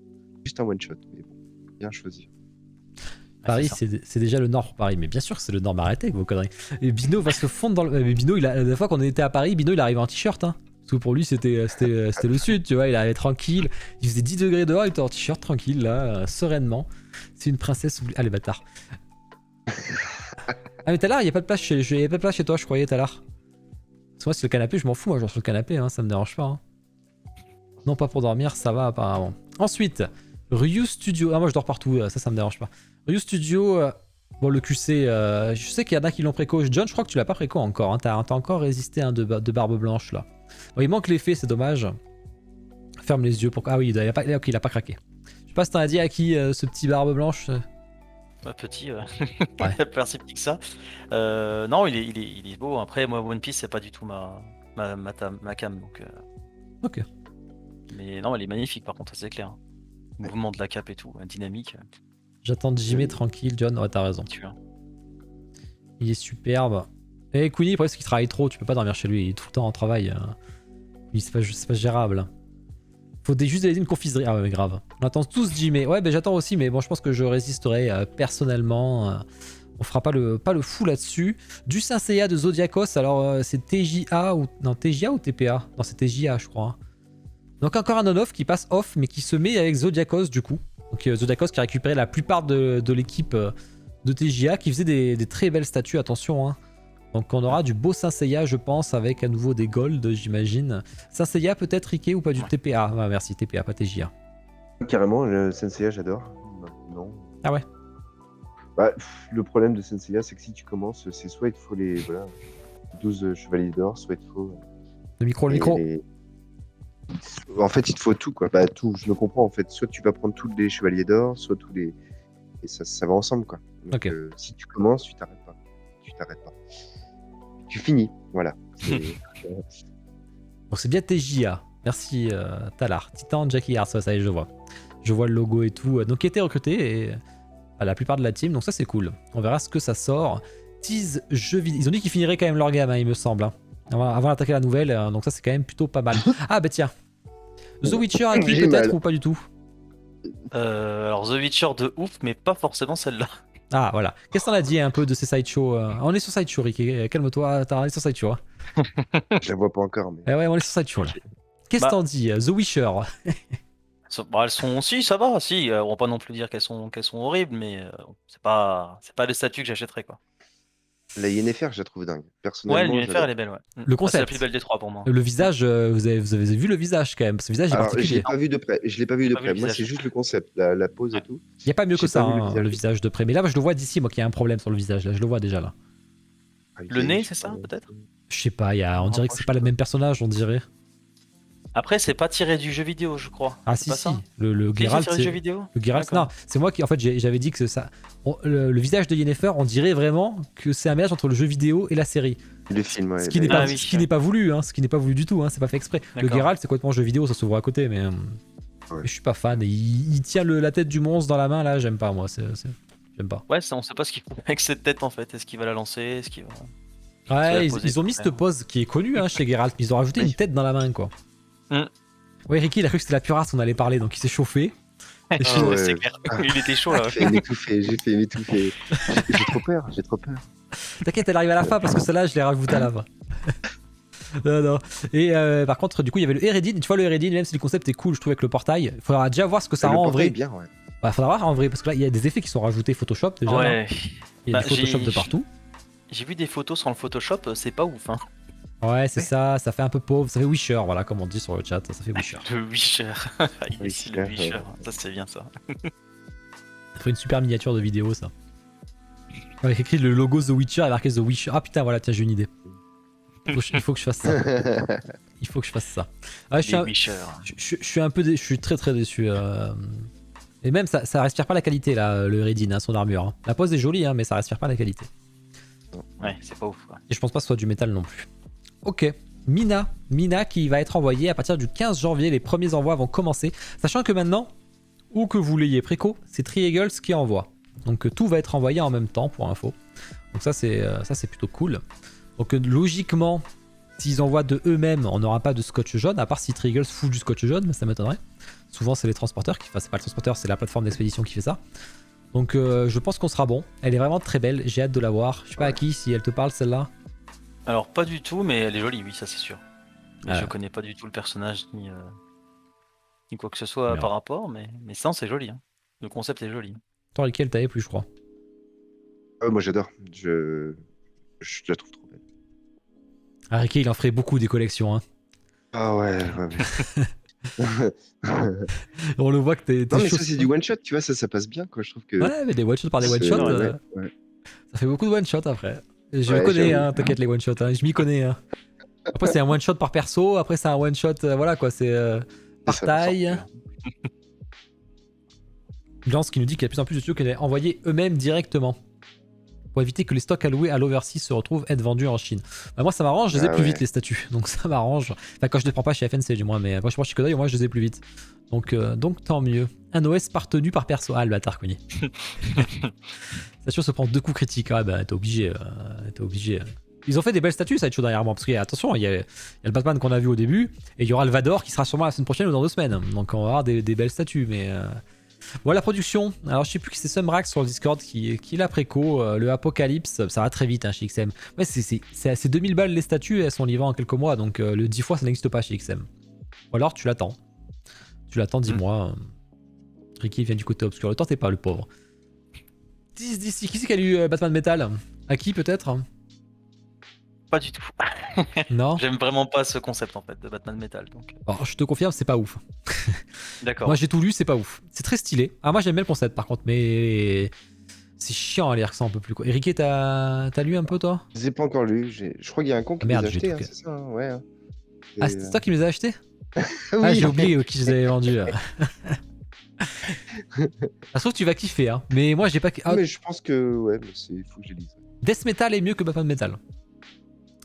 juste un one-shot. Mais bon, bien choisi. Paris, c'est déjà le Nord, Paris. Mais bien sûr que c'est le Nord, mais arrêtez avec vos conneries. Et Bino va se fondre dans le. Mais Bino, la dernière fois qu'on était à Paris, Bino il arrivait en t-shirt. Hein. Parce que pour lui, c'était le Sud, tu vois. Il arrivait tranquille. Il faisait 10 degrés dehors, il était en t-shirt, tranquille, là, sereinement. C'est une princesse oubliée. Ah, les bâtards. Ah, mais Talar, il n'y a pas de place chez toi, je croyais, Talar. Parce que moi, sur le canapé, je m'en fous, moi, genre sur le canapé, hein, ça me dérange pas. Hein. Non, pas pour dormir, ça va apparemment. Ensuite, Ryu Studio. Ah, moi, je dors partout, ça me dérange pas. Ryu Studio, bon, le QC, je sais qu'il y en a qui l'ont préco. John, je crois que tu l'as pas préco encore. Hein. T'as encore résisté de Barbe Blanche là. Bon, il manque l'effet, c'est dommage. Ferme les yeux pour. Ah oui, il a pas craqué. Je sais pas si t'en as dit à qui ce petit Barbe Blanche. Petit, Ouais. pas si petit que ça. Non, il est beau. Après, moi, One Piece, c'est pas du tout ma cam. Donc, Ok. Mais non, elle est magnifique par contre, ça c'est clair. Mouvement de la cape et tout, dynamique. J'attends Jimmy tranquille, John. Ouais, t'as raison. Tu vois. Il est superbe. Et Queenie, après, c'est qu'il travaille trop. Tu peux pas dormir chez lui. Il est tout le temps en travail. C'est pas gérable. Faut juste aller une confiserie. Ah ouais, mais grave. On attend tous Jimmy. Ouais, ben j'attends aussi, mais bon, je pense que je résisterai personnellement. On fera pas le fou là-dessus. Du Saint Seiya de Zodiacos. Alors, c'est TJA ou. Non, TJA ou TPA? Non, c'est TJA, je crois. Hein. Donc, encore un on-off qui passe off, mais qui se met avec Zodiacos du coup. Donc, Zodiacos qui a récupéré la plupart de l'équipe de TJA, qui faisait des très belles statues, attention. Hein. Donc, on aura du beau Saint Seiya, je pense, avec à nouveau des golds, j'imagine. Saint Seiya, peut-être, Riké, ou pas du TPA? Ah, merci, TPA, pas TJA. Carrément, le Senseiya, j'adore. Non. Ah ouais? Bah, le problème de Senseiya, c'est que si tu commences, c'est soit il te faut les 12 chevaliers d'or, soit il te faut. Le micro. En fait, il te faut tout, quoi. Bah, tout, je me comprends, en fait. Soit tu vas prendre tous les chevaliers d'or, soit tous les. Et ça va ensemble, quoi. Donc, Ok. Si tu commences, tu t'arrêtes pas. Tu finis, voilà. Donc c'est bien TJA. Merci Talar. Titan Jackie Hart, ça y est, je vois. Je vois le logo et tout. Donc qui a été recruté et la plupart de la team. Donc ça c'est cool. On verra ce que ça sort. Tease jeux vidéo. Ils ont dit qu'ils finiraient quand même leur gamme, hein, il me semble. Hein. Avant d'attaquer la nouvelle. Donc ça c'est quand même plutôt pas mal. Ah bah tiens. The Witcher à qui peut-être ou pas du tout? Alors The Witcher de ouf, mais pas forcément celle-là. Ah voilà. Qu'est-ce qu'on a dit un peu de ces sideshows? On est sur sideshow, Ricky. Calme-toi. On est sur sideshow. Hein. Je la vois pas encore, mais. Eh ouais, on est sur sideshow là. Qu'est-ce que t'en dis? The Witcher. Bah, elles sont, si ça va, si. On va pas non plus dire qu'elles sont horribles, mais c'est pas des statues que j'achèterais quoi. La Yennefer, je la trouve dingue. Ouais, Personnellement, l'univers elle est belle, ouais. Le C'est concept. la plus belle des trois pour moi. Le visage, vous avez vu le visage quand même. Ce visage est Alors, je particulier. l'ai pas vu de près. Je l'ai pas vu de Pas vu près. le Moi, visage. c'est juste le concept, la pose et tout. Il n'y a pas mieux que J'ai ça, pas vu le hein, visage. le visage de près. Mais là, je le vois d'ici, moi, qu'il y a un problème sur le visage. Là, je le vois déjà là. Le nez, c'est ça, peut-être? Je sais pas, on dirait que c'est pas le je sais même personnage, on dirait. Après, c'est pas tiré du jeu vidéo, je crois. Ah C'est si, pas si. ça Le Ok, c'est Geralt, tiré du jeu vidéo. le Geralt, D'accord. non, c'est moi qui, en fait, j'avais dit que ça. Le visage de Yennefer, on dirait vraiment que c'est un mélange entre le jeu vidéo et la série. Le film, ouais. Ce qui n'est Ah pas, oui. ce qui n'est pas voulu, hein, ce qui n'est pas voulu du tout, hein, c'est pas fait exprès. Le D'accord. Geralt, c'est complètement jeu vidéo, ça s'ouvre à côté, mais je suis pas fan. Et il tient la tête du monstre dans la main, là, j'aime pas, moi. J'aime pas. Ouais, on sait pas ce qu'il fait avec cette tête en fait. Est-ce qu'il va la lancer? Est-ce qu'il va. Ouais, la poser ils ont mis par cette pose qui est connue hein, chez Geralt, mais ils ont rajouté Oui. une tête dans la main, quoi. Mm. Ouais, Ricky, il a cru que c'était la pure race, on allait parler, donc il s'est chauffé. Ah C'est ouais. clair. Il était chaud là. J'ai fait m'étouffer. J'ai trop peur. T'inquiète, elle arrive à la fin parce que celle-là, je l'ai rajoutée à la fin. Non. Et par contre, du coup, il y avait le Eredin. Tu vois, le Eredin, même si le concept est cool, je trouve, avec le portail, il faudra déjà voir ce que ça Le rend en portail vrai. est bien, ouais. Bah, faudra voir en vrai, parce que là, il y a des effets qui sont rajoutés Photoshop déjà. Là. Ouais. Il y a Bah, du Photoshop de partout. J'ai vu des photos sur le Photoshop, c'est pas ouf. Hein. Ouais, c'est ça fait un peu pauvre. Ça fait Wisher, voilà, comme on dit sur le chat, ça fait Wisher. Le Wisher. Il est ici le Wisher, Wisher. Ça, c'est bien ça. Ça ferait une super miniature de vidéo, ça. Avec écrit le logo The Witcher et marqué The Witcher. Ah putain, voilà, tiens, j'ai une idée. Il faut que je fasse ça. Il faut que je fasse ça. Ouais, Les Wisher. je suis un peu je suis très très déçu. Et même ça respire pas la qualité là, le Eredin, hein, son armure. Hein. La pose est jolie, hein, mais ça respire pas la qualité. Ouais, c'est pas ouf. Quoi. Et je pense pas que ce soit du métal non plus. Ok. Mina qui va être envoyée à partir du 15 janvier. Les premiers envois vont commencer. Sachant que maintenant, où que vous l'ayez préco, c'est Triegles qui envoie. Donc tout va être envoyé en même temps pour info. Donc ça c'est plutôt cool. Donc logiquement, s'ils envoient de eux-mêmes, on n'aura pas de scotch jaune, à part si Triegles fout du scotch jaune, mais ça m'étonnerait. Souvent c'est les transporteurs qui font, c'est pas le transporteur, c'est la plateforme d'expédition qui fait ça. Donc je pense qu'on sera bon. Elle est vraiment très belle, j'ai hâte de la voir. Je sais pas à qui, si elle te parle celle-là. Alors, pas du tout, mais elle est jolie, oui, ça c'est sûr. Mais Ah. je connais pas du tout le personnage ni quoi que ce soit Merde. par rapport, mais ça, c'est joli. Hein. Le concept est joli. Toi, lequel t'avais plus, je crois. Moi, j'adore. Je la trouve trop belle. Ah, Ricky, il en ferait beaucoup des collections. Hein. Ah ouais. On le voit que t'es Non, mais chaud. ça, c'est du one shot, tu vois, ça passe bien, quoi. Je trouve que. Ouais, mais des one-shots par des c'est- one-shots, ouais. ça fait beaucoup de one-shots après. Je Ouais, connais, j'avoue. hein, t'inquiète, les one-shots, hein, je m'y connais. Hein. Après, c'est un one-shot par perso, après, c'est un one-shot, voilà quoi, c'est par Ça, taille. Lance qui nous dit qu'il y a de plus en plus de studios qui allaient envoyer eux-mêmes directement. pour éviter que les stocks alloués à l'overseas se retrouvent être vendus en Chine. Bah, moi ça m'arrange, je les ai plus vite les statuts, donc ça m'arrange. Enfin quand je les prends pas chez FNC du moins, mais quand je prends chez Kodai, moi je les ai plus vite. Donc tant mieux. Un OS partenu par perso. Ah le bâtard Kuni. Statue se prend 2 coups critiques. Ah bah t'es obligé. T'es obligé. Ils ont fait des belles statues ça dernièrement, parce que attention, il y a le Batman qu'on a vu au début, et il y aura le Vador qui sera sûrement la semaine prochaine ou dans 2 semaines. Donc on va avoir des belles statues, mais... Voilà la production. Alors je sais plus que c'est Sumrax sur le Discord qui l'a préco. Le Apocalypse, ça va très vite hein, chez XM. Ouais, c'est 2000 balles les statues, elles sont livrées en quelques mois, donc le 10 fois ça n'existe pas chez XM. Ou alors tu l'attends. Tu l'attends 10 mois. Ricky vient du côté obscur. Le temps t'es pas le pauvre. 10 d'ici. Qui c'est qui a lu Batman Metal? À qui peut-être? Pas du tout. Non. J'aime vraiment pas ce concept en fait de Batman Metal. Donc... Alors, je te confirme, c'est pas ouf. D'accord. Moi j'ai tout lu, c'est pas ouf. C'est très stylé. Ah moi j'aime bien le concept par contre, mais c'est chiant à lire ça un peu plus quoi. Eric, t'as lu un peu toi? Je les ai pas encore lus. Je crois qu'il y a un con qui Merde, les a j'ai achetés, tout c'est ça, hein, ouais. Hein. Ah c'est toi qui me les as achetés? Oui, Ah j'ai oublié qui je les avais vendus. Ça se trouve tu vas kiffer hein. Mais moi j'ai pas... Ah, mais je pense que ouais, mais il faut que je les lise. Death Metal est mieux que Batman Metal.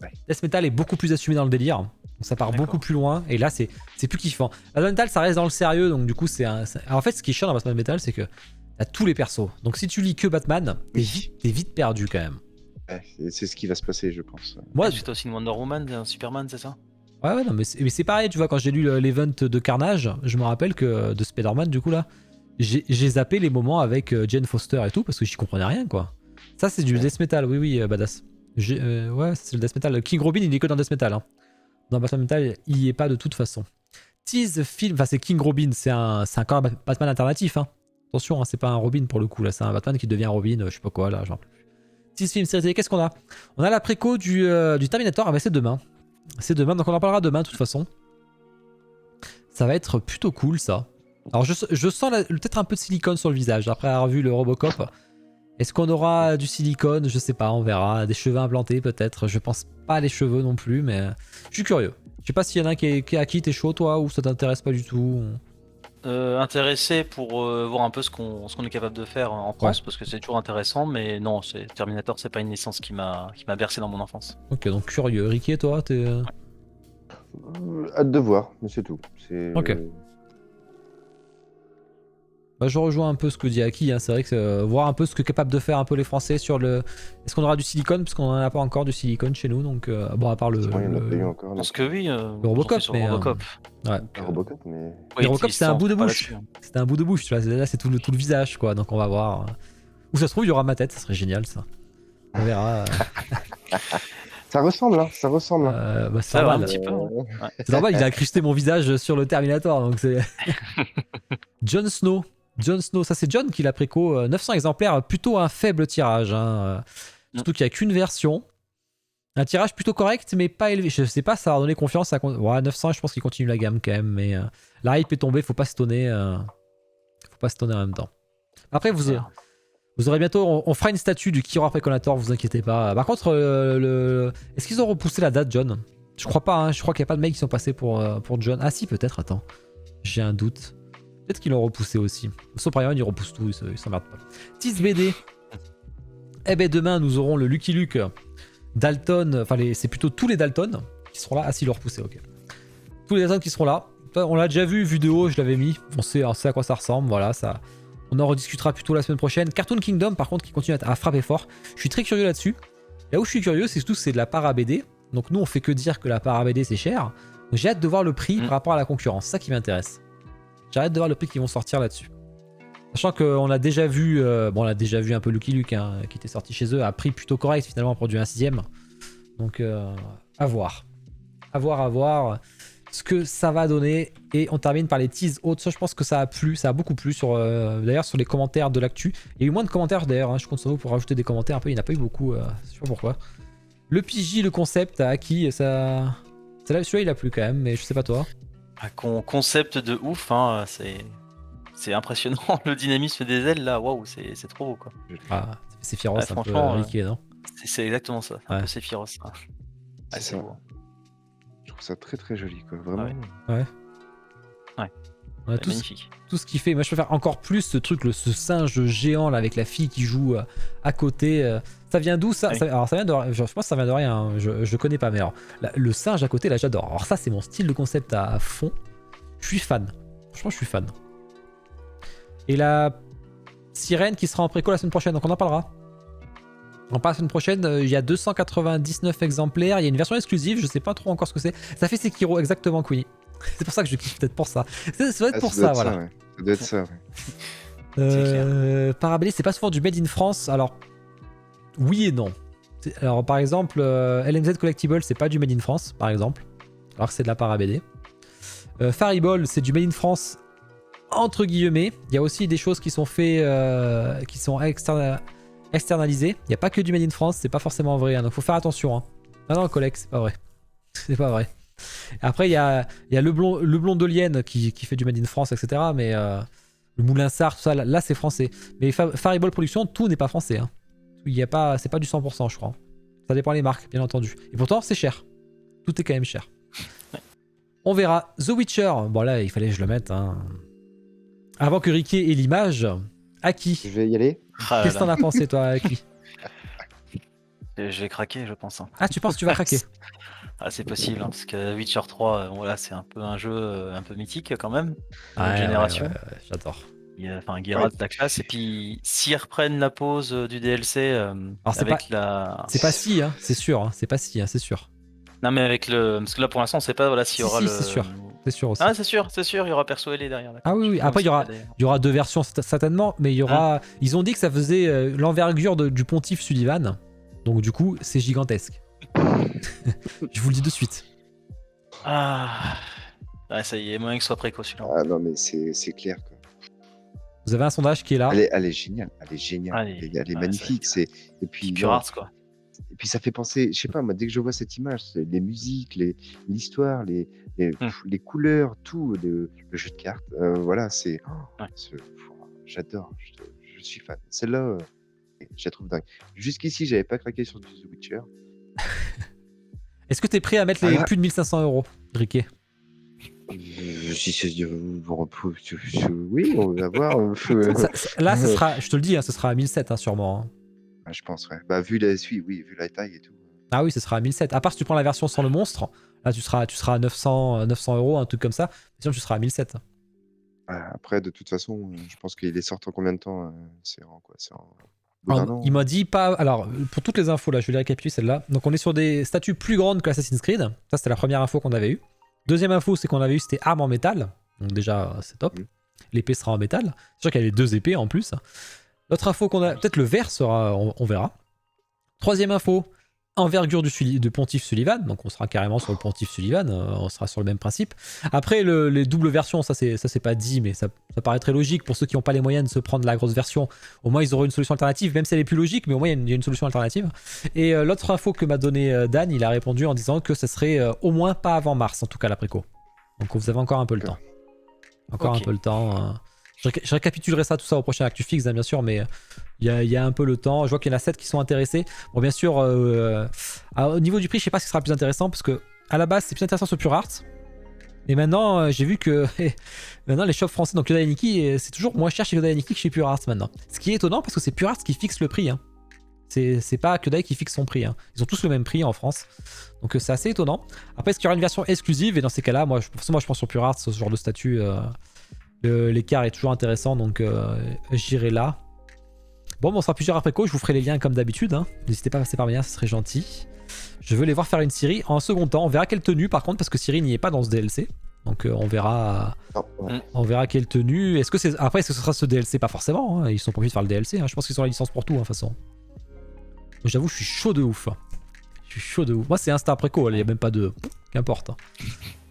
Ouais. Death Metal est beaucoup plus assumé dans le délire. Donc ça part beaucoup plus loin. Et là c'est plus kiffant. Batman Metal ça reste dans le sérieux. Donc du coup c'est un... Alors, en fait ce qui est chiant dans Batman Metal c'est que t'as tous les persos. Donc si tu lis que Batman, t'es vite perdu quand même. Ouais, c'est ce qui va se passer je pense. Moi, c'est aussi une Wonder Woman, un Superman, c'est ça? Ouais, non, mais c'est pareil, tu vois, quand j'ai lu l'event de Carnage, je me rappelle que de Spider-Man, du coup, là, j'ai zappé les moments avec Jane Foster et tout, parce que j'y comprenais rien, quoi. Ça, c'est du Death Metal, oui, badass. Ouais, c'est le Death Metal. King Robin, il est que dans Death Metal. Hein. Dans Batman Metal, il y est pas de toute façon. Tease film, enfin, c'est King Robin, c'est un corps Batman alternatif, hein. Attention, hein, c'est pas un Robin pour le coup, là, c'est un Batman qui devient Robin, je sais pas quoi, là, genre. Tease film, série télé, qu'est-ce qu'on a? On a la préco du Terminator, ah bah c'est demain. C'est demain, donc on en parlera demain de toute façon. Ça va être plutôt cool ça. Alors je sens peut-être un peu de silicone sur le visage après avoir vu le Robocop. Est-ce qu'on aura du silicone? Je sais pas, on verra. Des cheveux implantés peut-être. Je pense pas les cheveux non plus, mais je suis curieux. Je sais pas s'il y en a un à qui t'es chaud toi ou ça t'intéresse pas du tout. Intéressé pour voir un peu ce qu'on est capable de faire en France, parce que c'est toujours intéressant, mais non, Terminator, c'est pas une licence qui m'a bercé dans mon enfance. Ok, donc curieux. Ricky, toi, t'es... Hâte de voir, mais c'est tout. Ok. Bah, je rejoins un peu ce que dit Aki, hein. C'est vrai que voir un peu ce que capable de faire un peu les Français sur le... Est-ce qu'on aura du silicone? Parce qu'on en a pas encore du silicone chez nous, donc bon à part le... Encore, parce que oui, le Robocop, mais... Robocop. Ouais. Le Robocop, mais... Le Robocop c'était un bout de bouche. C'était un bout de bouche, tu vois. Là c'est tout le visage, quoi. Donc on va voir. Où ça se trouve, il y aura ma tête, ça serait génial ça. On verra. Ça ressemble, hein, ça ressemble. Bah, c'est normal. Un petit peu. Ouais. C'est normal, il a incrusté mon visage sur le Terminator, donc c'est... Jon Snow. Jon Snow, ça c'est John qui l'a préco. 900 exemplaires, plutôt un faible tirage. Hein. Surtout qu'il n'y a qu'une version. Un tirage plutôt correct, mais pas élevé. Je sais pas, ça va donner confiance à... Ouais, 900, je pense qu'il continue la gamme quand même, mais la hype est tombée, faut pas s'étonner. Faut pas s'étonner en même temps. Après, vous aurez bientôt... On fera une statue du Kira Preconator, vous inquiétez pas. Par contre, est-ce qu'ils ont repoussé la date, John? Je crois pas, hein. Je crois qu'il n'y a pas de mecs qui sont passés pour John. Ah si, peut-être, attends. J'ai un doute. Peut-être qu'ils l'ont repoussé aussi. Sauf par ils repoussent tout, ils s'emmerdent pas. Tease BD. Eh ben demain, nous aurons le Lucky Luke. Dalton, enfin c'est plutôt tous les Dalton qui seront là. Ah si, ils l'ont repoussé, ok. Tous les Dalton qui seront là. On l'a déjà vu, vidéo, je l'avais mis. On sait à quoi ça ressemble, voilà. Ça. On en rediscutera plutôt la semaine prochaine. Cartoon Kingdom, par contre, qui continue à frapper fort. Je suis très curieux là-dessus. Là où je suis curieux, c'est surtout c'est de la para BD. Donc nous, on fait que dire que la para BD c'est cher. Donc j'ai hâte de voir le prix par rapport à la concurrence. C'est ça qui m'intéresse. J'ai hâte de voir le prix qu'ils vont sortir là-dessus. Sachant qu'on a déjà vu, on a déjà vu un peu Lucky Luke hein, qui était sorti chez eux à prix plutôt correct finalement pour du 1/6. Donc à voir. À voir ce que ça va donner. Et on termine par les teases hautes. Ça je pense que ça a plu, ça a beaucoup plu sur d'ailleurs sur les commentaires de l'actu. Il y a eu moins de commentaires d'ailleurs, hein, je compte sur vous pour rajouter des commentaires un peu, il n'y en a pas eu beaucoup, je sais pas pourquoi. Le PJ, le concept à qui ça. Celui-là il a plu quand même, mais je sais pas toi. Concept de ouf, hein, c'est impressionnant. Le dynamisme des ailes là, waouh, c'est trop beau quoi. Ah, c'est Sephiroth, ouais, un peu Ricky, non? C'est exactement ça, un peu Sephiroth. Hein. C'est beau. Je trouve ça très très joli quoi, vraiment. Ouais. Ouais, C'est magnifique. tout ce qu'il fait. Moi, je préfère encore plus ce truc, ce singe géant là avec la fille qui joue à côté. Ça vient d'où ça, Oui. Alors, ça vient de. Je pense que ça vient de rien. Hein. Je connais pas, mais alors, le singe à côté, là, j'adore. Alors, ça, c'est mon style de concept à fond. Je suis fan. Franchement, je suis fan. Et la sirène qui sera en préco la semaine prochaine, donc on en parlera. On parle la semaine prochaine. Il y a 299 exemplaires. Il y a une version exclusive. Je sais pas trop encore ce que c'est. Ça fait Sekiro, exactement, Queenie. C'est pour ça que je kiffe, peut-être pour ça. Ça doit être pour ça, voilà. Ouais. Ça doit être ça, ouais. Parabellé, c'est pas souvent du made in France. Alors, oui et non. Alors, par exemple, LMZ Collectible, c'est pas du made in France, par exemple. Alors que c'est de la Parabellé. Fariball, c'est du made in France, entre guillemets. Il y a aussi des choses qui sont faites, qui sont externalisées. Il n'y a pas que du made in France, c'est pas forcément vrai. Hein, donc, faut faire attention. Hein. Non, collègue, c'est pas vrai. C'est pas vrai. Après, il y a le blond de Lienne qui fait du Made in France, etc. Mais le Moulin Sarr, tout ça, là c'est français. Mais Fariball Production, tout n'est pas français. Hein. C'est pas du 100%, je crois. Ça dépend des marques, bien entendu. Et pourtant, c'est cher. Tout est quand même cher. On verra. The Witcher. Bon, là, il fallait que je le mette. Hein. Avant que Ricky ait l'image, Aki. Je vais y aller. Qu'est-ce que t'en as pensé, toi, Aki? Je vais craquer, je pense. Hein. Ah, tu penses que tu vas craquer? Ah, c'est possible, hein, parce que Witcher 3, voilà, c'est un peu un jeu un peu mythique quand même. Ouais, génération. ouais, j'adore. Il y a Geralt de la classe. Et puis, s'ils reprennent la pause du DLC avec la. C'est pas si, hein, c'est sûr. Hein, c'est pas si, hein, c'est sûr. Non, mais avec le. Parce que là, pour l'instant, on sait pas voilà, s'il y aura le. c'est sûr. C'est sûr aussi. Ah, c'est sûr, il y aura perso LA derrière. Ah oui, oui. Après, il y aura deux versions certainement, mais il y aura. Ils ont dit que ça faisait l'envergure du pontife Sullivan. Donc, du coup, c'est gigantesque. Je vous le dis de suite. Ah. Ouais, ça y est, moyen que ce soit précoce celui-là. Ah non, mais c'est clair. Quoi. Vous avez un sondage qui est là. Elle est géniale. Elle est géniale. Elle est magnifique. Et puis, pure arts, quoi. Et puis ça fait penser, je sais pas, moi, dès que je vois cette image, les musiques, l'histoire, les couleurs, tout, le jeu de cartes, voilà, j'adore, je suis fan. Celle-là, je la trouve dingue. Jusqu'ici, j'avais pas craqué sur The Witcher. Est-ce que t'es prêt à mettre les plus de 1500 €, Riquet? Oui, on va voir. Là, ce sera, je te le dis, hein, ce sera à 1700 sûrement. Hein. Je pense, ouais. Bah, vu la taille et tout. Ah oui, ce sera à 1700. À part si tu prends la version sans le monstre, là tu seras à 900 €, un truc comme ça. Sinon, tu seras à 1700. Après, de toute façon, je pense qu'il est sorti en combien de temps c'est en quoi Il m'a dit pas. Alors, pour toutes les infos, là, je vais les récapituler celle-là. Donc, on est sur des statues plus grandes que Assassin's Creed. Ça, c'était la première info qu'on avait eue. Deuxième info, c'est qu'on avait eu, c'était arme en métal. Donc, déjà, c'est top. L'épée sera en métal. C'est sûr qu'il y a les deux épées en plus. L'autre info qu'on a, peut-être le vert sera, on verra. Troisième info, envergure de Pontife Sullivan, donc on sera carrément sur le Pontife Sullivan, on sera sur le même principe. Après les doubles versions, ça c'est pas dit, mais ça paraît très logique pour ceux qui n'ont pas les moyens de se prendre la grosse version. Au moins ils auront une solution alternative, même si elle est plus logique, mais au moins il y a une solution alternative. Et l'autre info que m'a donné Dan, il a répondu en disant que ça serait au moins pas avant mars, en tout cas la préco. Donc vous avez encore un peu le temps. Encore un peu le temps. Je récapitulerai ça, tout ça au prochain Actu Fixe, hein, bien sûr, mais il y a un peu le temps. Je vois qu'il y en a 7 qui sont intéressés. Bon, bien sûr, au niveau du prix, je sais pas ce qui sera le plus intéressant, parce que à la base, c'est plus intéressant sur Pure Art. Et maintenant, j'ai vu que maintenant les shops français, donc Yoda et Nikki, c'est toujours moins cher chez Yoda et Nikki que chez Pure Art maintenant. Ce qui est étonnant, parce que c'est Pure Art qui fixe le prix. Hein. C'est pas Kyodai qui fixe son prix. Hein. Ils ont tous le même prix en France. Donc c'est assez étonnant. Après, est-ce qu'il y aura une version exclusive? Et dans ces cas-là, moi je pense sur Pure Art, ce genre de statut. L'écart est toujours intéressant, donc j'irai là. Bon, on sera plusieurs après quoi, je vous ferai les liens comme d'habitude. Hein. N'hésitez pas à passer par mes liens, ce serait gentil. Je veux les voir faire une série en second temps. On verra quelle tenue par contre, parce que Ciri n'y est pas dans ce DLC. Donc on verra. On verra quelle tenue. Après, est-ce que ce sera ce DLC? Pas forcément. Hein. Ils sont pas obligés de faire le DLC. Hein. Je pense qu'ils ont la licence pour tout, de toute façon. J'avoue, je suis chaud de ouf. Je suis chaud de ouf. Moi, c'est Insta Préco, il n'y a même pas de. Qu'importe. Hein.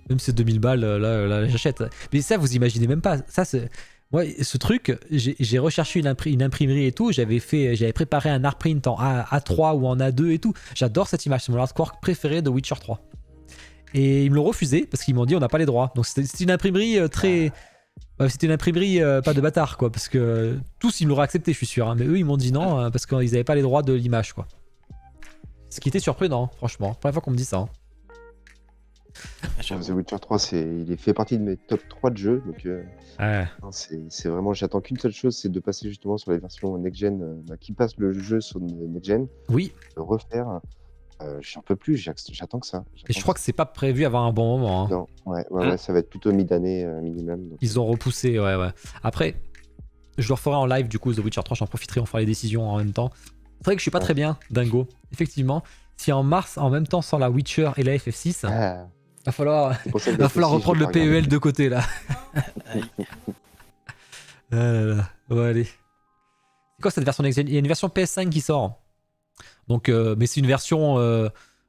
Même si c'est 2000 balles, là j'achète. Mais ça, vous imaginez même pas. Ça, c'est. Moi, ce truc, j'ai recherché une imprimerie et tout. J'avais préparé un art print en A3 ou en A2 et tout. J'adore cette image. C'est mon artwork préféré de Witcher 3. Et ils me l'ont refusé parce qu'ils m'ont dit on n'a pas les droits. Donc c'était une imprimerie très. C'était une imprimerie pas de bâtard, quoi. Parce que tous, ils me l'auraient accepté, je suis sûr. Hein, mais eux, ils m'ont dit non parce qu'ils n'avaient pas les droits de l'image, quoi. Ce qui était surprenant, franchement. Première fois qu'on me dit ça. Hein. The Witcher 3, il fait partie de mes top 3 de jeux. Donc, Ouais. non, c'est vraiment, j'attends qu'une seule chose, c'est de passer justement sur les versions next-gen, qui passent le jeu sur next-gen, Oui, de refaire. J'en peux plus, j'attends que ça. et je crois que c'est pas prévu avant un bon moment. Hein. Non, ouais, ça va être plutôt mi-d'année minimum. Donc, Ils ont repoussé, ouais. Après, je le referai en live, du coup, The Witcher 3, j'en profiterai, on fera les décisions en même temps. C'est vrai que je suis pas très bien, dingo. Effectivement, si en mars, en même temps, sans la Witcher et la FF6, Ah, va falloir, c'est pour ça que va falloir aussi, reprendre je le vais pas regarder. PEL de côté, là. Aïe. Ah là là. Ouais, allez. C'est quoi cette version next-gen? Il y a une version PS5 qui sort. Donc, mais c'est une version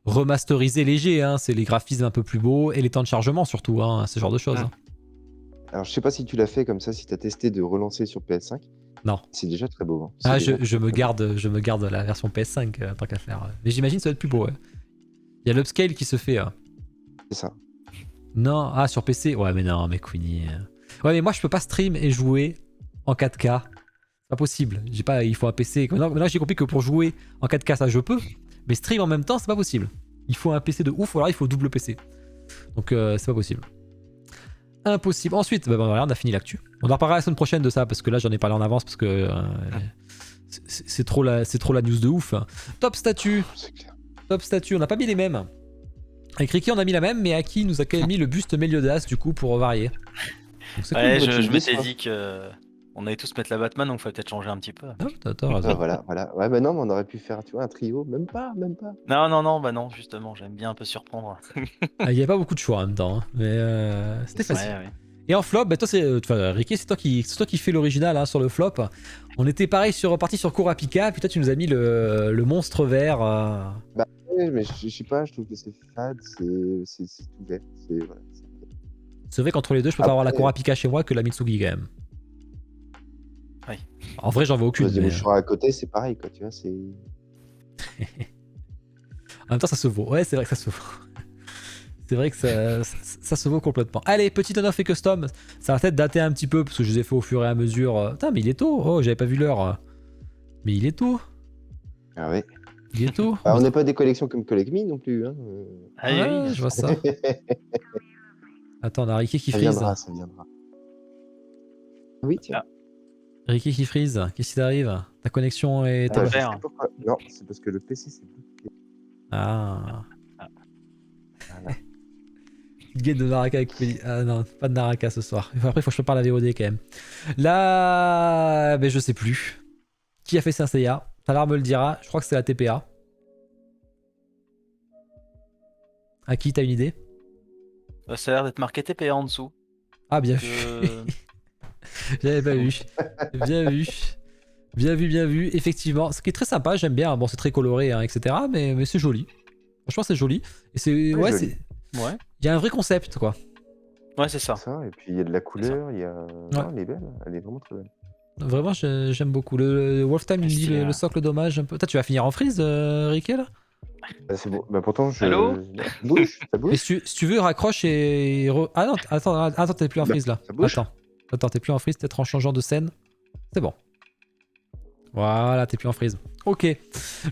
remasterisée léger, hein. C'est les graphismes un peu plus beaux et les temps de chargement surtout, hein, ce genre de choses. Ah. Hein. Alors, je sais pas si tu l'as fait comme ça, si tu as testé de relancer sur PS5. Non. C'est déjà très beau. Hein. Ah, C'est déjà je très, me très garde, je me garde la version PS5 tant qu'à faire. Mais j'imagine que ça va être plus beau. Ouais. Il y a l'upscale qui se fait. beau. C'est ça. Non, ah sur PC. Ouais, mais non, mais Queenie. Ouais, mais moi je peux pas stream et jouer en 4K. C'est pas possible. J'ai pas, il faut un PC. Maintenant j'ai compris que pour jouer en 4K ça je peux, mais stream en même temps c'est pas possible. Il faut un PC de ouf ou alors il faut double PC. Donc c'est pas possible. Impossible. Ensuite, bah, voilà, on a fini l'actu. On en reparlera la semaine prochaine de ça parce que là j'en ai parlé en avance parce que c'est trop la news de ouf. Top statut. C'est clair. Top statut, on n'a pas mis les mêmes. Avec Ricky on a mis la même, mais Aki nous a quand même mis le buste Meliodas du coup pour varier. Donc c'est Ouais, cool. cool, je tu m'étais dis ça. dit que on allait tous mettre la Batman, donc il fallait peut-être changer un petit peu. Ah, t'as raison. Ah, voilà. Ouais, bah non, mais on aurait pu faire, tu vois, un trio. Même pas. Non, bah non, justement, j'aime bien un peu surprendre. Ah, il n'y a pas beaucoup de choix en même temps, hein, mais c'était facile. Ouais. Et en flop, bah, toi c'est, Ricky, c'est toi qui fais l'original hein, sur le flop. On était pareil reparti sur Kurapika, puis toi tu nous as mis le monstre vert. Ouais, mais je sais pas, je trouve que c'est fade, c'est tout vert. Voilà, C'est vrai qu'entre les deux, je préfère avoir la Après- Kurapika chez moi que la Mitsugi quand même. Oui. En vrai, j'en veux aucune. des Mais... mouchoirs à côté, c'est pareil, quoi, tu vois, c'est... En même temps, ça se vaut. Ouais, c'est vrai que ça se vaut. C'est vrai que ça se vaut complètement. Allez, petit on-off et custom. Ça va peut-être dater un petit peu parce que je les ai fait au fur et à mesure. Putain, mais il est tôt. Oh, j'avais pas vu l'heure. Mais il est tôt. Ah ouais. Il est tôt. Bah, on n'est pas des collections comme Collect Me non plus, hein. Ah Ouais, oui, je vois ça. Attends, on a Ricky qui Ça freeze. viendra, ça viendra. Oui, tiens. Ah. Ricky qui freeze. Qu'est-ce qui t'arrive? Ta connexion est... Ah, ouais. je sais Vert. pourquoi. Non, c'est parce que le PC c'est bloqué. Ah. Voilà. Petite game de Naraka avec Willy. Ah non, pas de Naraka ce soir. Après, il faut que je prépare la VOD quand même. Là, mais je sais plus. Qui a fait Saint Seiya? Talar me le dira. Je crois que c'est la TPA. À qui t'as une idée? Ça a l'air d'être marqué TPA en dessous. Ah, bien vu. Euh, J'avais pas vu. Bien vu. Bien vu, bien vu. Effectivement, ce qui est très sympa, j'aime bien. Bon, c'est très coloré, hein, etc. Mais c'est joli. Franchement, c'est joli. Et c'est. Ouais, joli. c'est. Ouais, Il y a un vrai concept, quoi. ouais, c'est ça. Ça, et puis il y a de la couleur, il y a... Non, elle est belle, elle est vraiment très belle. Vraiment, j'aime beaucoup. Le Wolf Time, il me dit Stylé, le ouais. socle dommage un peu. Toi, tu vas finir en freeze, Ricky, là? Ah, c'est bon. Bah pourtant, je... Allô Ça bouge, ça Mais bouge. si tu veux, raccroche et. Ah non, attends, t'es plus en Bah, freeze là. ça bouge. Attends, t'es plus en freeze, peut-être en changeant de scène. C'est bon. Voilà, t'es plus en freeze. Ok.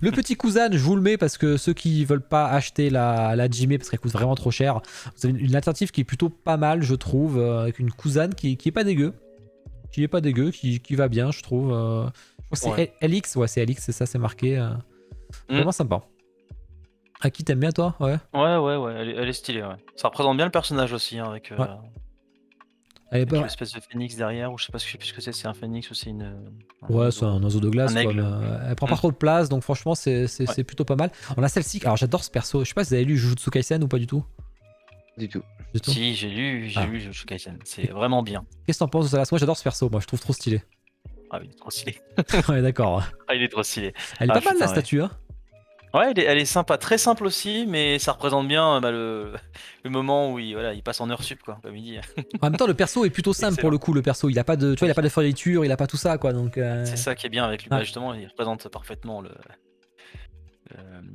Le petit Kuzan, je vous le mets parce que ceux qui veulent pas acheter la Jime parce qu'elle coûte vraiment trop cher, vous avez une alternative qui est plutôt pas mal, je trouve, avec une Kuzan qui est pas dégueu. Qui est pas dégueu, qui va bien, je trouve. Je crois que c'est LX, ouais, c'est LX, c'est ça, c'est marqué. Vraiment sympa. À qui t'aimes bien, toi? Ouais. Ouais, elle est stylée, ouais. Ça représente bien le personnage aussi, hein, avec, Ouais. Elle est avec pas. l'espèce de phénix derrière, ou je sais plus ce que c'est un phénix ou c'est une... Ouais, c'est un oiseau de glace. Un Quoi, aigle. mais, elle prend pas trop de place, donc franchement, c'est plutôt pas mal. On a celle-ci. Alors, j'adore ce perso. Je sais pas si vous avez lu Jujutsu Kaisen ou pas du tout. Du tout. Du tout. Si, j'ai lu Jujutsu Kaisen, c'est vraiment bien. Qu'est-ce que t'en penses de ça? Moi, j'adore ce perso. Moi, je trouve trop stylé. Ah oui, il est trop stylé. Ouais, d'accord. Ah, il est trop stylé. Elle est Ah, pas mal, putain, la statue, hein. Ouais, elle est sympa, très simple aussi, mais ça représente bien bah, le moment où il passe en heure sup, quoi, comme il dit. En même temps, le perso est plutôt simple pour le coup. Le perso, il a pas de, tu vois, il a pas de fioritures, il a pas tout ça, quoi. Donc. C'est ça qui est bien avec lui. Ouais. Bah, justement, il représente parfaitement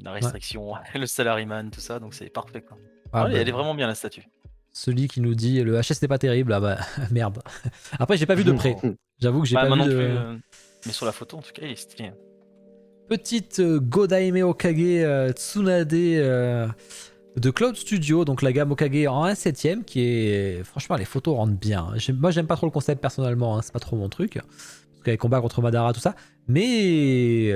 la restriction, le salaryman, tout ça, donc c'est parfait, quoi. Ah, Ouais, bah, elle est vraiment bien, la statue. celui qui nous dit le HS n'est pas terrible, ah bah merde. Après, j'ai pas vu de près. J'avoue que j'ai Bah, pas moi vu non de. plus, mais sur la photo, en tout cas, il est stylé. Petite Godaime Okage Tsunade de Cloud Studio, donc la gamme Okage en 1/7, qui est... Franchement, les photos rendent bien. Moi, j'aime pas trop le concept personnellement, hein, c'est pas trop mon truc. Parce qu'avec combat contre Madara, tout ça. Mais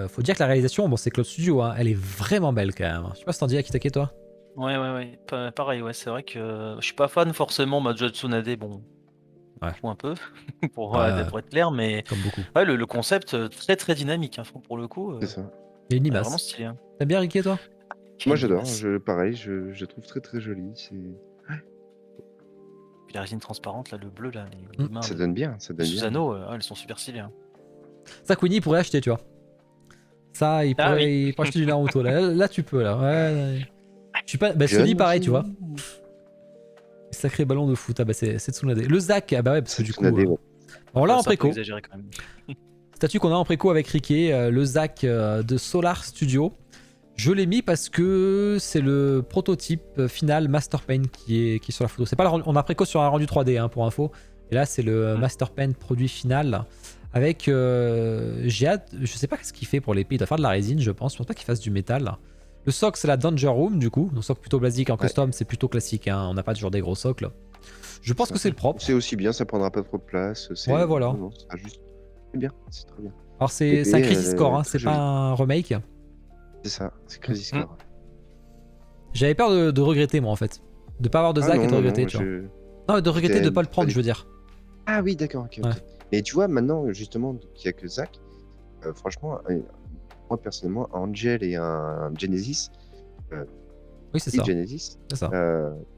faut dire que la réalisation, bon, c'est Cloud Studio, hein, elle est vraiment belle quand même. Je sais pas si t'en dis à Kitake, toi. Ouais. Pareil, ouais, c'est vrai que je suis pas fan forcément, de Tsunade, bon, Ouais. je joue un peu, pour, Ouais, pour être clair, mais comme beaucoup. ouais, le concept très très dynamique, hein, pour le coup, C'est ça. Il y a une ouais, vraiment limace. stylé. Hein. T'aimes bien Ricky, toi? Moi, Une j'adore. limace. Pareil, je trouve très très joli. Puis la résine transparente, là, le bleu, là, les mains Ça de donne bien. Ça donne bien. Susano, elles sont super stylées. Hein. Ça, Queenie, il pourrait acheter, tu vois. Ça, il Ah pourrait, oui. il pourrait acheter du Naruto. Là, tu peux, là. Ouais. Je suis pas... Bah, Jeune Sully, pareil, aussi. tu vois. Sacré ballon de foot. Ah bah, c'est Tsunade. Le Zac, ah bah ouais, parce que du coup... Tsunade, ouais. On l'a en Ça, un peu préco. exagéré quand même. Statut qu'on a en préco avec Ricky, le Zac de Solar Studio. Je l'ai mis parce que c'est le prototype final Master Paint qui est sur la photo. C'est pas on a préco sur un rendu 3D, hein, pour info. Et là, c'est le Master Paint produit final. Avec... j'ai hâte... Je sais pas ce qu'il fait pour l'épée. Il doit faire de la résine, je pense. Je pense pas qu'il fasse du métal. Le socle, c'est la Danger Room, du coup. Donc, socle plutôt basique en custom. C'est plutôt classique, hein. On n'a pas toujours des gros socles. Je pense que c'est le propre. C'est aussi bien, ça prendra pas trop de place. Ouais, voilà. Non, ça sera juste... C'est bien, c'est très bien. Alors, c'est un Crisis Core, hein. très C'est pas joli. un remake. C'est ça, c'est Crisis Core. J'avais peur de regretter, moi, en fait. De pas avoir de Zac et de regretter, tu vois. Non, de regretter de pas le prendre, je veux dire. Ah oui, d'accord, ok. Ouais. Mais tu vois, maintenant, justement, qu'il n'y a que Zac, franchement, moi, personnellement, un Angel et un Genesis, Oui, c'est ça. Genesis, C'est ça.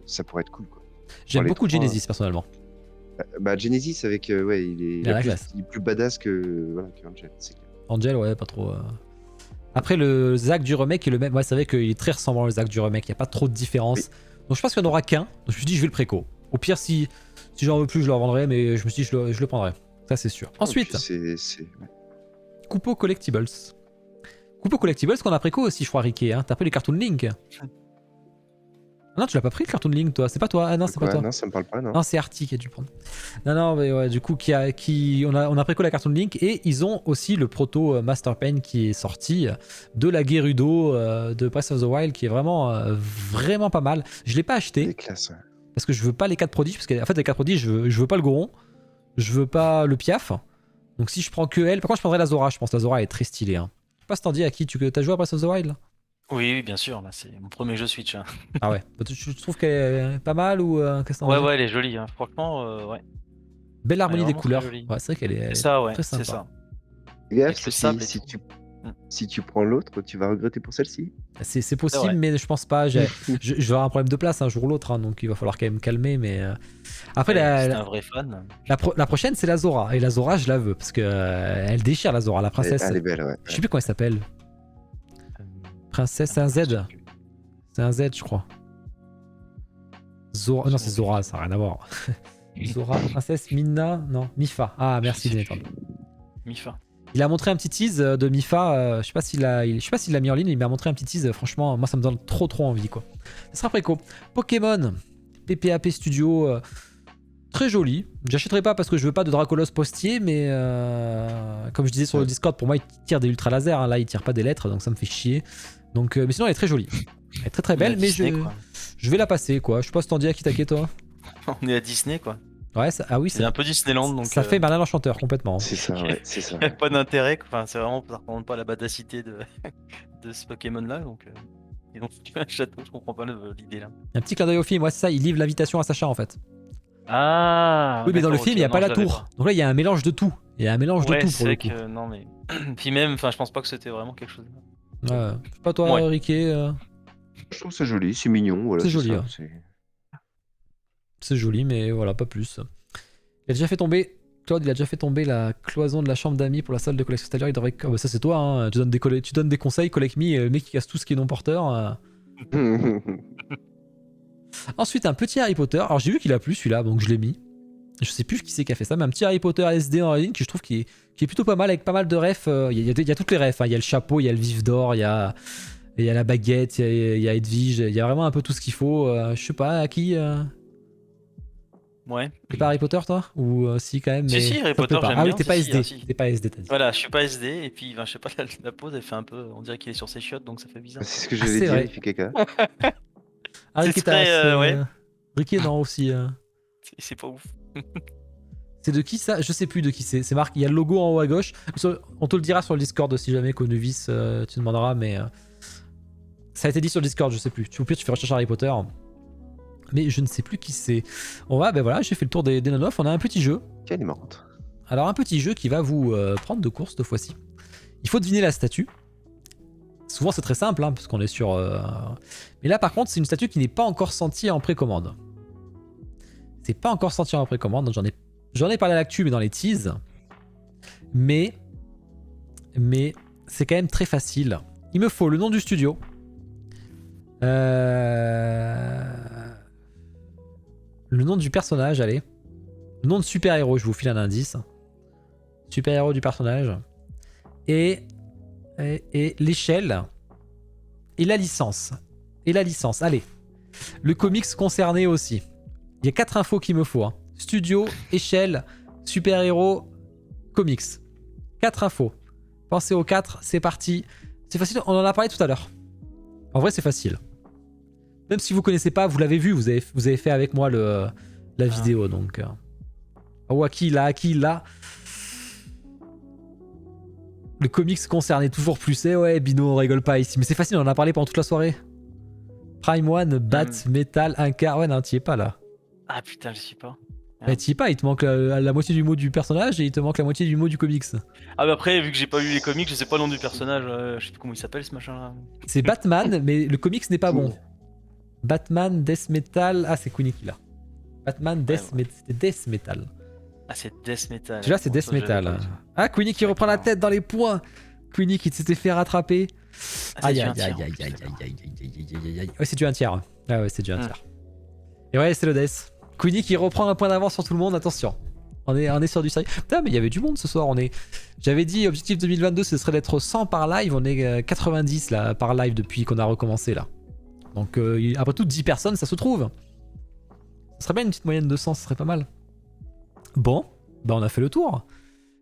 ça pourrait être cool, quoi. J'aime les beaucoup trois, Genesis, personnellement. Bah, Genesis, avec, ouais, il a la est classe. plus badass que, voilà, que Angel, c'est clair. Angel, ouais, pas trop. Après, le Zac du remake est le même. Ouais, c'est vrai qu'il est très ressemblant au Zac du remake. Il n'y a pas trop de différence. Oui. Donc, je pense qu'il n'y en aura qu'un. Donc, je me suis dit, je vais le préco. Au pire, si j'en veux plus, je le revendrai. Mais je me suis dit, je le prendrai. Ça, c'est sûr. Ensuite, Ouais. Coupeau Collectibles. Coupeau Collectibles qu'on a préco aussi, je crois, Ricky. Hein. T'as pris les Cartoon Link? Ah non, tu l'as pas pris le Cartoon Link, toi. C'est pas toi. Ah non, c'est pas toi. Non, ça me parle pas, non. Non, c'est Artie qui a dû le prendre. Non, mais ouais, du coup, on a préco la Cartoon Link et ils ont aussi le proto Master Pen qui est sorti de la Gerudo de Breath of the Wild qui est vraiment pas mal. Je l'ai pas acheté C'est classe, ouais. parce que je veux pas les 4 prodiges parce qu'en fait les 4 prodiges je veux pas le Goron, je veux pas le Piaf. Donc si je prends que elle, par contre je prendrais la Zora. Je pense que la Zora est très stylée. Hein. Je sais pas si t'en dis à qui t'as joué à Breath of the Wild là? Oui, bien sûr, là, c'est mon premier jeu Switch. Hein. Ah ouais. Tu trouves qu'elle est pas mal ou qu'est-ce que t'en dis? Ouais, elle est jolie. Hein. Franchement, ouais. Belle harmonie Elle est des vraiment couleurs. très jolie. Ouais, c'est vrai qu'elle est C'est ça, ouais, très c'est sympa. ça. Fais gaffe, Avec le sable et tout. si tu prends l'autre, tu vas regretter pour celle-ci. C'est possible, vrai. mais je pense pas. Je vais avoir un problème de place un jour ou l'autre, hein, donc il va falloir quand même calmer. Mais après, C'est un vrai fan. la prochaine, c'est la Zora. Et la Zora, je la veux parce que elle déchire la Zora, la princesse. Elle est belle, ouais. Je sais plus comment elle s'appelle. Princesse, c'est un Z. C'est un Z, je crois. Zora. Non, c'est Zora, ça n'a rien à voir. Zora, princesse, Minna, non, Mifa. Ah, merci Denethor. Mifa. Il a montré un petit tease de Mifa. Je sais pas s'il l'a mis en ligne. Il m'a montré un petit tease. Franchement, moi, ça me donne trop envie, quoi. Ça sera préco. Pokémon, PPAP Studio, très joli. J'achèterai pas parce que je veux pas de Dracolos postier, mais comme je disais sur le Discord, pour moi, il tire des ultra lasers. Hein. Là, il tire pas des lettres, donc ça me fait chier. Donc, mais sinon, elle est très jolie. Elle est très belle, mais Disney, je vais la passer, quoi. Je sais pas si t'en dis à Kitake, toi. On est à Disney, quoi. Ouais, ah oui, C'est un peu Disneyland, donc. Ça fait Merlin l'Enchanteur, complètement. C'est ça, ouais, c'est ça. Il n'y a pas d'intérêt, quoi. Enfin, c'est vraiment, ça représente pas la badacité de ce Pokémon-là, donc. Ils ont foutu un château, je comprends pas l'idée là. Un petit clin d'œil au film, ouais, c'est ça. Il livre l'invitation à Sacha, en fait. Ah. Oui, mais dans le film, il n'y a pas la je l'avais tour. Donc là, il y a un mélange de tout. Il y a un mélange de tout pour le coup. Non, mais. Puis même, enfin, je pense pas que c'était vraiment quelque chose. Ouais. Je sais pas toi, Ouais. Ricky. Je trouve ça joli, c'est mignon. Voilà, C'est joli, ça, hein. C'est joli, mais voilà, pas plus. Il a déjà fait tomber. Claude, il a déjà fait tomber la cloison de la chambre d'amis pour la salle de collection extérieure. Il devrait. Oh, bah ça, c'est toi, hein. Tu donnes des conseils, Collect Me, le mec qui casse tout ce qui est non porteur. Ensuite, un petit Harry Potter. Alors, j'ai vu qu'il a plu celui-là, donc je l'ai mis. Je sais plus qui c'est qui a fait ça, mais un petit Harry Potter SD en ligne que je trouve qui est plutôt pas mal avec pas mal de refs. Il y a toutes les refs. Hein. Il y a le chapeau, il y a le vif d'or, il y a la baguette, il y a Edwige. Il y a vraiment un peu tout ce qu'il faut. Je sais pas à qui. Ouais. T'es pas Harry Potter, toi? Ou si, quand même. Mais Si, Harry ça te Potter, plaît pas. j'aime Ah oui, bien. t'es pas Si, SD. si. T'es pas SD, t'as dit. Voilà, je suis pas SD, et puis, ben, je sais pas, la pose, elle fait un peu. On dirait qu'il est sur ses chiottes, donc ça fait bizarre. C'est ce que Ah, j'allais c'est dire, vrai. il fait caca. Ah, Ce Riquetas, serait, ouais. Riquet, non, aussi. C'est pas ouf. C'est de qui ça? Je sais plus de qui c'est. C'est marqué, il y a le logo en haut à gauche. On te le dira sur le Discord si jamais, Konuvis, tu demanderas, mais ça a été dit sur le Discord, je sais plus. Au pire, tu fais recherche Harry Potter. Mais je ne sais plus qui c'est. On va, ben voilà, j'ai fait le tour des non-off. On a un petit jeu. Quelle est marrante. Alors, un petit jeu qui va vous prendre de court cette fois-ci. Il faut deviner la statue. Souvent, c'est très simple, hein, parce qu'on est sur. Mais là, par contre, c'est une statue qui n'est pas encore sortie en précommande. C'est pas encore sorti en précommande. J'en ai parlé à l'actu, mais dans les teases. Mais c'est quand même très facile. Il me faut le nom du studio. Le nom du personnage, allez. Le nom de super-héros, je vous file un indice. Super-héros du personnage. Et l'échelle. Et la licence. Allez. Le comics concerné aussi. Il y a 4 infos qu'il me faut. Hein. Studio, échelle, super-héros, comics. 4 infos. Pensez aux 4, c'est parti. C'est facile, on en a parlé tout à l'heure. En vrai, c'est facile. Même si vous connaissez pas, vous l'avez vu, vous avez fait avec moi la vidéo. Donc. Oh, à qui là. Le comics concerné toujours plus. Eh ouais, Bino, on rigole pas ici. Mais c'est facile, on en a parlé pendant toute la soirée. Prime One, Bat, Metal, Inca. Ouais, non, t'y es pas là. Ah putain, je sais pas. Mais t'y es pas, il te manque la moitié du mot du personnage et il te manque la moitié du mot du comics. Ah bah après, vu que j'ai pas lu les comics, je sais pas le nom du personnage, je sais plus comment il s'appelle ce machin là. C'est Batman, mais le comics n'est pas bon. Batman, Death Metal. Ah, c'est Queenie qui l'a. Batman, c'était Death Metal. Ah, c'est Death Metal. Déjà, c'est Death Metal. Ah, Queenie qui reprend la tête dans les points. Queenie qui s'était fait rattraper. Aïe. Ouais, c'est du 1 tiers. Ah ouais, c'est du 1 tiers. Et ouais, c'est le Death. Queenie qui reprend un point d'avance sur tout le monde, attention. On est sur du sérieux. Putain, mais il y avait du monde ce soir. J'avais dit, objectif 2022, ce serait d'être 100 par live. On est 90 là, par live depuis qu'on a recommencé là. Donc, après tout, 10 personnes, ça se trouve. Ce serait bien une petite moyenne de 100, ce serait pas mal. Bon, bah on a fait le tour.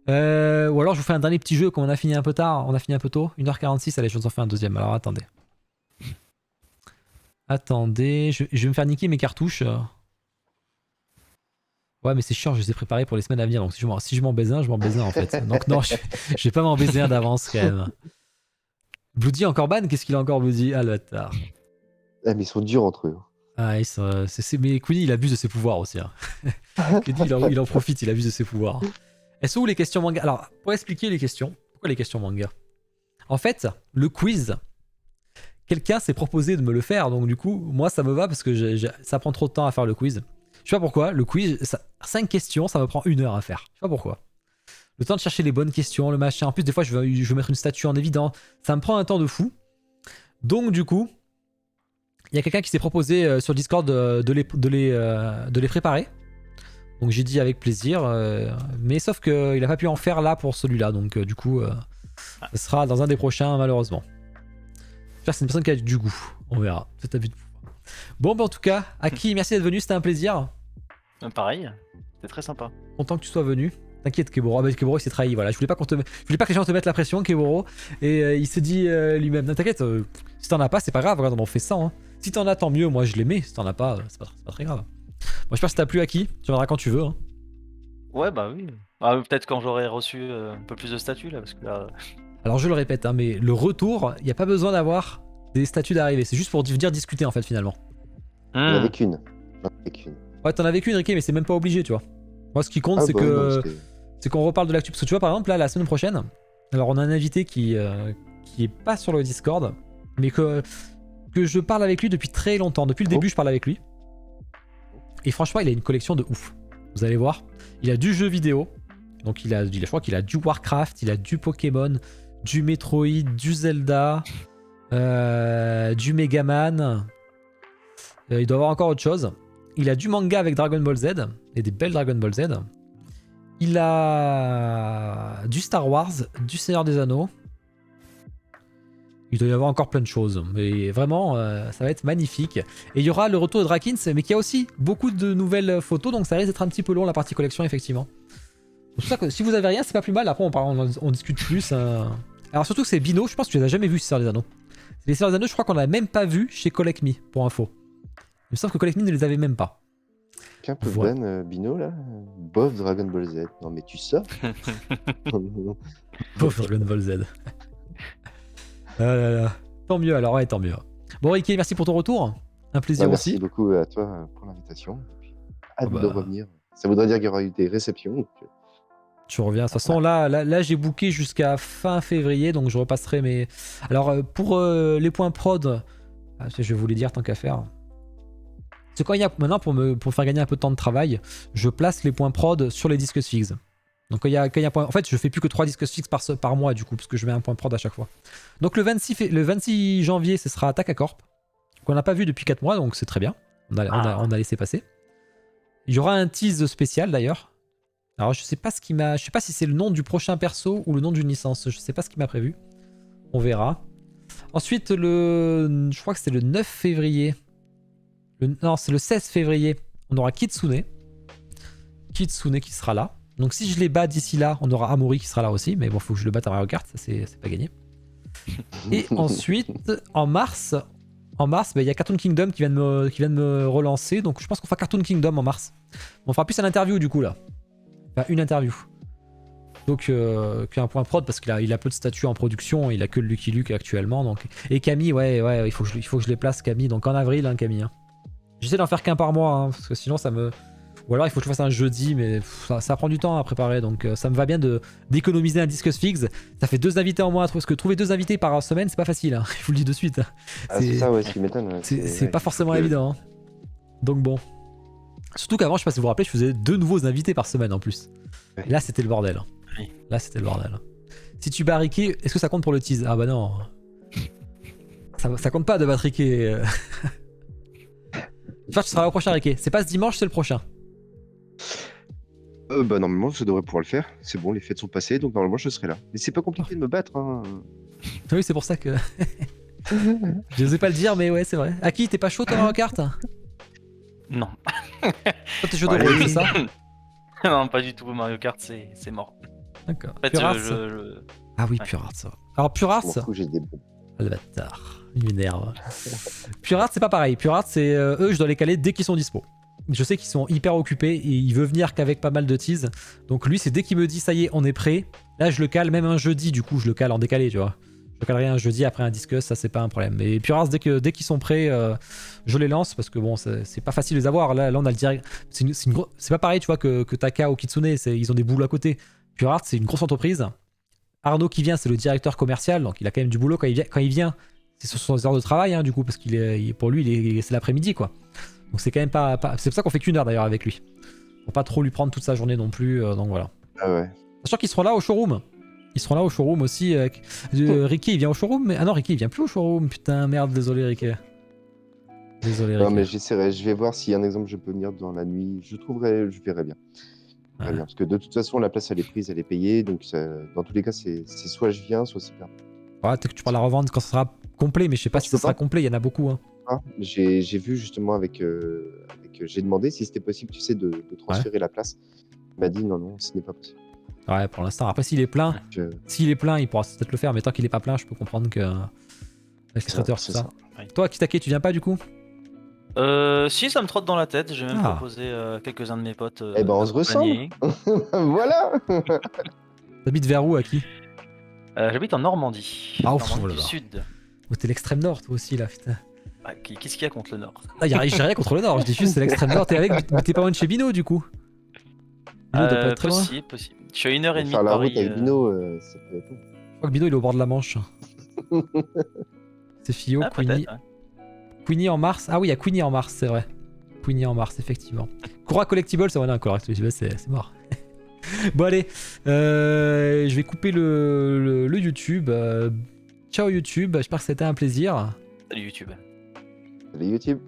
Ou alors, je vous fais un dernier petit jeu, comme on a fini un peu tard. On a fini un peu tôt. 1h46, allez, je vous en fais un deuxième. Alors, attendez. Je vais me faire niquer mes cartouches. Ouais, mais c'est chiant, je les ai préparés pour les semaines à venir. Donc si je m'en baise un, je m'en baise un en fait. Donc non, je vais pas m'en baiser un d'avance quand même. Bloody encore ban? Qu'est-ce qu'il a encore Bloody? Ah le bâtard. Ah, mais ils sont durs entre eux. Ah, mais Queenie il abuse de ses pouvoirs aussi. Hein. Queenie il en profite, il abuse de ses pouvoirs. Est-ce où les questions manga? Alors, pour expliquer les questions, pourquoi les questions manga? En fait, le quiz, quelqu'un s'est proposé de me le faire. Donc du coup, moi ça me va parce que ça prend trop de temps à faire le quiz. Je sais pas pourquoi, le quiz, 5 questions, ça me prend 1 heure à faire. Je sais pas pourquoi. Le temps de chercher les bonnes questions, le machin. En plus, des fois, je veux mettre une statue en évidence. Ça me prend un temps de fou. Donc, du coup, il y a quelqu'un qui s'est proposé sur Discord de les préparer. Donc, j'ai dit avec plaisir. Mais sauf qu'il a pas pu en faire là pour celui-là. Donc, du coup, ce sera dans un des prochains, malheureusement. J'espère que c'est une personne qui a du goût. On verra. C'est à vue de pouvoir. Bon, bah en tout cas, Aki, merci d'être venu, c'était un plaisir. Pareil, c'était très sympa. Content que tu sois venu. T'inquiète, Keboro. Ah bah, Keboro il s'est trahi, voilà. Je voulais pas que les gens te mettent la pression, Keboro. Et il s'est dit lui-même, non, t'inquiète, si t'en as pas, c'est pas grave, regarde, on en fait 100. Hein. Si t'en as, tant mieux, moi je les mets. Si t'en as pas, c'est pas très grave. Moi j'espère que ça t'a plu, Aki. Tu viendras quand tu veux. Hein. Ouais, bah oui. Ah, peut-être quand j'aurai reçu un peu plus de statuts là, parce que là. Alors je le répète, hein, mais le retour, il n'y a pas besoin d'avoir des statuts d'arrivée. C'est juste pour venir discuter en fait, finalement. J'en avais qu'une. Ouais, t'en avais qu'une, Ricky, mais c'est même pas obligé, tu vois. Moi, ce qui compte, c'est qu'on reparle de l'actu. Parce que tu vois, par exemple, là, la semaine prochaine, alors on a un invité qui est pas sur le Discord, mais que je parle avec lui depuis très longtemps. Depuis le début, je parle avec lui. Et franchement, il a une collection de ouf. Vous allez voir. Il a du jeu vidéo. Donc, je crois qu'il a du Warcraft, il a du Pokémon, du Metroid, du Zelda, du Megaman. Il doit avoir encore autre chose. Il a du manga avec Dragon Ball Z, et des belles Dragon Ball Z. Il a du Star Wars, du Seigneur des Anneaux. Il doit y avoir encore plein de choses. Mais vraiment, ça va être magnifique. Et il y aura le retour de Drakins, mais qui a aussi beaucoup de nouvelles photos, donc ça risque d'être un petit peu long la partie collection, effectivement. C'est pour ça que si vous avez rien, c'est pas plus mal. Après, on discute plus. Alors surtout que c'est Bino, je pense que tu les as jamais vus, ces Seigneur des Anneaux. Les Seigneur des Anneaux, je crois qu'on l'a même pas vu chez Collect Me, pour info. Il me semble que Collectmin ne les avait même pas. Qu'un peu Voilà. ban, Bino, là. Bof Dragon Ball Z. Non, mais tu sors. Pauvre Dragon Ball Z. Ah là là. Tant mieux alors, ouais, tant mieux. Bon, Ricky, merci pour ton retour. Un plaisir Merci aussi. beaucoup à toi pour l'invitation. Et puis, hâte Ah bah. de revenir. Ça voudrait dire qu'il y aura eu des réceptions. Donc, Tu reviens. De toute façon, là j'ai booké jusqu'à fin février, donc je repasserai mes. Alors, pour les points prod, je vais vous les dire tant qu'à faire. C'est quand il y a maintenant pour faire gagner un peu de temps de travail, je place les points prod sur les disques fixes. Donc quand il y a un point, en fait, je fais plus que 3 disques fixes par mois du coup, parce que je mets un point prod à chaque fois. Donc le 26 janvier, ce sera Attack à Corp, qu'on n'a pas vu depuis 4 mois, donc c'est très bien. On a laissé passer. Il y aura un tease spécial d'ailleurs. Alors je sais pas si c'est le nom du prochain perso ou le nom d'une licence. Je sais pas ce qu'il m'a prévu. On verra. Ensuite je crois que c'est le 9 février. Non, c'est le 16 février. On aura Kitsune. Kitsune qui sera là. Donc si je les bats d'ici là, on aura Amori qui sera là aussi. Mais bon, faut que je le batte à Mario Kart, ça c'est pas gagné. Et ensuite, en mars, il y a Cartoon Kingdom qui vient de me relancer. Donc je pense qu'on fera Cartoon Kingdom en mars. On fera plus une interview du coup là. Enfin, une interview. Donc qu'un point prod parce qu'il a peu de statut en production. Il a que le Lucky Luke actuellement. Donc. Et Camille, ouais, il faut que je les place Camille. Donc en avril, hein, Camille. Hein. J'essaie d'en faire qu'un par mois, hein, parce que sinon ça me... Ou alors il faut que je fasse un jeudi, mais ça prend du temps à préparer, donc ça me va bien d'économiser un disque fixe. Ça fait 2 invités en moins, parce que trouver 2 invités par semaine, c'est pas facile, hein. Je vous le dis de suite. Ah, c'est ça, ouais, ce qui m'étonne. Ouais, C'est ouais, pas forcément que- évident. Hein. Donc bon. Surtout qu'avant, je sais pas si vous vous rappelez, je faisais 2 nouveaux invités par semaine en plus. Ouais. Et là, c'était le bordel. Oui. Là, c'était le bordel. Si tu bats Ricky, est-ce que ça compte pour le tease? Ah bah non. Ça compte pas de battre Ricky. J'espère que tu seras là au prochain Ricky. C'est pas ce dimanche, c'est le prochain. Bah, normalement, je devrais pouvoir le faire. C'est bon, les fêtes sont passées, donc normalement, je serai là. Mais c'est pas compliqué de me battre. Hein. Oui, c'est pour ça que. Je n'osais pas le dire, mais ouais, c'est vrai. Aki, t'es pas chaud toi Mario Kart? Toi, Non. t'es chaud de Ouais, rôle, allez. c'est ça? Non, pas du tout. Mario Kart, c'est mort. D'accord. En fait, Pure Arts. Ah oui, Ouais. Pure Arts. Ça va. Alors, Pure Arts, Je m'en fous, j'ai des bons. ah, le bâtard, il m'énerve. Pure Arts, c'est pas pareil. Pure Arts, c'est eux, je dois les caler dès qu'ils sont dispo. Je sais qu'ils sont hyper occupés et il veut venir qu'avec pas mal de tease. Donc lui, c'est dès qu'il me dit ça y est, on est prêt. Là, je le cale même un jeudi, du coup, je le cale en décalé, tu vois. Je le calerai un jeudi après un disque, ça c'est pas un problème. Mais Pure Arts, dès qu'ils sont prêts, je les lance parce que bon, c'est pas facile de les avoir. Là on a le direct. C'est pas pareil, tu vois, que Taka ou Kitsune, ils ont des boulots à côté. Pure Arts, c'est une grosse entreprise. Arnaud qui vient, c'est le directeur commercial, donc il a quand même du boulot quand il vient. C'est sur son heure de travail, hein, du coup, parce pour lui, c'est l'après-midi, quoi. Donc c'est quand même pas... C'est pour ça qu'on fait qu'une heure d'ailleurs avec lui. Pour pas trop lui prendre toute sa journée non plus, donc voilà. Ah ouais. Sachant qu'ils seront là au showroom. Ils seront là au showroom aussi. Ricky, il vient au showroom, mais... Ah non, Ricky, il vient plus au showroom. Putain, merde, désolé, Ricky. Désolé, Ricky. Non, mais j'essaierai. Je vais voir s'il y a un exemple, je peux venir dans la nuit. Je verrai bien. Je verrai bien. Parce que de toute façon, la place, elle est prise, elle est payée. Donc, dans tous les cas, c'est soit je viens, soit c'est pas. Ouais, peut-être que tu pourras la revendre quand ça sera complet, mais je sais pas Ah, si tu ça peux sera pas complet. Il y en a beaucoup, hein. Hein, j'ai vu justement avec. J'ai demandé si c'était possible, tu sais, de transférer la place. Il m'a dit non, ce n'est pas possible. Ouais, pour l'instant. Après, s'il est plein, il pourra peut-être le faire. Mais tant qu'il est pas plein, je peux comprendre que. Avec les traiteurs, tout c'est ça. ça. Ouais. Toi, Kitake, tu viens pas du coup? Si, ça me trotte dans la tête. J'ai même Ah. proposé quelques-uns de mes potes. Eh ben, on se ressemble. Voilà. T'habites vers où, Aki? J'habite en Normandie. Ah, ouf, Normandie oh là du là. Sud. Oh, t'es l'extrême nord, toi aussi, là, putain. Ah, qu'est-ce qu'il y a contre le Nord? Ah, j'ai rien contre le nord, je dis juste c'est l'extrême nord. T'es avec, mais t'es pas loin de chez Bino, du coup. Bino doit pas être très loin. Possible. Je suis à 1h30 Faire de la Paris. route avec Bino, ça peut être. Je crois que Bino, il est au bord de la Manche. C'est Fio, Ah, Queenie. peut-être, ouais. Queenie en mars. Ah oui, il y a Queenie en mars, c'est vrai. Queenie en mars, effectivement. Cora Collectible, c'est vrai, non, Cora Collectible, c'est mort. Bon, allez. Je vais couper le YouTube. Ciao, YouTube. J'espère que c'était un plaisir. Salut YouTube. Salut YouTube.